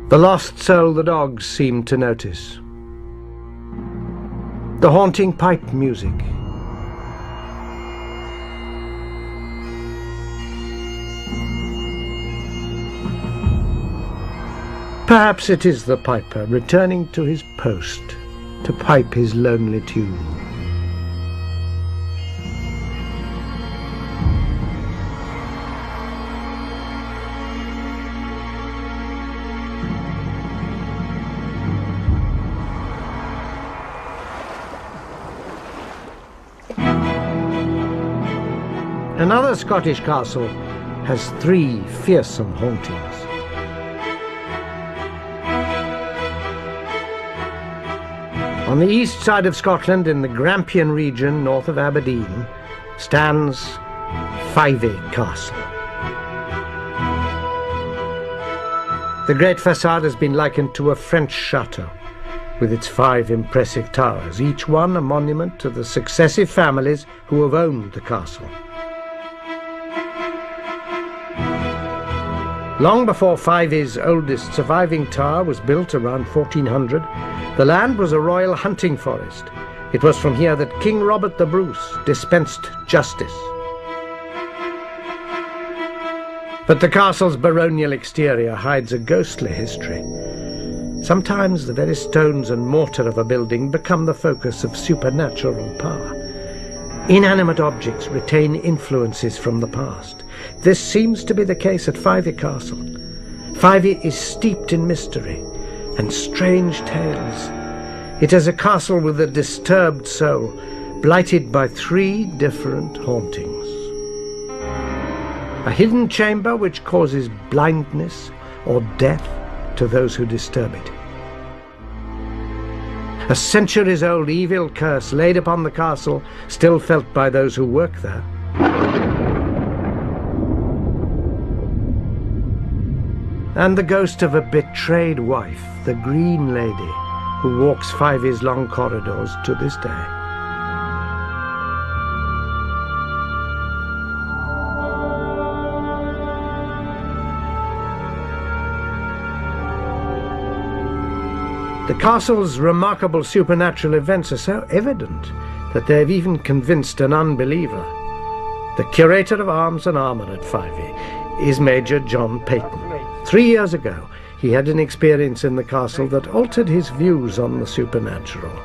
The lost soul the dogs seemed to notice. The haunting pipe music. Perhaps it is the piper returning to his post to pipe his lonely tune. Another Scottish castle has 3 fearsome hauntings. On the east side of Scotland, in the Grampian region north of Aberdeen, stands Fyvie Castle. The great facade has been likened to a French chateau, with its 5 impressive towers, each one a monument to the successive families who have owned the castle. Long before Fyvie's oldest surviving tower was built around 1400, the land was a royal hunting forest. It was from here that King Robert the Bruce dispensed justice. But the castle's baronial exterior hides a ghostly history. Sometimes the very stones and mortar of a building become the focus of supernatural power. Inanimate objects retain influences from the past. This seems to be the case at Fyvie Castle. Fyvie is steeped in mystery and strange tales. It is a castle with a disturbed soul, blighted by 3 different hauntings. A hidden chamber which causes blindness or death to those who disturb it. A centuries-old evil curse laid upon the castle, still felt by those who work there. And the ghost of a betrayed wife, the Green Lady, who walks Fyvie's long corridors to this day. The castle's remarkable supernatural events are so evident that they have even convinced an unbeliever. The curator of arms and armour at Fyvie is Major John Peyton. 3 years ago, he had an experience in the castle that altered his views on the supernatural.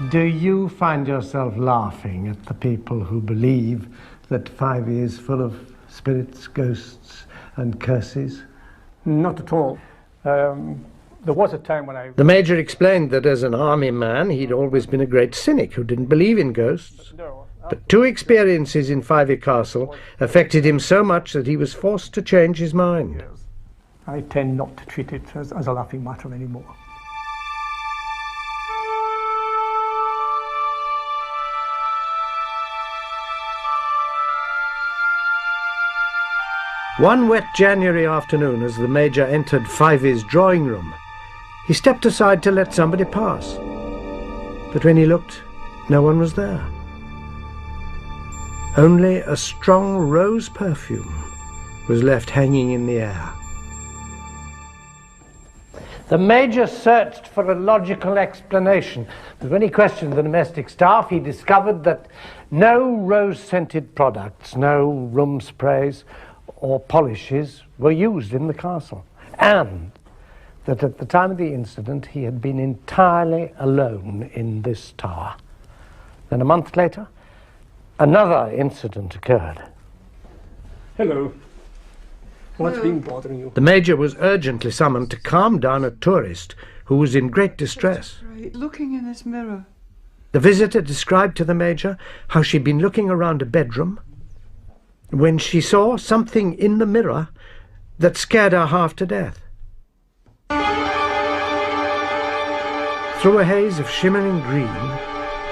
Do you find yourself laughing at the people who believe that Fyvie is full of spirits, ghosts, and curses? Not at all. There was a time when I... The Major explained that as an army man, he'd always been a great cynic who didn't believe in ghosts. But 2 experiences in Fyvie Castle affected him so much that he was forced to change his mind. I tend not to treat it as a laughing matter anymore. One wet January afternoon, as the Major entered Fyvie's drawing room, he stepped aside to let somebody pass. But when he looked, no one was there. Only a strong rose perfume was left hanging in the air. The Major searched for a logical explanation, but when he questioned the domestic staff, he discovered that no rose-scented products, no room sprays or polishes were used in the castle, and that at the time of the incident he had been entirely alone in this tower. Then a month later, another incident occurred. Hello. What's been bothering you? The Major was urgently summoned to calm down a tourist who was in great distress. Right, looking in this mirror. The visitor described to the Major how she'd been looking around a bedroom when she saw something in the mirror that scared her half to death. Through a haze of shimmering green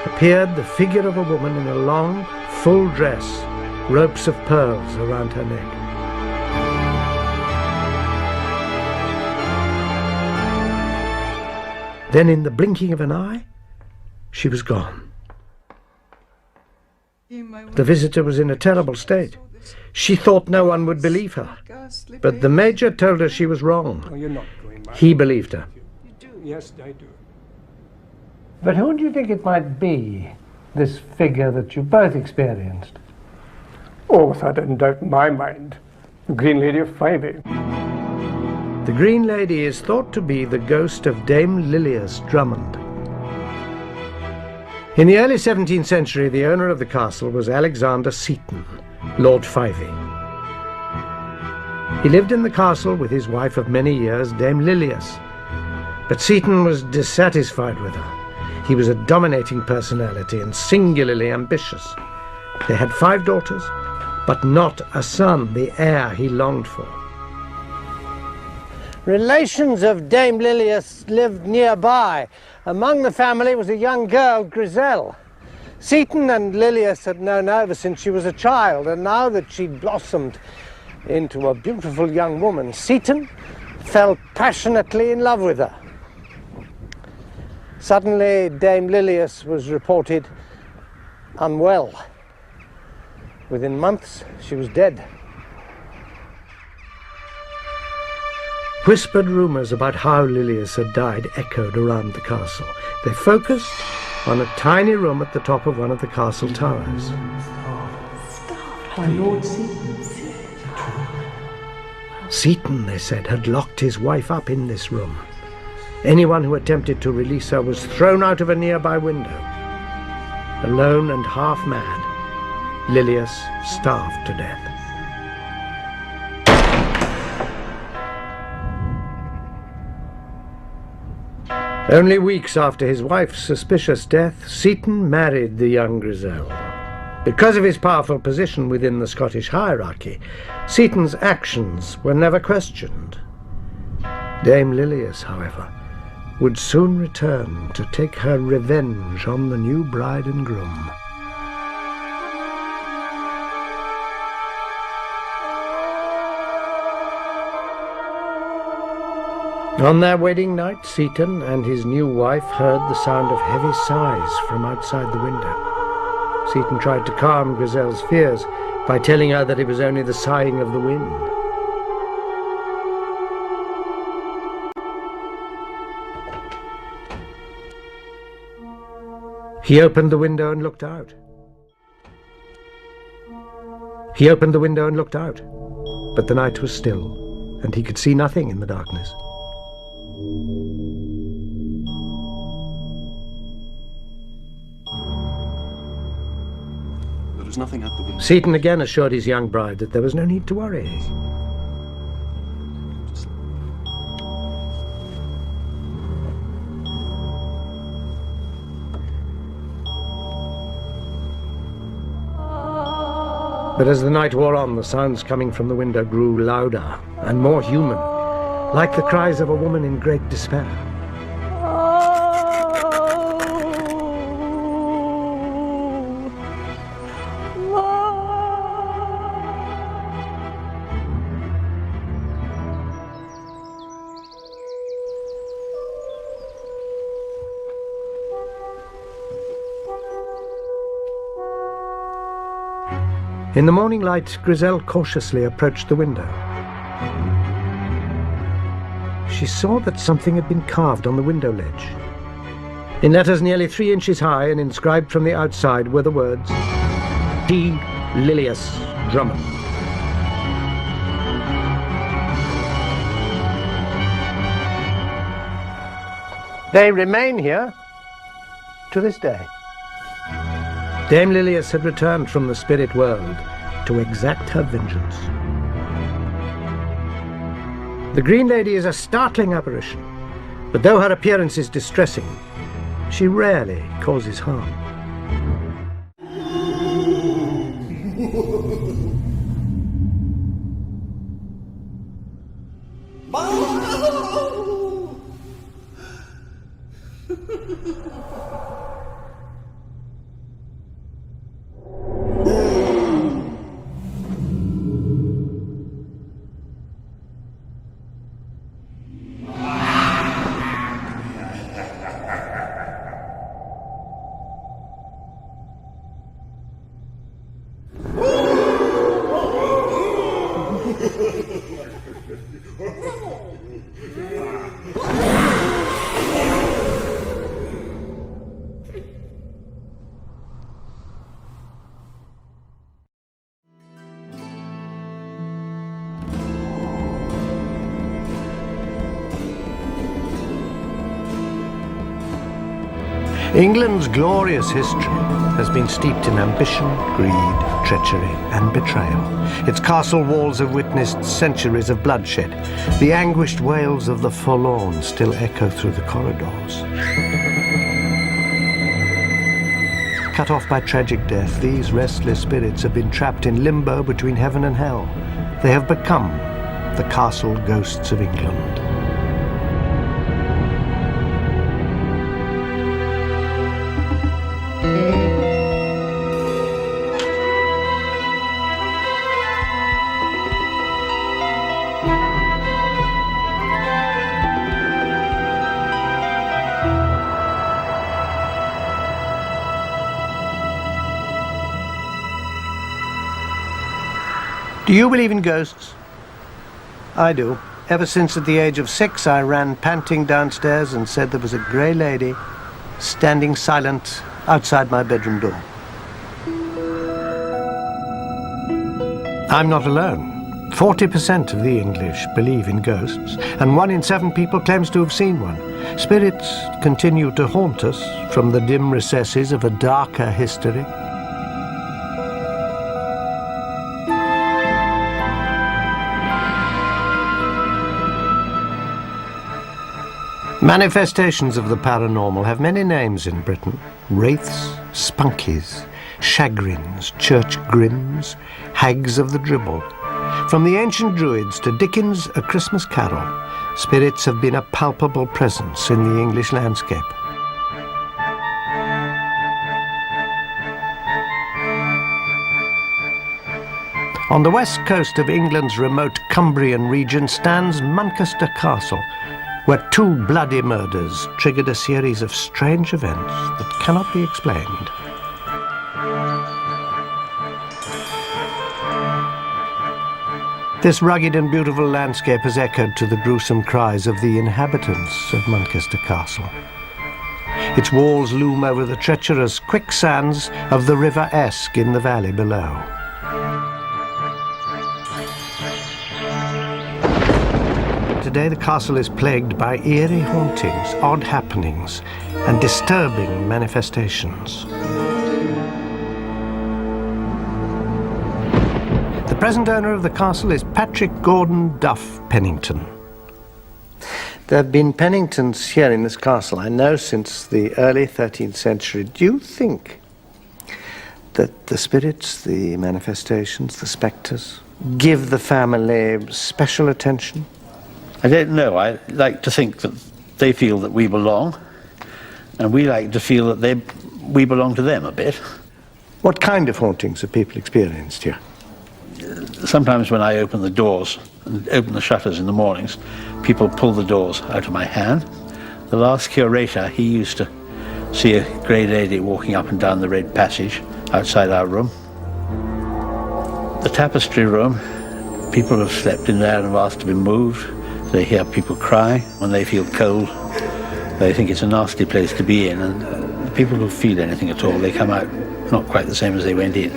appeared the figure of a woman in a long, full dress, ropes of pearls around her neck. Then, in the blinking of an eye, she was gone. The visitor was in a terrible state. She thought no one would believe her, but the Major told her she was wrong. Oh, you're not going mad. He believed her. You do? Yes, I do. But who do you think it might be, this figure that you both experienced? Oh, without a doubt in my mind, the Green Lady of Fyvie. The Green Lady is thought to be the ghost of Dame Lilias Drummond. In the early 17th century, the owner of the castle was Alexander Seton, Lord Fyvie. He lived in the castle with his wife of many years, Dame Lilias. But Seton was dissatisfied with her. He was a dominating personality and singularly ambitious. They had 5 daughters, but not a son, the heir he longed for. Relations of Dame Lilias lived nearby. Among the family was a young girl, Griselle. Seton and Lilias had known her ever since she was a child, and now that she'd blossomed into a beautiful young woman, Seton fell passionately in love with her. Suddenly, Dame Lilias was reported unwell. Within months, she was dead. Whispered rumours about how Lilias had died echoed around the castle. They focused on a tiny room at the top of one of the castle towers. My Lord Seaton. Seaton, they said, had locked his wife up in this room. Anyone who attempted to release her was thrown out of a nearby window. Alone and half mad, Lilias starved to death. Only weeks after his wife's suspicious death, Seaton married the young Grizzel. Because of his powerful position within the Scottish hierarchy, Seaton's actions were never questioned. Dame Lilias, however, would soon return to take her revenge on the new bride and groom. On their wedding night, Seaton and his new wife heard the sound of heavy sighs from outside the window. Seaton tried to calm Grizel's fears by telling her that it was only the sighing of the wind. He opened the window and looked out. But the night was still, and he could see nothing in the darkness. There is nothing at the window. Seaton again assured his young bride that there was no need to worry. But as the night wore on, the sounds coming from the window grew louder and more human, like the cries of a woman in great despair. In the morning light, Grizel cautiously approached the window. She saw that something had been carved on the window ledge. In letters nearly 3 inches high and inscribed from the outside were the words, T. Lilias Drummond. They remain here to this day. Dame Lilias had returned from the spirit world to exact her vengeance. The Green Lady is a startling apparition, but though her appearance is distressing, she rarely causes harm. England's glorious history has been steeped in ambition, greed, treachery, and betrayal. Its castle walls have witnessed centuries of bloodshed. The anguished wails of the forlorn still echo through the corridors. Cut off by tragic death, these restless spirits have been trapped in limbo between heaven and hell. They have become the castle ghosts of England. Do you believe in ghosts? I do. Ever since at the age of 6, I ran panting downstairs and said there was a grey lady standing silent outside my bedroom door. I'm not alone. 40% of the English believe in ghosts, and 1 in 7 people claims to have seen one. Spirits continue to haunt us from the dim recesses of a darker history. Manifestations of the paranormal have many names in Britain. Wraiths, spunkies, chagrins, church grims, hags of the dribble. From the ancient Druids to Dickens' A Christmas Carol, spirits have been a palpable presence in the English landscape. On the west coast of England's remote Cumbrian region stands Manchester Castle, where 2 bloody murders triggered a series of strange events that cannot be explained. This rugged and beautiful landscape has echoed to the gruesome cries of the inhabitants of Manchester Castle. Its walls loom over the treacherous quicksands of the River Esk in the valley below. Today the castle is plagued by eerie hauntings, odd happenings, and disturbing manifestations. The present owner of the castle is Patrick Gordon Duff Pennington. There have been Penningtons here in this castle, I know, since the early 13th century. Do you think that the spirits, the manifestations, the spectres, give the family special attention? I don't know. I like to think that they feel that we belong, and we like to feel that we belong to them a bit. What kind of hauntings have people experienced here? Sometimes when I open the doors and open the shutters in the mornings, people pull the doors out of my hand. The last curator, he used to see a grey lady walking up and down the red passage outside our room. The tapestry room, people have slept in there and have asked to be moved. They hear people cry when they feel cold. They think it's a nasty place to be in, and the people who feel anything at all, they come out not quite the same as they went in.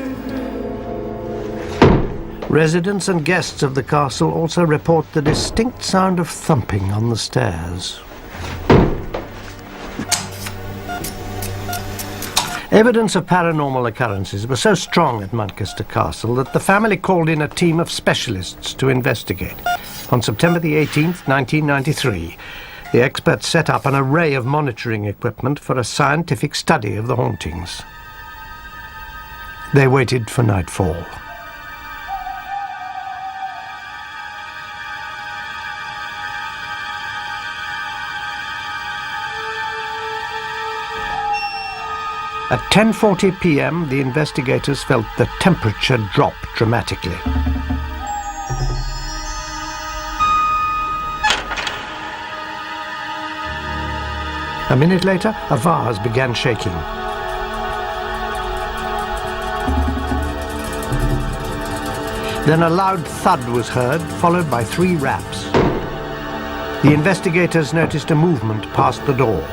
Residents and guests of the castle also report the distinct sound of thumping on the stairs. Evidence of paranormal occurrences was so strong at Manchester Castle that the family called in a team of specialists to investigate. On September the 18th, 1993, the experts set up an array of monitoring equipment for a scientific study of the hauntings. They waited for nightfall. At 10:40 p.m., the investigators felt the temperature drop dramatically. A minute later, a vase began shaking. Then a loud thud was heard, followed by 3 raps. The investigators noticed a movement past the door.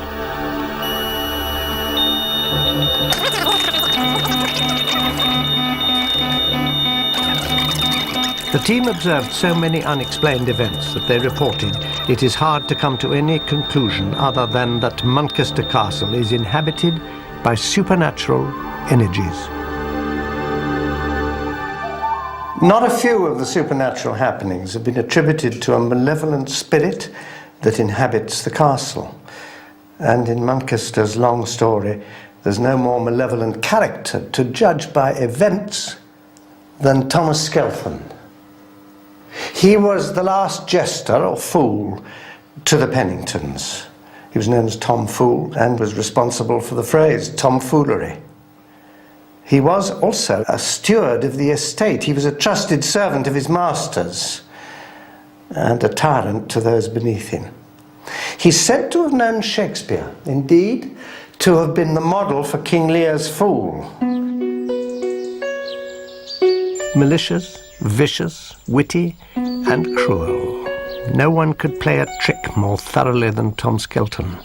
The team observed so many unexplained events that they reported it is hard to come to any conclusion other than that Manchester Castle is inhabited by supernatural energies. Not a few of the supernatural happenings have been attributed to a malevolent spirit that inhabits the castle. And in Manchester's long story, there's no more malevolent character to judge by events than Thomas Skelton. He was the last jester or fool to the Penningtons. He was known as Tom Fool and was responsible for the phrase tomfoolery. He was also a steward of the estate. He was a trusted servant of his masters and a tyrant to those beneath him. He's said to have known Shakespeare, indeed, to have been the model for King Lear's Fool. malicious, vicious, witty, and cruel. No one could play a trick more thoroughly than Tom Skelton.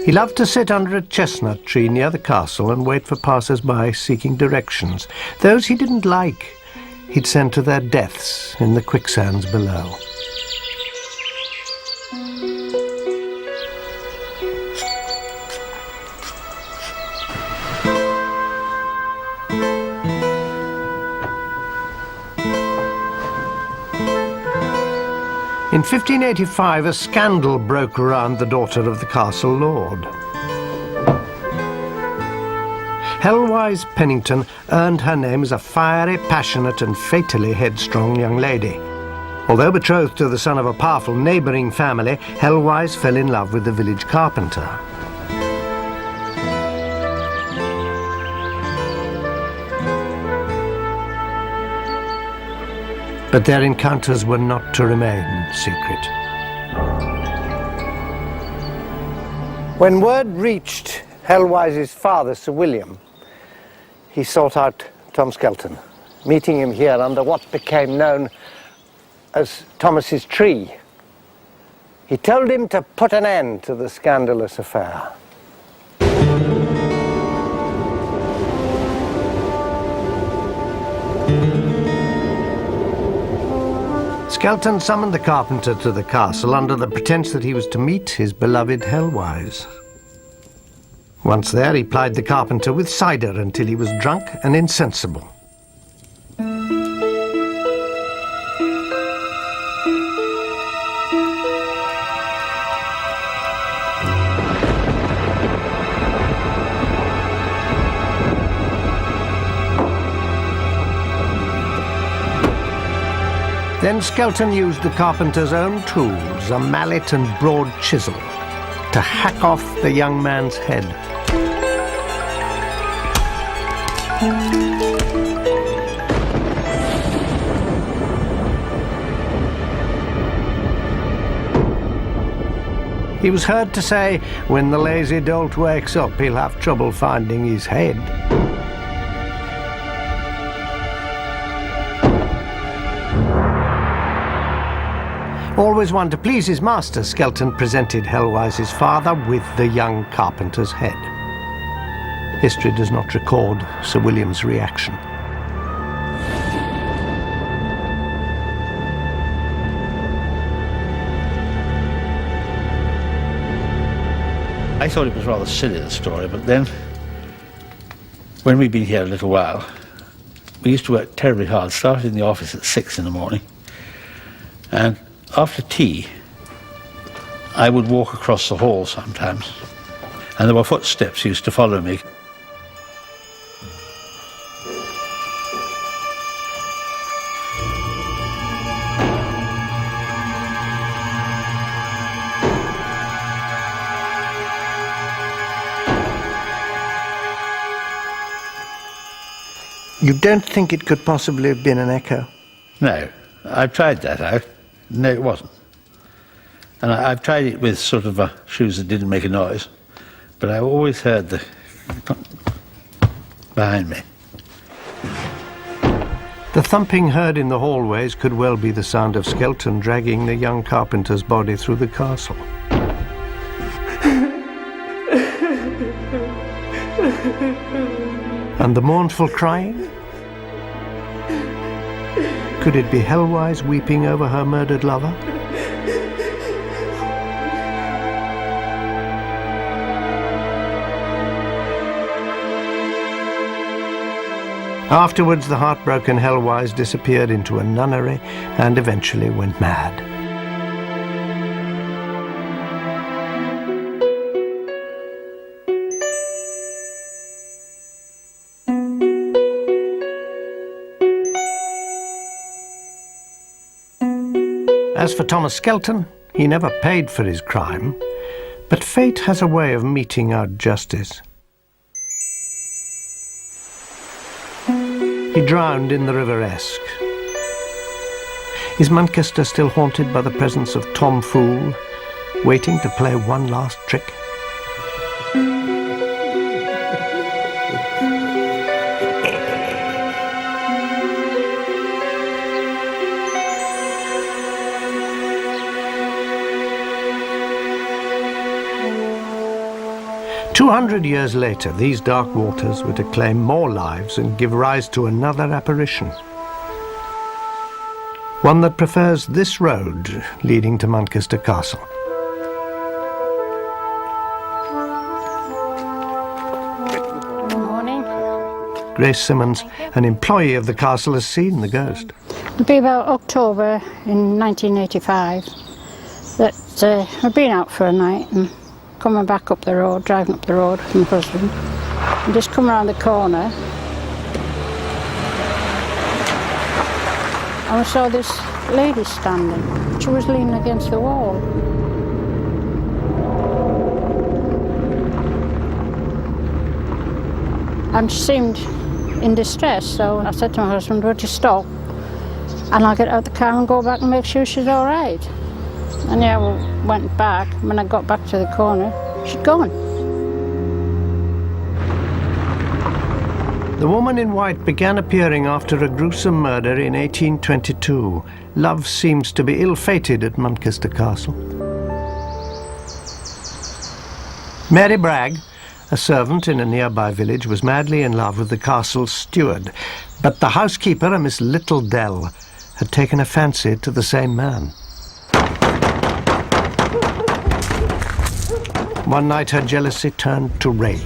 He loved to sit under a chestnut tree near the castle and wait for passers-by seeking directions. Those he didn't like, he'd send to their deaths in the quicksands below. In 1585, a scandal broke around the daughter of the castle lord. Helwise Pennington earned her name as a fiery, passionate and fatally headstrong young lady. Although betrothed to the son of a powerful neighbouring family, Helwise fell in love with the village carpenter. But their encounters were not to remain secret. When word reached Helwise's father, Sir William, he sought out Tom Skelton, meeting him here under what became known as Thomas's tree. He told him to put an end to the scandalous affair. Skelton summoned the carpenter to the castle under the pretense that he was to meet his beloved Helwise. Once there, he plied the carpenter with cider until he was drunk and insensible. Then Skelton used the carpenter's own tools, a mallet and broad chisel, to hack off the young man's head. He was heard to say, "When the lazy dolt wakes up, he'll have trouble finding his head." Always one to please his master, Skelton presented Helwise's father with the young carpenter's head. History does not record Sir William's reaction. I thought it was rather silly, the story, but then, when we'd been here a little while, we used to work terribly hard, started in the office at 6 in the morning, and after tea, I would walk across the hall sometimes, and there were footsteps used to follow me. You don't think it could possibly have been an echo? No, I've tried that out. No, it wasn't. And I've tried it with sort of shoes that didn't make a noise, but I always heard the behind me. The thumping heard in the hallways could well be the sound of Skelton dragging the young carpenter's body through the castle. And the mournful crying? Could it be Helwise weeping over her murdered lover? Afterwards, the heartbroken Helwise disappeared into a nunnery and eventually went mad. As for Thomas Skelton, he never paid for his crime, but fate has a way of meting out justice. He drowned in the River Esk. Is Manchester still haunted by the presence of Tom Fool, waiting to play one last trick? 200 years later, these dark waters were to claim more lives and give rise to another apparition. One that prefers this road leading to Manchester Castle. Good morning. Grace Simmons, an employee of the castle, has seen the ghost. It'll be about October in 1985 that I'd been out for a night and coming back up the road, driving up the road with my husband, and just come around the corner and I saw this lady standing. She was leaning against the wall. And she seemed in distress, so I said to my husband, would you stop? And I'll get out the car and go back and make sure she's all right. And yeah, we went back. When I got back to the corner, she'd gone. The woman in white began appearing after a gruesome murder in 1822. Love seems to be ill-fated at Manchester Castle. Mary Bragg, a servant in a nearby village, was madly in love with the castle's steward, but the housekeeper, a Miss Littledell, had taken a fancy to the same man. One night her jealousy turned to rage.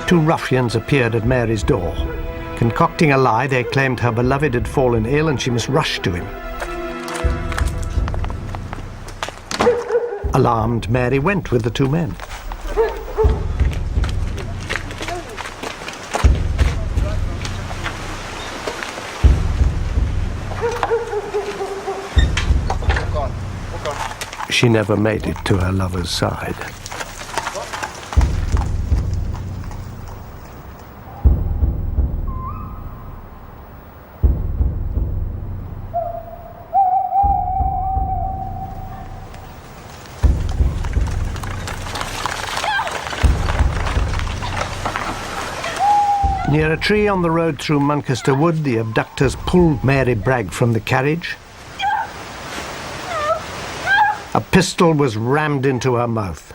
Two ruffians appeared at Mary's door. Concocting a lie, they claimed her beloved had fallen ill and she must rush to him. Alarmed, Mary went with the two men. She never made it to her lover's side. Near a tree on the road through Manchester Wood, the abductors pulled Mary Bragg from the carriage. A pistol was rammed into her mouth.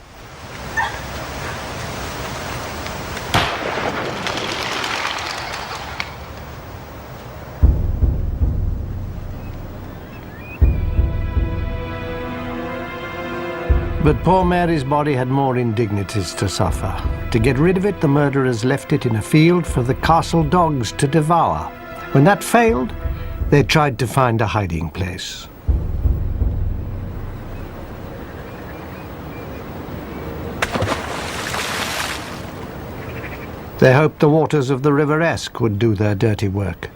But poor Mary's body had more indignities to suffer. To get rid of it, the murderers left it in a field for the castle dogs to devour. When that failed, they tried to find a hiding place. They hoped the waters of the River Esk would do their dirty work.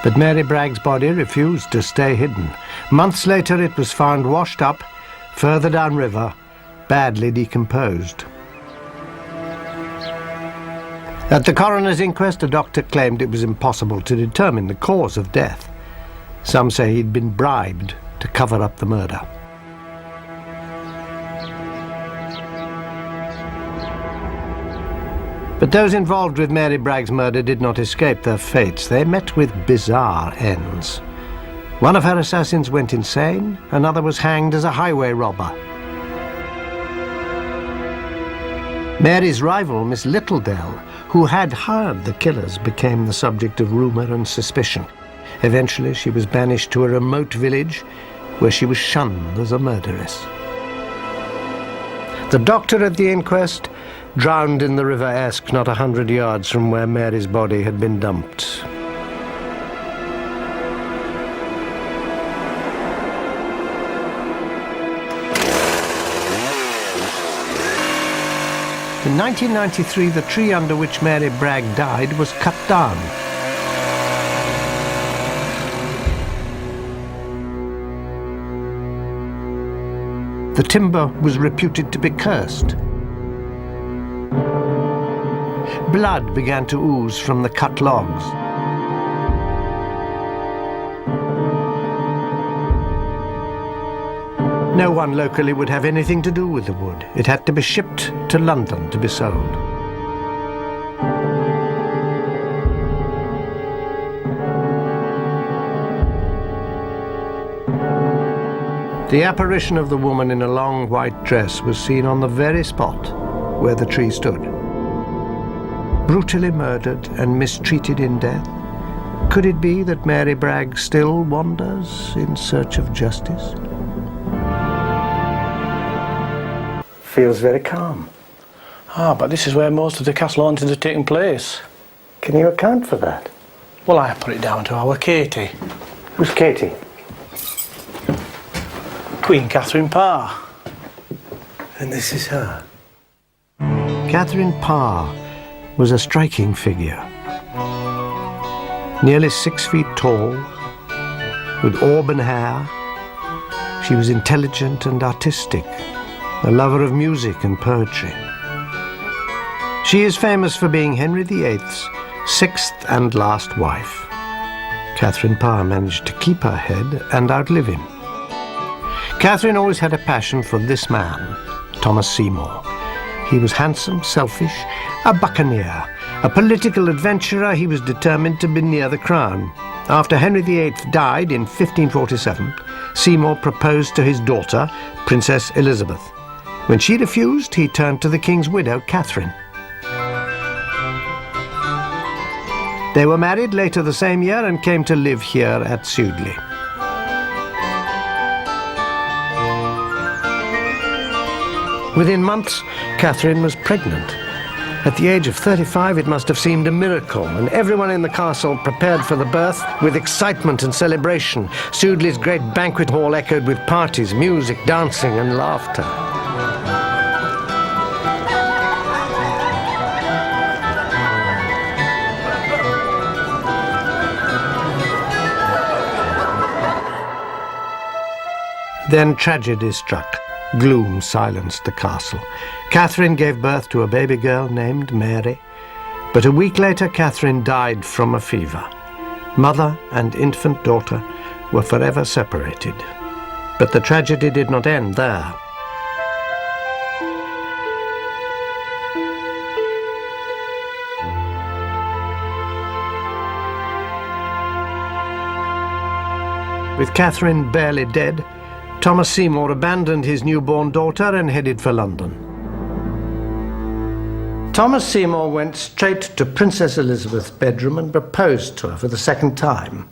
But Mary Bragg's body refused to stay hidden. Months later, it was found washed up, further downriver, badly decomposed. At the coroner's inquest, a doctor claimed it was impossible to determine the cause of death. Some say he'd been bribed to cover up the murder. But those involved with Mary Bragg's murder did not escape their fates. They met with bizarre ends. One of her assassins went insane, another was hanged as a highway robber. Mary's rival, Miss Littledell, who had hired the killers, became the subject of rumor and suspicion. Eventually, she was banished to a remote village where she was shunned as a murderess. The doctor at the inquest drowned in the River Esk, not 100 yards from where Mary's body had been dumped. In 1993, the tree under which Mary Bragg died was cut down. The timber was reputed to be cursed. Blood began to ooze from the cut logs. No one locally would have anything to do with the wood. It had to be shipped to London to be sold. The apparition of the woman in a long white dress was seen on the very spot where the tree stood. Brutally murdered and mistreated in death, could it be that Mary Bragg still wanders in search of justice? Feels very calm. Ah, but this is where most of the castle hauntings are taking place. Can you account for that? Well, I put it down to our Katie. Who's Katie? Queen Catherine Parr. And this is her. Catherine Parr was a striking figure. Nearly 6 feet tall, with auburn hair. She was intelligent and artistic, a lover of music and poetry. She is famous for being Henry VIII's 6th and last wife. Catherine Parr managed to keep her head and outlive him. Catherine always had a passion for this man, Thomas Seymour. He was handsome, selfish, a buccaneer, a political adventurer. He was determined to be near the crown. After Henry VIII died in 1547, Seymour proposed to his daughter, Princess Elizabeth. When she refused, he turned to the king's widow, Catherine. They were married later the same year and came to live here at Sudeley. Within months, Catherine was pregnant. At the age of 35, it must have seemed a miracle, and everyone in the castle prepared for the birth with excitement and celebration. Sudeley's great banquet hall echoed with parties, music, dancing, and laughter. Then tragedy struck. Gloom silenced the castle. Catherine gave birth to a baby girl named Mary, but a week later Catherine died from a fever. Mother and infant daughter were forever separated. But the tragedy did not end there. With Catherine barely dead, Thomas Seymour abandoned his newborn daughter and headed for London. Thomas Seymour went straight to Princess Elizabeth's bedroom and proposed to her for the second time.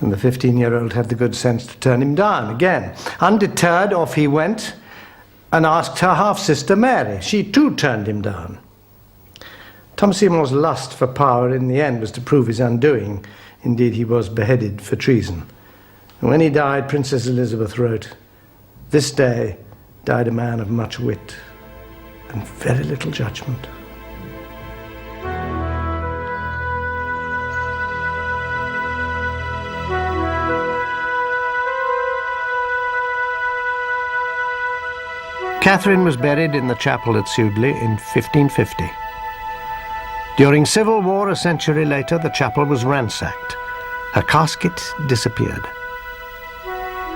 And the 15-year-old had the good sense to turn him down again. Undeterred, off he went and asked her half-sister Mary. She too turned him down. Thomas Seymour's lust for power in the end was to prove his undoing. Indeed, he was beheaded for treason. And when he died, Princess Elizabeth wrote, "This day died a man of much wit and very little judgment." Catherine was buried in the chapel at Sudeley in 1550. During civil war a century later, the chapel was ransacked. Her casket disappeared.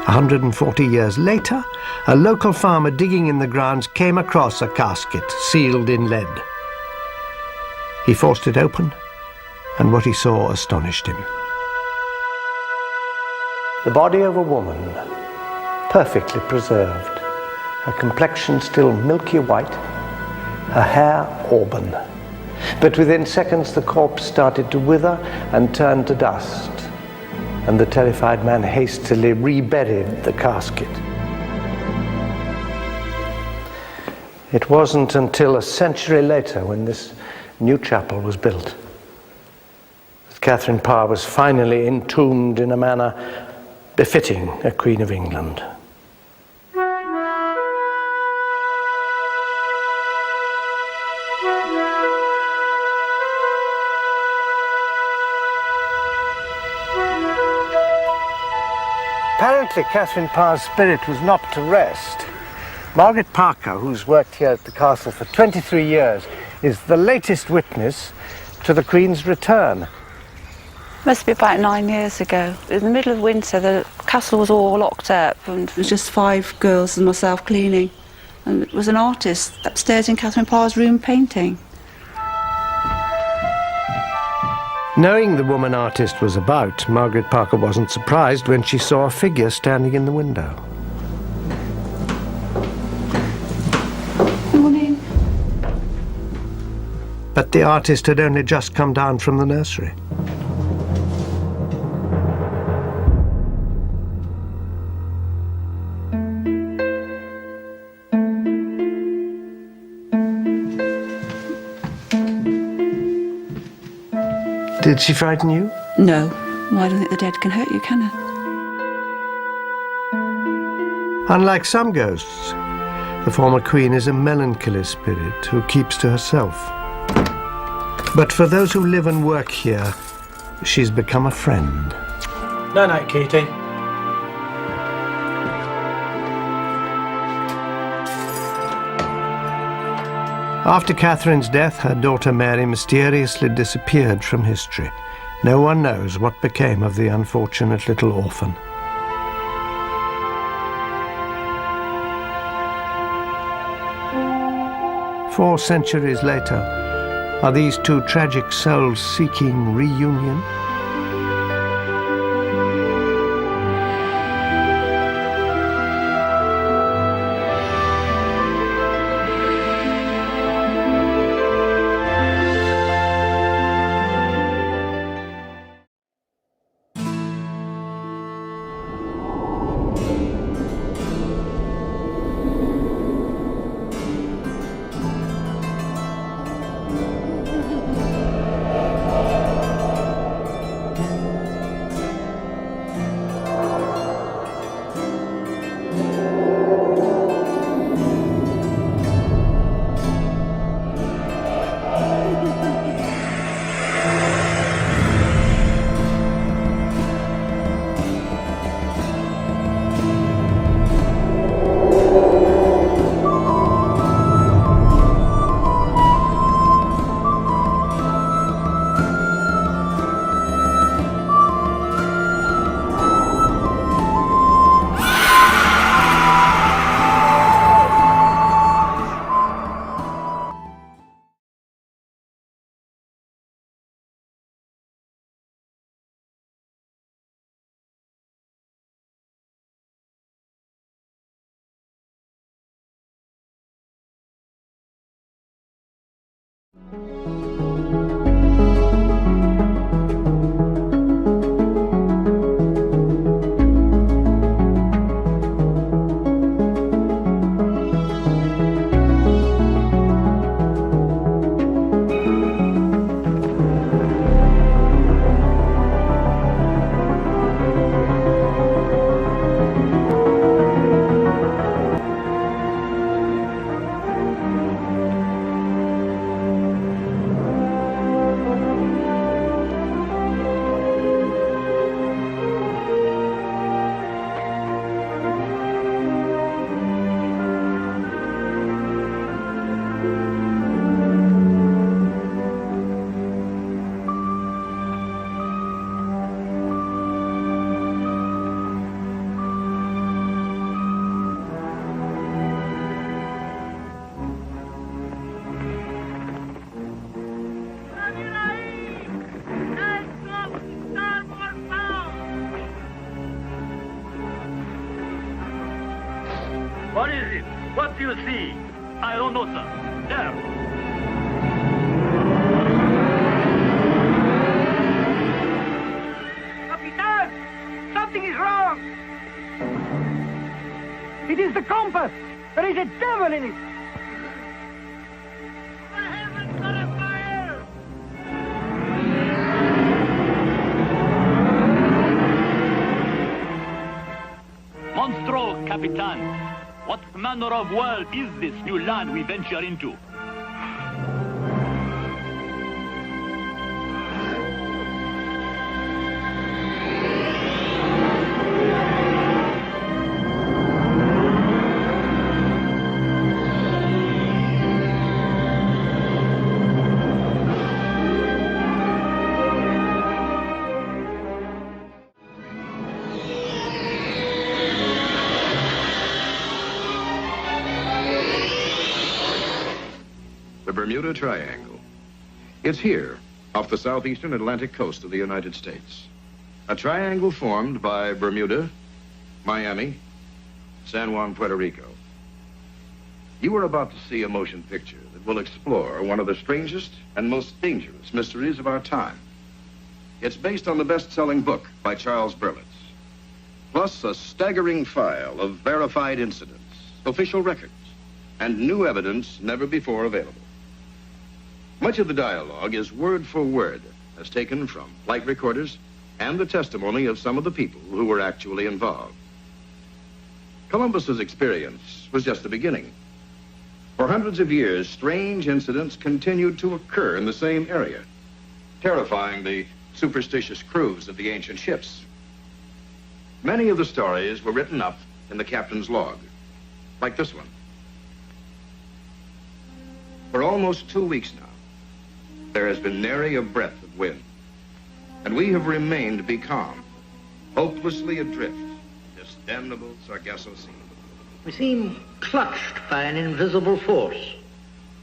140 years later, a local farmer digging in the grounds came across a casket sealed in lead. He forced it open, and what he saw astonished him. The body of a woman, perfectly preserved, her complexion still milky white, her hair auburn. But within seconds the corpse started to wither and turn to dust, and the terrified man hastily reburied the casket. It wasn't until a century later, when this new chapel was built, that Catherine Parr was finally entombed in a manner befitting a Queen of England. Apparently, Catherine Parr's spirit was not to rest. Margaret Parker, who's worked here at the castle for 23 years, is the latest witness to the Queen's return. Must be about 9 years ago. In the middle of winter, the castle was all locked up, and it was just 5 girls and myself cleaning. And it was an artist upstairs in Catherine Parr's room painting. Knowing the woman artist was about, Margaret Parker wasn't surprised when she saw a figure standing in the window. But the artist had only just come down from the nursery. Did she frighten you? No. I don't think the dead can hurt you, can it? Unlike some ghosts, the former queen is a melancholy spirit who keeps to herself. But for those who live and work here, she's become a friend. Night-night, Katie. After Catherine's death, her daughter Mary mysteriously disappeared from history. No one knows what became of the unfortunate little orphan. Four centuries later, are these two tragic souls seeking reunion? What is it? What do you see? I don't know, sir. There. Capitan! Something is wrong! It is the compass! There is a devil in it! Monstro, Capitan. What manner of world is this new land we venture into? The Bermuda Triangle. It's here, off the southeastern Atlantic coast of the United States. A triangle formed by Bermuda, Miami, San Juan, Puerto Rico. You were about to see a motion picture that will explore one of the strangest and most dangerous mysteries of our time. It's based on the best-selling book by Charles Berlitz, plus a staggering file of verified incidents, official records, and new evidence never before available. Much of the dialogue is word for word, as taken from flight recorders and the testimony of some of the people who were actually involved. Columbus's experience was just the beginning. For hundreds of years, strange incidents continued to occur in the same area, terrifying the superstitious crews of the ancient ships. Many of the stories were written up in the captain's log, like this one. For almost 2 weeks now, there has been nary a breath of wind, and we have remained becalmed, hopelessly adrift in this damnable Sargasso Sea. We seem clutched by an invisible force,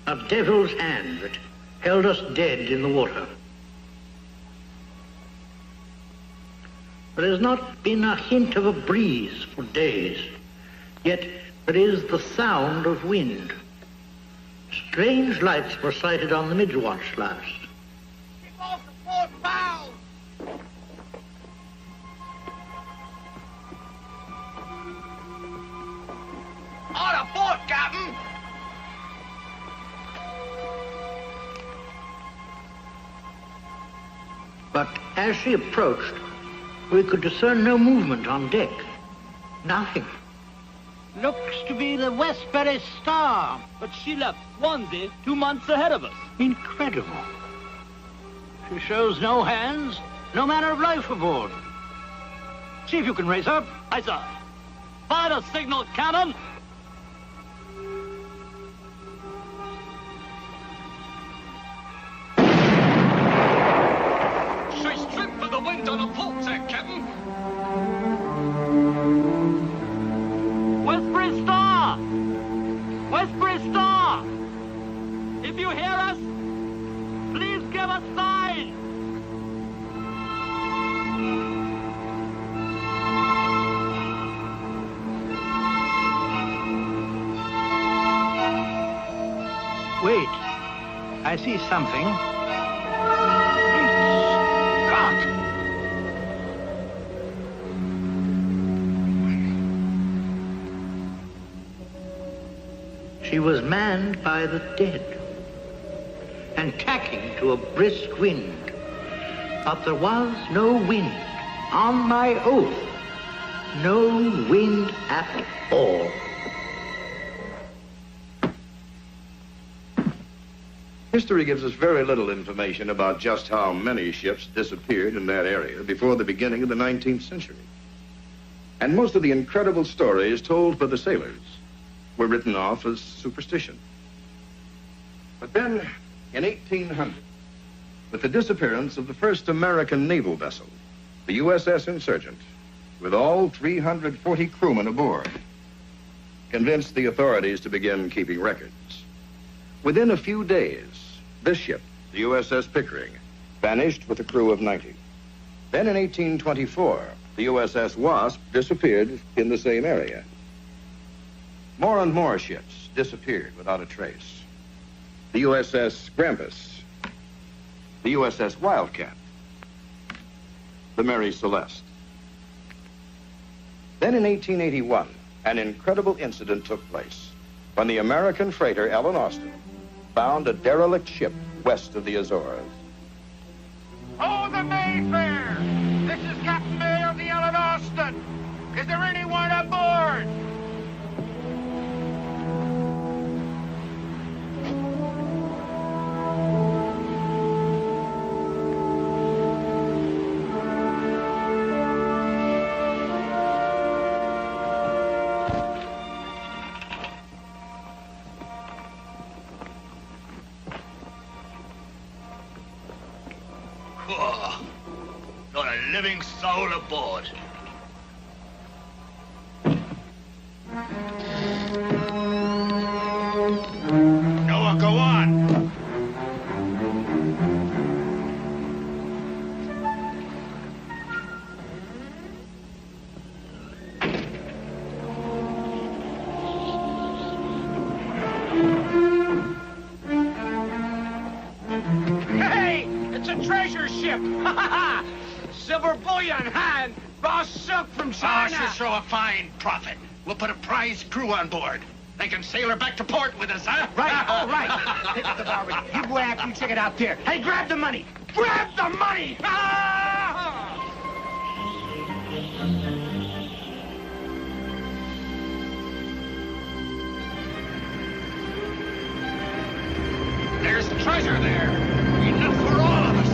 a devil's hand that held us dead in the water. There has not been a hint of a breeze for days, yet there is the sound of wind. Strange lights were sighted on the mid-watch last. Keep off the port bow! On port, Captain! But as she approached, we could discern no movement on deck. Nothing. Looks to be the Westbury Star. But she left Swansea 2 months ahead of us. Incredible. She shows no hands, no manner of life aboard. See if you can raise her. Aye, sir. Fire a signal cannon. She's stripped for the wind on the port deck, Captain. Westbury Star! Westbury Star! If you hear us, please give a sign! Wait. I see something. Great Scott! She was manned by the dead and tacking to a brisk wind. But there was no wind. On my oath, no wind at all. History gives us very little information about just how many ships disappeared in that area before the beginning of the 19th century. And most of the incredible stories told by the sailors were written off as superstition. But then, in 1800, with the disappearance of the first American naval vessel, the USS Insurgent, with all 340 crewmen aboard, convinced the authorities to begin keeping records. Within a few days, this ship, the USS Pickering, vanished with a crew of 90. Then in 1824, the USS Wasp disappeared in the same area. More and more ships disappeared without a trace. The USS Grampus, the USS Wildcat, the Mary Celeste. Then in 1881, an incredible incident took place when the American freighter Ellen Austin found a derelict ship west of the Azores. Oh, the Mayfair! This is Captain May of the Ellen Austin. Is there anyone aboard? Not a living soul aboard. Noah, go on. ship. Silver bullion, and raw silk from China. Oh, she'll show a fine profit. We'll put a prize crew on board. They can sail her back to port with us, huh? Right, all right. Pick up the garbage. You go after you check it out there. Hey, grab the money. Grab the money! There's treasure there. Enough for all of us.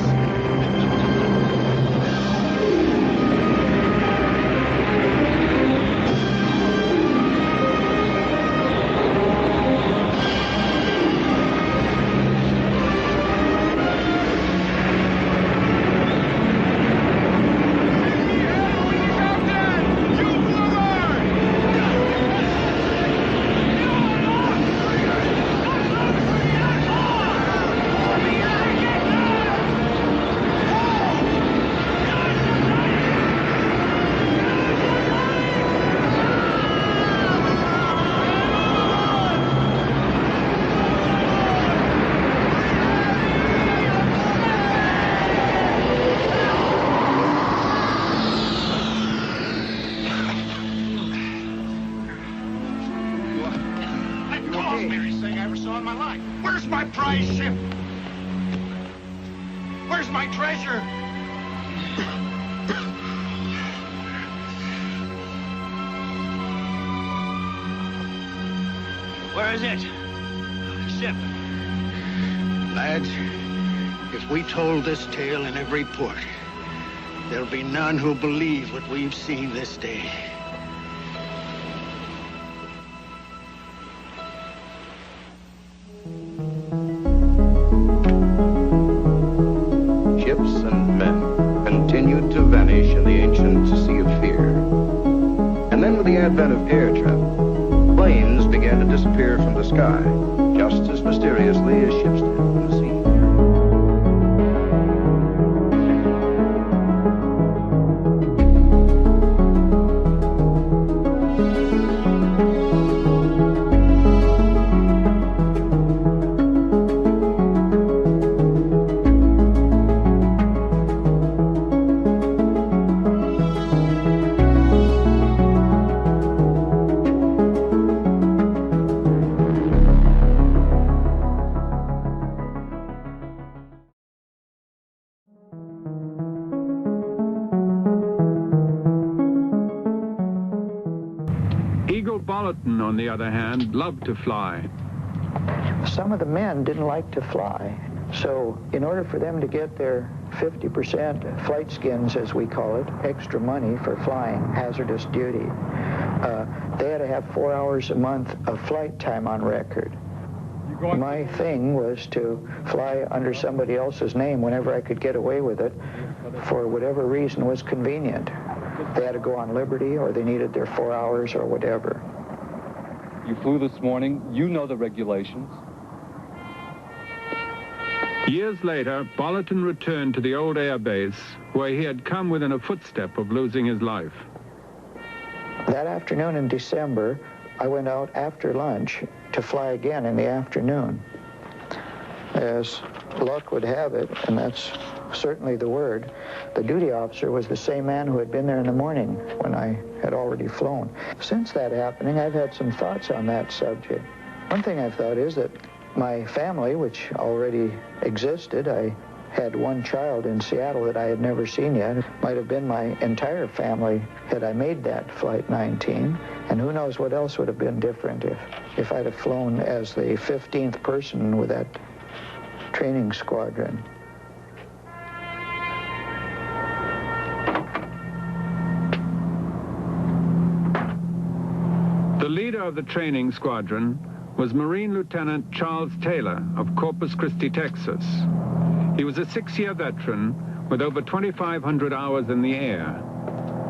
Where's my prize ship? Where's my treasure? Where is it? Ship. Lads, if we told this tale in every port, there'll be none who'll believe what we've seen this day. Ships and men continued to vanish in the ancient sea of fear. And then with the advent of air travel, planes began to disappear from the sky, just as mysteriously as ships did from the sea. Eagle Bolton, on the other hand, loved to fly. Some of the men didn't like to fly, so in order for them to get their 50% flight skins, as we call it, extra money for flying hazardous duty, they had to have 4 hours a month of flight time on record. My thing was to fly under somebody else's name whenever I could get away with it for whatever reason was convenient. They had to go on liberty, or they needed their 4 hours, or whatever. You flew this morning. You know the regulations. Years later, Bolton returned to the old air base, where he had come within a footstep of losing his life. That afternoon in December, I went out after lunch to fly again in the afternoon. As luck would have it, and that's certainly the word, the duty officer was the same man who had been there in the morning when I had already flown. Since that happening, I've had some thoughts on that subject. One thing I've thought is that my family, which already existed, I had one child in Seattle that I had never seen yet. It might have been my entire family had I made that Flight 19, and who knows what else would have been different if I'd have flown as the 15th person with that training squadron. The leader of the training squadron was Marine Lieutenant Charles Taylor of Corpus Christi, Texas. He was a 6-year veteran with over 2,500 hours in the air,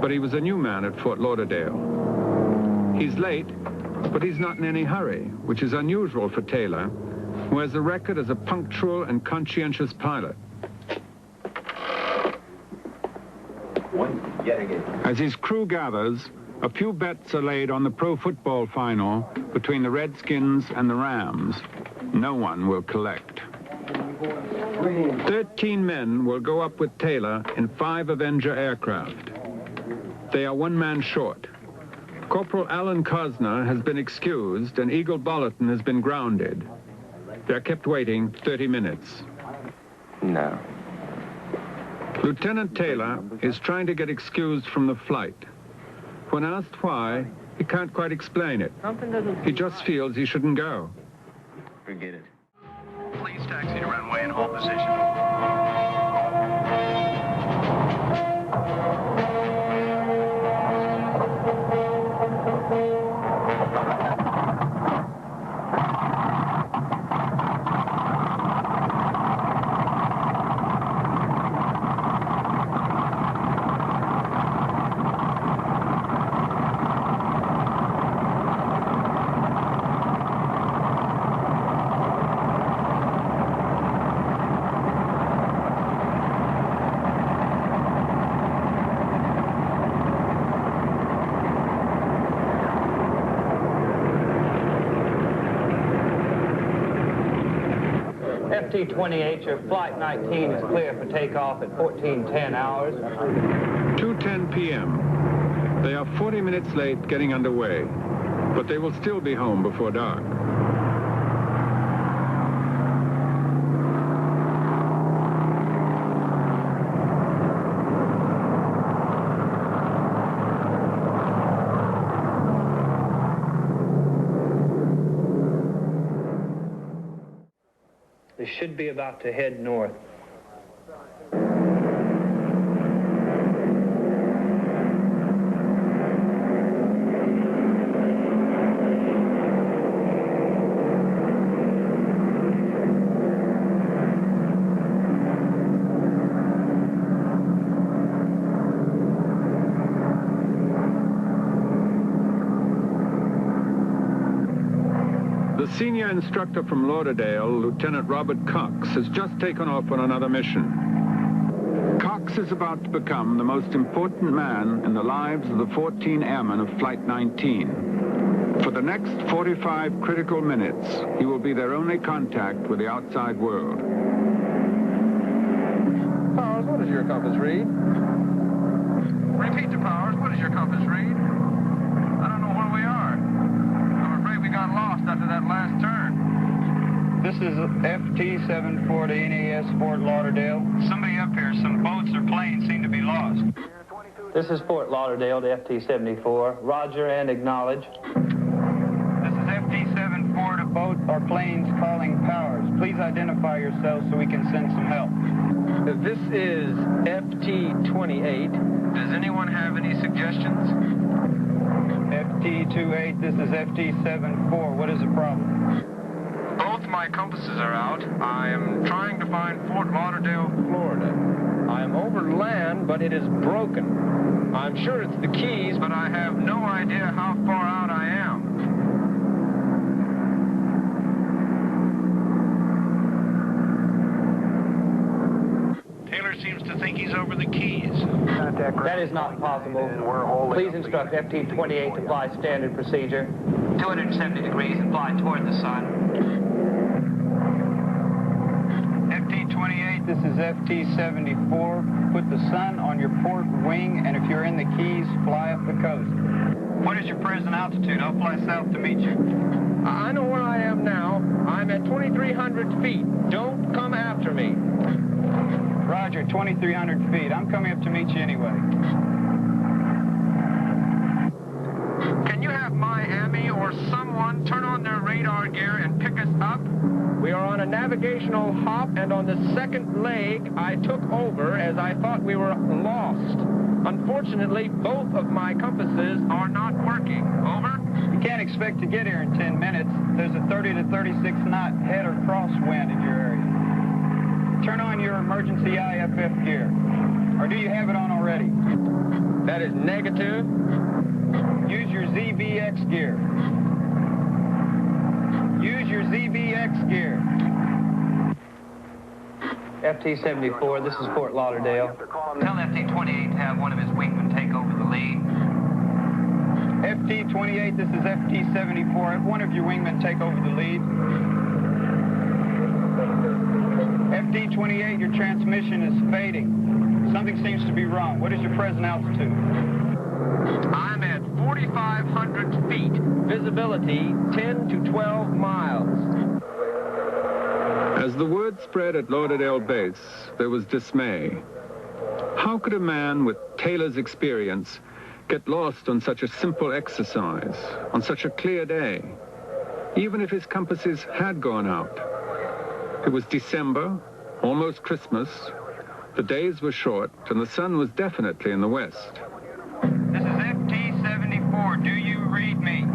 but he was a new man at Fort Lauderdale. He's late, but he's not in any hurry, which is unusual for Taylor, who has a record as a punctual and conscientious pilot. As his crew gathers, a few bets are laid on the pro football final between the Redskins and the Rams. No one will collect. 13 men will go up with Taylor in 5 Avenger aircraft. They are 1 man short. Corporal Alan Cosner has been excused and Eagle Bollerton has been grounded. They're kept waiting 30 minutes. No. Lieutenant Taylor is trying to get excused from the flight. When asked why, he can't quite explain it. He just feels he shouldn't go. Forget it. Please taxi to runway and hold position. FT-28, your flight 19 is clear for takeoff at 14:10 hours. 2:10 p.m. They are 40 minutes late getting underway, but they will still be home before dark. They should be about to head north. The senior instructor from Lauderdale, Lieutenant Robert Cox, has just taken off on another mission. Cox is about to become the most important man in the lives of the 14 airmen of Flight 19. For the next 45 critical minutes, he will be their only contact with the outside world. Powers, what does your compass read? Repeat to Powers, what does your compass read? I don't know where we are. I'm afraid we got lost after that last turn. This is FT-74 to NAS Fort Lauderdale. Somebody up here, some boats or planes seem to be lost. This is Fort Lauderdale to FT-74. Roger and acknowledge. This is FT-74 to Boat or planes calling Powers. Please identify yourselves so we can send some help. This is FT-28. Does anyone have any suggestions? FT-28, this is FT-74. What is the problem? Both my compasses are out. I am trying to find Fort Lauderdale, Florida. I am over land, but it is broken. I'm sure it's the Keys, But I have no idea how far out I am. Taylor seems to think he's over the Keys. That is not possible. Please instruct FT-28 to fly standard procedure. 270 degrees and fly toward the sun. FT-28, this is FT-74. Put the sun on your port wing, and if you're in the Keys, fly up the coast. what is your present altitude? I'll fly south to meet you. I know where I am now. I'm at 2,300 feet. Don't come after me. Roger, 2,300 feet. I'm coming up to meet you anyway. Can you have Miami or someone turn on their radar gear and pick us up? We are on a navigational hop, and on the second leg, I took over as I thought we were lost. Unfortunately, both of my compasses are not working. Over? You can't expect to get here in 10 minutes. There's a 30 to 36 knot head or crosswind in your area. Turn on your emergency IFF gear. Or do you have it on already? That is negative. Use your ZBX gear. Use your ZBX gear. FT-74, this is Fort Lauderdale. Tell FT-28 to have one of his wingmen take over the lead. FT-28, this is FT-74. Have one of your wingmen take over the lead. FT-28, your transmission is fading. Something seems to be wrong. What is your present altitude? I'm at 4,500 feet. Visibility 10 to 12 miles. As the word spread at Lauderdale Base, there was dismay. How could a man with Taylor's experience get lost on such a simple exercise, on such a clear day, even if his compasses had gone out? It was December, almost Christmas. The days were short, and the sun was definitely in the west. This is FT-74. Do you read me?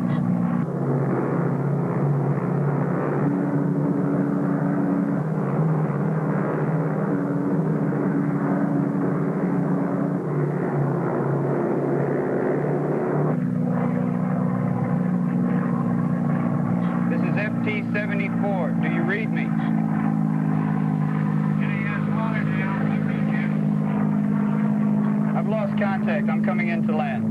This is FT-74. Do you read me? I've lost contact. I'm coming in to land.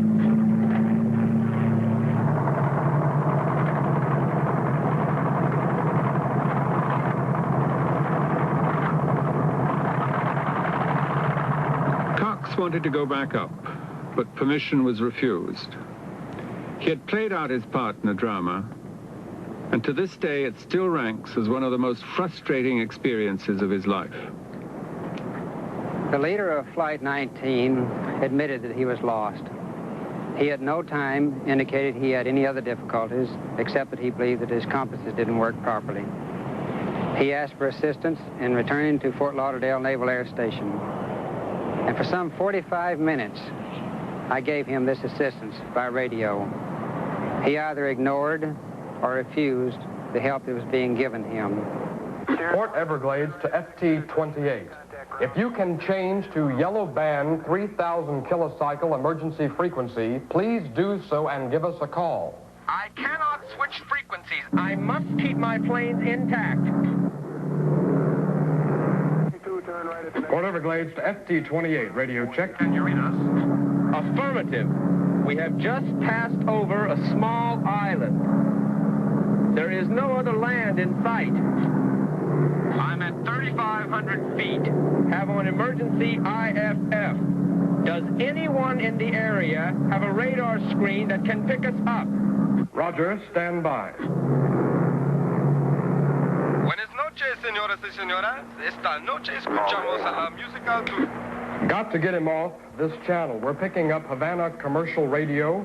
Cox wanted to go back up, but permission was refused. He had played out his part in the drama, and to this day it still ranks as one of the most frustrating experiences of his life. The leader of Flight 19 admitted that he was lost. He at no time indicated he had any other difficulties, except that he believed that his compasses didn't work properly. He asked for assistance in returning to Fort Lauderdale Naval Air Station. And for some 45 minutes, I gave him this assistance by radio. He either ignored or refused the help that was being given him. Port Everglades to FT-28. If you can change to yellow band 3,000 kilocycle emergency frequency, please do so and give us a call. I cannot switch frequencies. I must keep my planes intact. Port Everglades to FT-28. Radio check. Can you read us? Affirmative. We have just passed over a small island. There is no other land in sight. I'm at 3,500 feet. Have an emergency IFF. Does anyone in the area have a radar screen that can pick us up? Roger, stand by. Buenas noches, señoras y señoras. Esta noche escuchamos a la musical tour. Got to get him off this channel. We're picking up Havana Commercial Radio.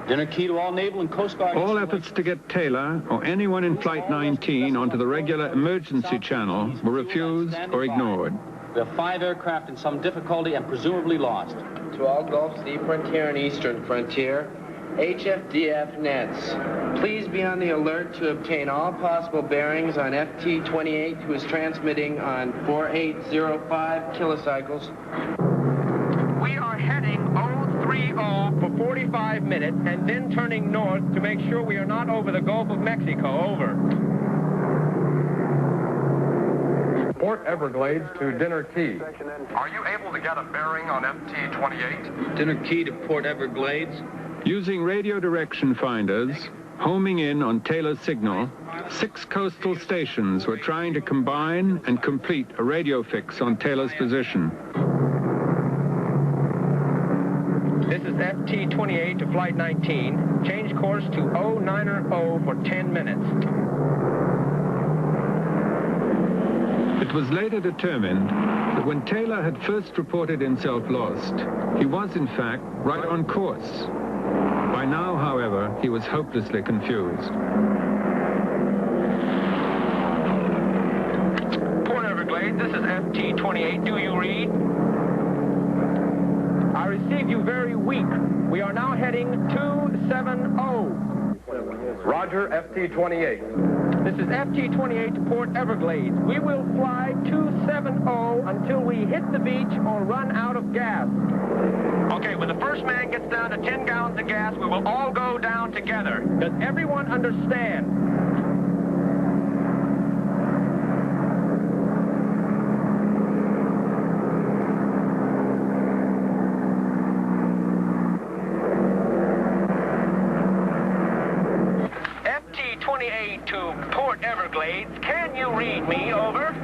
Dinner key to all Naval and Coast Guard. All efforts to get Taylor or anyone in Flight 19 onto the regular emergency channel were refused or ignored. We have 5 aircraft in some difficulty and presumably lost. To all Gulf Sea Frontier and Eastern Frontier, HFDF nets. Please be on the alert to obtain all possible bearings on FT-28, who is transmitting on 4805 kilocycles. We are heading 030 for 45 minutes and then turning north to make sure we are not over the Gulf of Mexico. Over. Port Everglades to Dinner Key. Are you able to get a bearing on FT-28? Dinner key to Port Everglades. Using radio direction finders, homing in on Taylor's signal, 6 coastal stations were trying to combine and complete a radio fix on Taylor's position. This is FT-28 to Flight 19. Change course to 090 for 10 minutes. It was later determined that when Taylor had first reported himself lost, he was in fact right on course. By now, however, he was hopelessly confused. Port Everglades, this is FT-28. Do you read? I receive you very weak. We are now heading 270. Roger, FT-28. This is FT-28 to Port Everglades. We will fly 270 until we hit the beach or run out of gas. Okay, when the first man gets down to 10 gallons of gas, we will all go down together. Does everyone understand? FT-28 to Port Everglades. Can you read me? Over.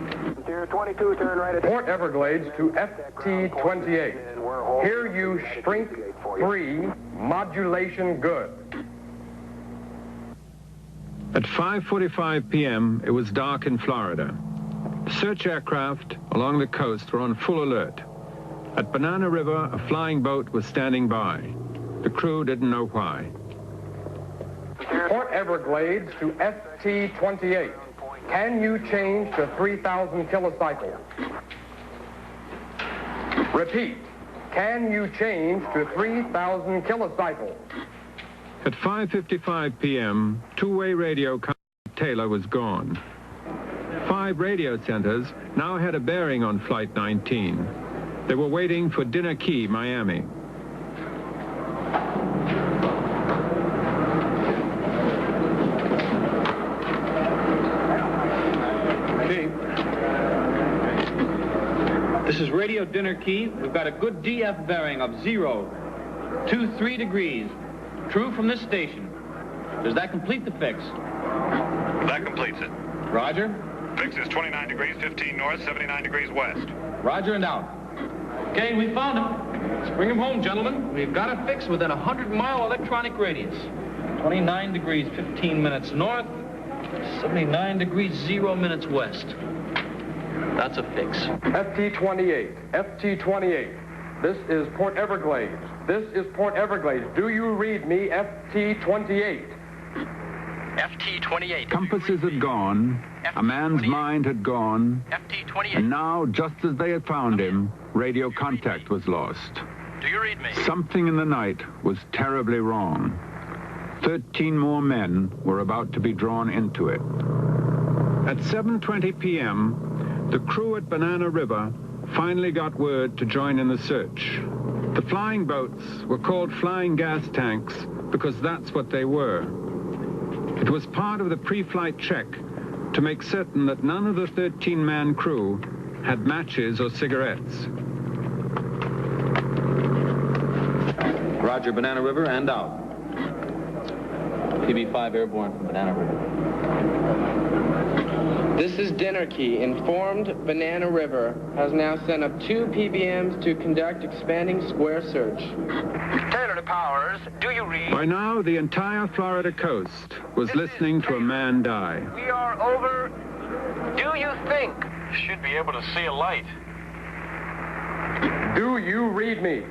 22, turn right at Port Everglades to FT28. Hear you shrink 3, modulation good. At 5:45 p.m., it was dark in Florida. Search aircraft along the coast were on full alert. At Banana River, a flying boat was standing by. The crew didn't know why. Port Everglades to FT28. Can you change to 3,000 kilocycles? Repeat. Can you change to 3,000 kilocycles? At 5:55 p.m., two-way radio contact Taylor was gone. 5 radio centers now had a bearing on Flight 19. They were waiting for Dinner Key, Miami. This is Radio Dinner Key. We've got a good DF bearing of 023 degrees. True from this station. Does that complete the fix? That completes it. Roger. Fix is 29 degrees, 15 north, 79 degrees west. Roger and out. Okay, we found him. Let's bring him home, gentlemen. We've got a fix within a 100-mile electronic radius. 29 degrees, 15 minutes north, 79 degrees, 0 minutes west. That's a fix. FT28, FT28. This is Port Everglades. This is Port Everglades. Do you read me, FT28? FT28. Compasses had gone, a man's mind had gone, FT28. and now, just as they had found him, radio contact was lost. Do you read me? Something in the night was terribly wrong. 13 more men were about to be drawn into it. At 7:20 p.m., the crew at Banana River finally got word to join in the search. The flying boats were called flying gas tanks because that's what they were. It was part of the pre-flight check to make certain that none of the 13-man crew had matches or cigarettes. Roger, Banana River and out. PB5 airborne from Banana River. This is Dinner Key. Informed Banana River has now sent up 2 PBMs to conduct expanding square search. Taylor to Powers, do you read? By now, the entire Florida coast was listening to a man die. We are over. Do you think? Should be able to see a light. Do you read me?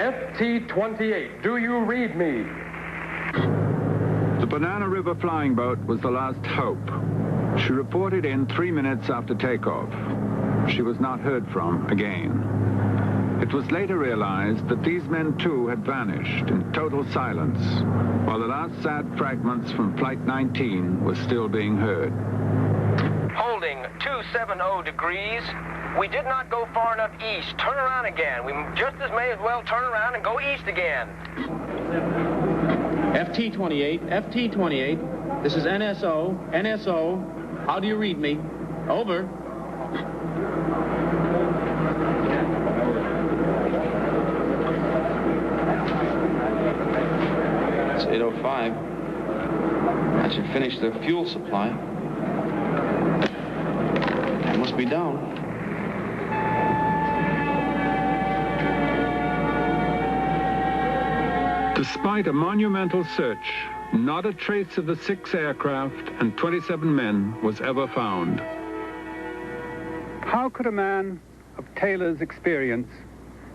FT28, do you read me? The Banana River flying boat was the last hope. She reported in 3 minutes after takeoff. She was not heard from again. It was later realized that these men too had vanished in total silence, while the last sad fragments from Flight 19 were still being heard. Holding 270 degrees. We did not go far enough east. Turn around again. We just as may as well turn around and go east again. FT28, FT28. This is NSO, NSO. How do you read me? Over. It's 8:05. That should finish the fuel supply. It must be down. Despite a monumental search, not a trace of the 6 aircraft and 27 men was ever found. How could a man of Taylor's experience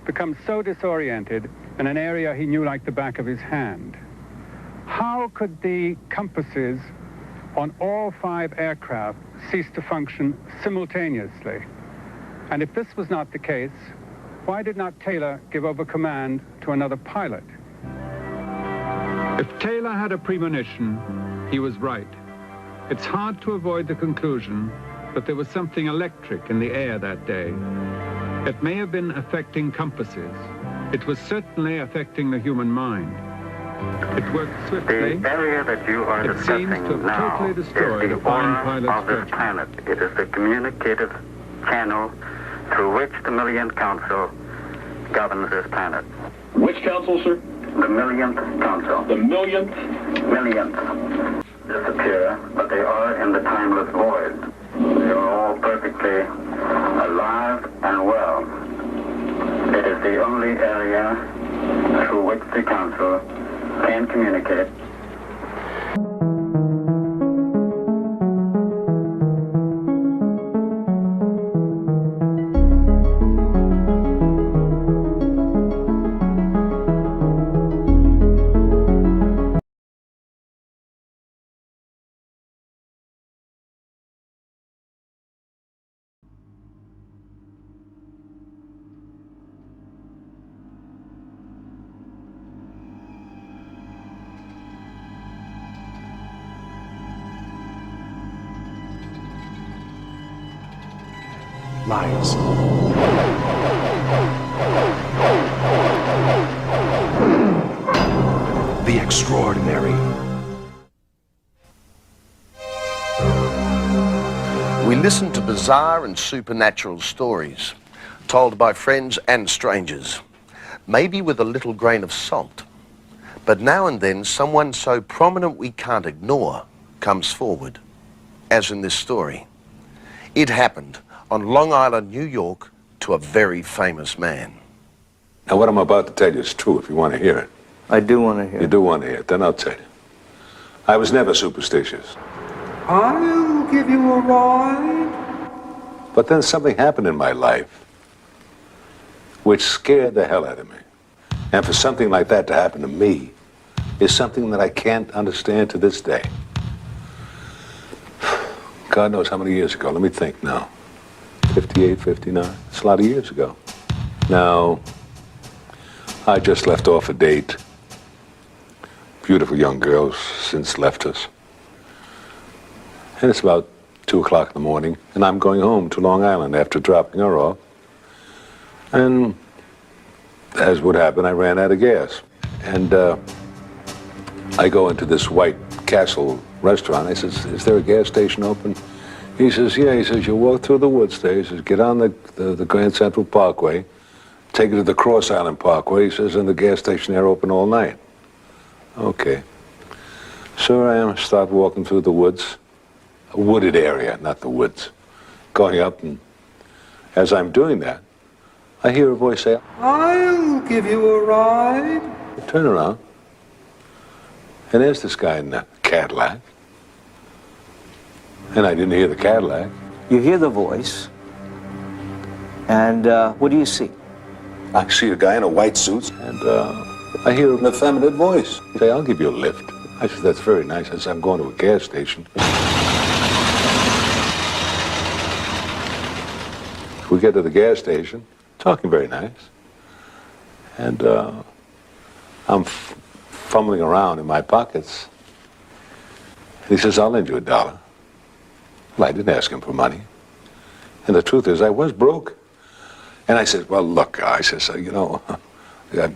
become so disoriented in an area he knew like the back of his hand? How could the compasses on all 5 aircraft cease to function simultaneously? And if this was not the case, why did not Taylor give over command to another pilot? If Taylor had a premonition, he was right. It's hard to avoid the conclusion that there was something electric in the air that day. It may have been affecting compasses. It was certainly affecting the human mind. It worked swiftly. The area that you are discussing now totally destroyed is the aura of this planet. It is the communicative channel through which the Millionth Council governs this planet. Which council, sir? The Millionth Council. The millionth? Millionth. Disappear, but they are in the timeless void. You're all perfectly alive and well. It is the only area through which the council can communicate. Lies. The extraordinary. We listen to bizarre and supernatural stories, told by friends and strangers, maybe with a little grain of salt. But now and then, someone so prominent we can't ignore comes forward, as in this story. It happened on Long Island, New York, to a very famous man. Now, what I'm about to tell you is true, if you want to hear it. I do want to hear it. You do want to hear it, then I'll tell you. I was never superstitious. I'll give you a ride. But then something happened in my life which scared the hell out of me. And for something like that to happen to me is something that I can't understand to this day. God knows how many years ago. Let me think now. 58, 59. It's a lot of years ago. Now, I just left off a date. Beautiful young girl since left us. And it's about 2 o'clock in the morning, and I'm going home to Long Island after dropping her off. And as would happen, I ran out of gas. And I go into this White Castle restaurant. I says, is there a gas station open? He says, yeah. He says, you walk through the woods there. He says, get on the Grand Central Parkway, take it to the Cross Island Parkway. He says, and the gas station there open all night. Okay. So I am, start walking through the woods, a wooded area, not the woods, going up, and as I'm doing that, I hear a voice say, I'll give you a ride. I turn around, and there's this guy in the Cadillac. And I didn't hear the Cadillac. You hear the voice, and what do you see? I see a guy in a white suit, and I hear an effeminate voice. He say, I'll give you a lift. I said, that's very nice. I said, I'm going to a gas station. We get to the gas station, talking very nice. And I'm fumbling around in my pockets. And he says, I'll lend you $1. Well, I didn't ask him for money. And the truth is, I was broke. And I said, well, look, I says, you know,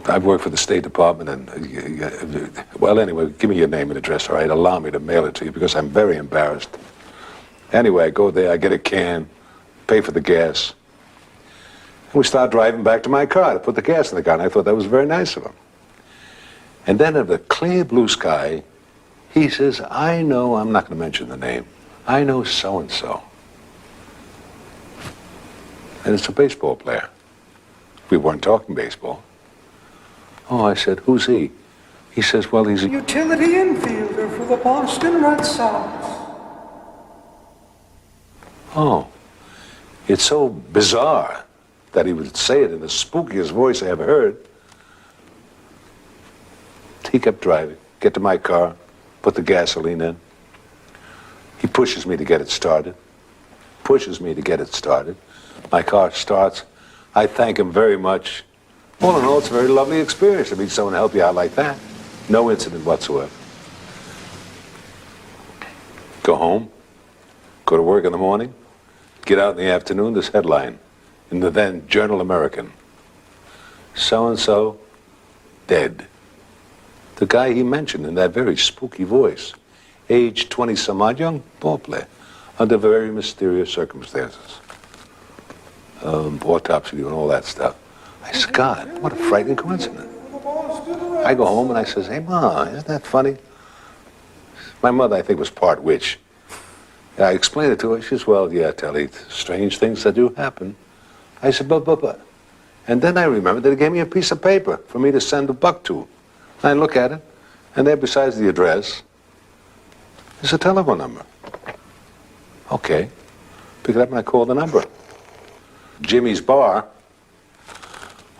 I've worked for the State Department, and, well, anyway, give me your name and address, all right? Allow me to mail it to you, because I'm very embarrassed. Anyway, I go there, I get a can, pay for the gas. And we start driving back to my car to put the gas in the car, and I thought that was very nice of him. And then in the clear blue sky, he says, I know, I'm not going to mention the name, I know so-and-so. And it's a baseball player. We weren't talking baseball. Oh, I said, who's he? He says, well, he's a utility infielder for the Boston Red Sox. Oh, it's so bizarre that he would say it in the spookiest voice I ever heard. He kept driving, get to my car, put the gasoline in. He pushes me to get it started. My car starts. I thank him very much. All in all, it's a very lovely experience to meet someone to help you out like that. No incident whatsoever. Go home, go to work in the morning, get out in the afternoon, this headline in the then Journal American. So-and-so dead. The guy he mentioned in that very spooky voice, age 20-some-odd, young ball player, under very mysterious circumstances. Autopsy and all that stuff. I said, God, what a frightening coincidence. I go home and I says, hey, Ma, isn't that funny? My mother, I think, was part witch. I explained it to her. She says, well, yeah, Telly, strange things that do happen. I said, but. And then I remembered that he gave me a piece of paper for me to send a buck to. I look at it, and there besides the address is a telephone number. Okay. Pick it up and I called the number. Jimmy's Bar.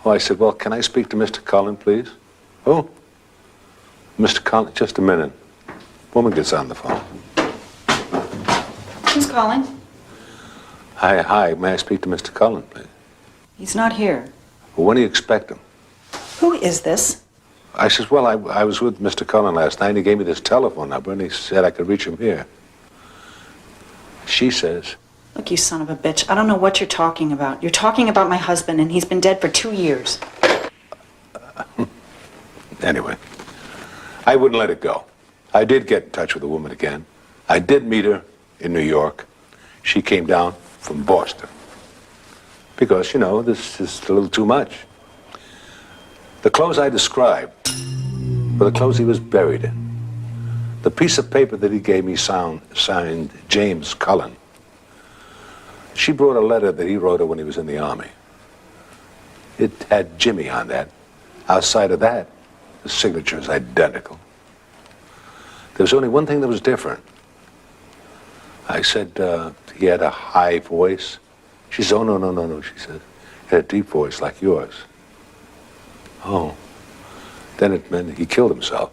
Oh, I said, well, can I speak to Mr. Cullen, please? Oh, Mr. Cullen, just a minute. Woman gets on the phone. Who's calling? Hi, may I speak to Mr. Cullen, please? He's not here. Well, when do you expect him? Who is this? I says, well, I was with Mr. Cullen last night, and he gave me this telephone number, and he said I could reach him here. She says... Look, you son of a bitch, I don't know what you're talking about. You're talking about my husband, and he's been dead for 2 years. Anyway, I wouldn't let it go. I did get in touch with the woman again. I did meet her in New York. She came down from Boston. Because, you know, this is a little too much. The clothes I described were the clothes he was buried in. The piece of paper that he gave me signed James Cullen. She brought a letter that he wrote her when he was in the Army. It had Jimmy on that. Outside of that, the signature is identical. There was only one thing that was different. I said he had a high voice. She said, oh, no, she said. He had a deep voice like yours. Oh. Then it meant he killed himself.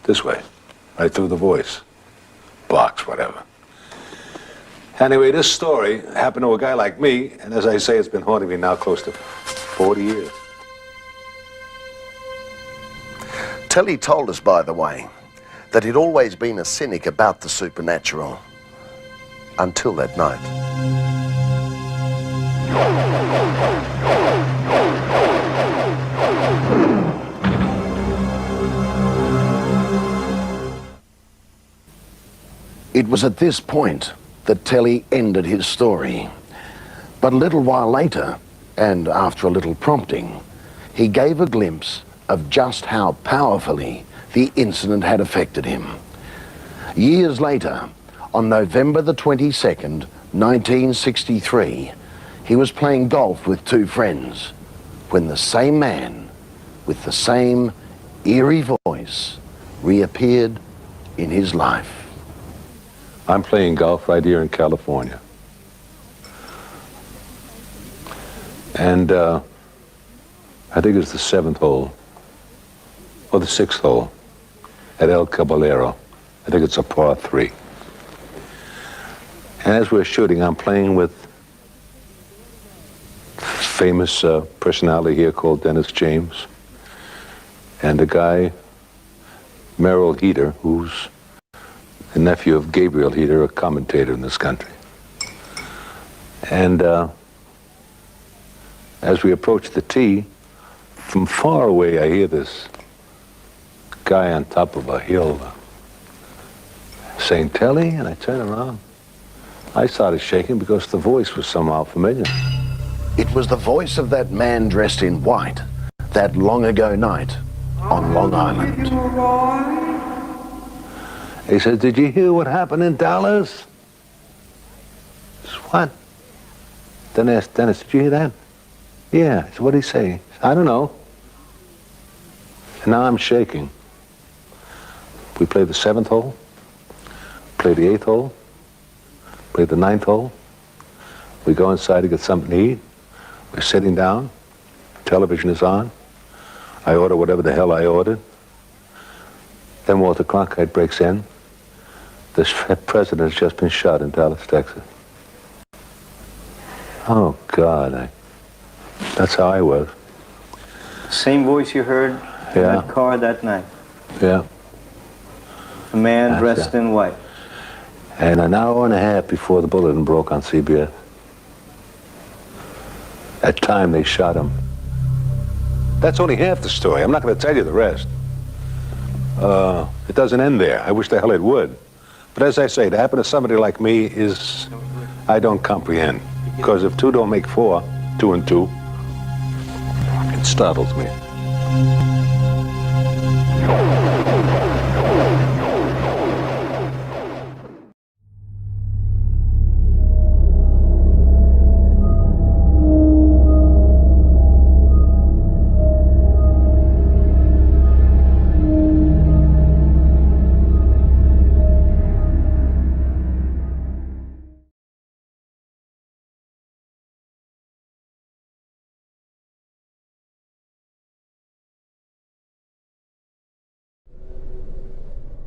This way, right through the voice. Box, whatever. Anyway, this story happened to a guy like me, and as I say, it's been haunting me now close to 40 years. Telly told us, by the way, that he'd always been a cynic about the supernatural. Until that night. It was at this point that Telly ended his story. But a little while later, and after a little prompting, he gave a glimpse of just how powerfully the incident had affected him. Years later, on November the 22nd, 1963, he was playing golf with two friends when the same man with the same eerie voice reappeared in his life. I'm playing golf right here in California. And I think it's the 7th hole, or the 6th hole, at El Caballero. I think it's a par 3. And as we're shooting, I'm playing with a famous personality here called Dennis James, and a guy, Merrill Heater, who's the nephew of Gabriel Heater, a commentator in this country. And as we approach the tee, from far away I hear this guy on top of a hill saying, Telly, and I turn around. I started shaking because the voice was somehow familiar. It was the voice of that man dressed in white, that long ago night on Long Island. He said, did you hear what happened in Dallas? I said, what? Then I asked Dennis, did you hear that? Yeah. I said, what did he say? Said, I don't know. And now I'm shaking. We played the 7th hole, played the 8th hole, played the 9th hole. We go inside to get something to eat. We're sitting down. Television is on. I order whatever the hell I ordered. Then Walter Cronkite breaks in. This president has just been shot in Dallas, Texas. Oh, God. That's how I was. Same voice you heard in that car that night? Yeah. A man dressed in white. And an hour and a half before the bulletin broke on CBS. At time they shot him. That's only half the story. I'm not going to tell you the rest. It doesn't end there. I wish the hell it would. But as I say, to happen to somebody like me is, I don't comprehend. Because if 2 don't make 4, 2 and 2, it startles me.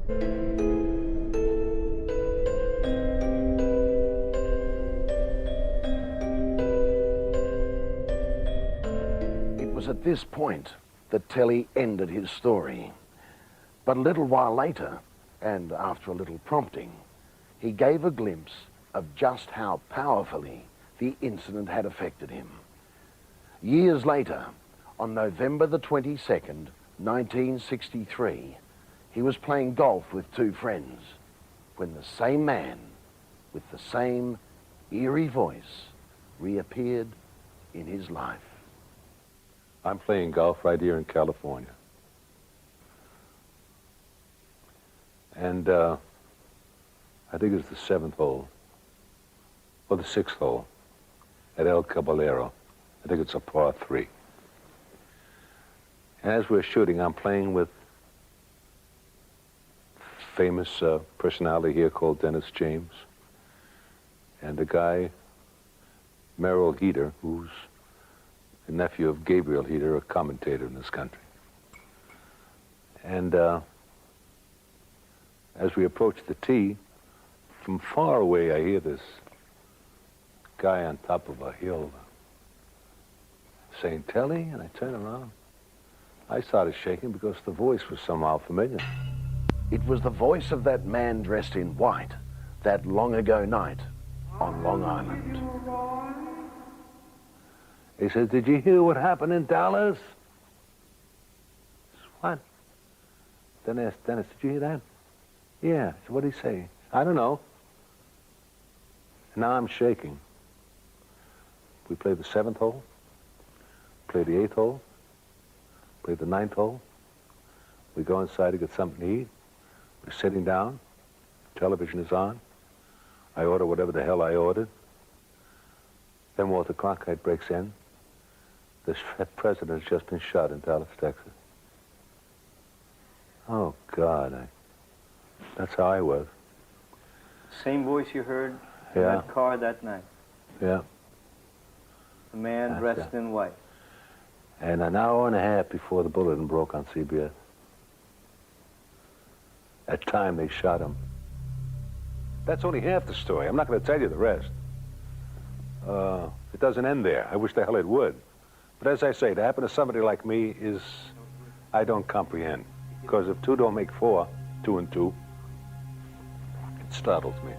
It was at this point that Telly ended his story. But a little while later, and after a little prompting, he gave a glimpse of just how powerfully the incident had affected him. Years later, on November the 22nd, 1963, he was playing golf with two friends when the same man with the same eerie voice reappeared in his life. I'm playing golf right here in California. And I think it's the 7th hole, or the 6th hole, at El Caballero. I think it's a par 3. And as we're shooting, I'm playing with famous personality here called Dennis James, and a guy, Merrill Heater, who's the nephew of Gabriel Heater, a commentator in this country. And as we approach the tee, from far away I hear this guy on top of a hill saying, "Telly?" And I turn around. I started shaking because the voice was somehow familiar. It was the voice of that man dressed in white that long ago night on Long Island. He says, "Did you hear what happened in Dallas?" What? Then I asked Dennis, "Did you hear that?" "Yeah." So what did he say? "I don't know." And now I'm shaking. We played the 7th hole, played the 8th hole, played the 9th hole. We go inside to get something to eat. We're sitting down. Television is on. I order whatever the hell I ordered. Then Walter Cronkite breaks in. The president has just been shot in Dallas, Texas. Oh, God. That's how I was. Same voice you heard in Yeah. that car that night. Yeah. The man dressed in white. And an hour and a half before the bulletin broke on CBS. At time they shot him. That's only half the story. I'm not going to tell you the rest. It doesn't end there. I wish the hell it would. But as I say, to happen to somebody like me is, I don't comprehend. Because if 2 don't make 4, 2 and 2, it startles me.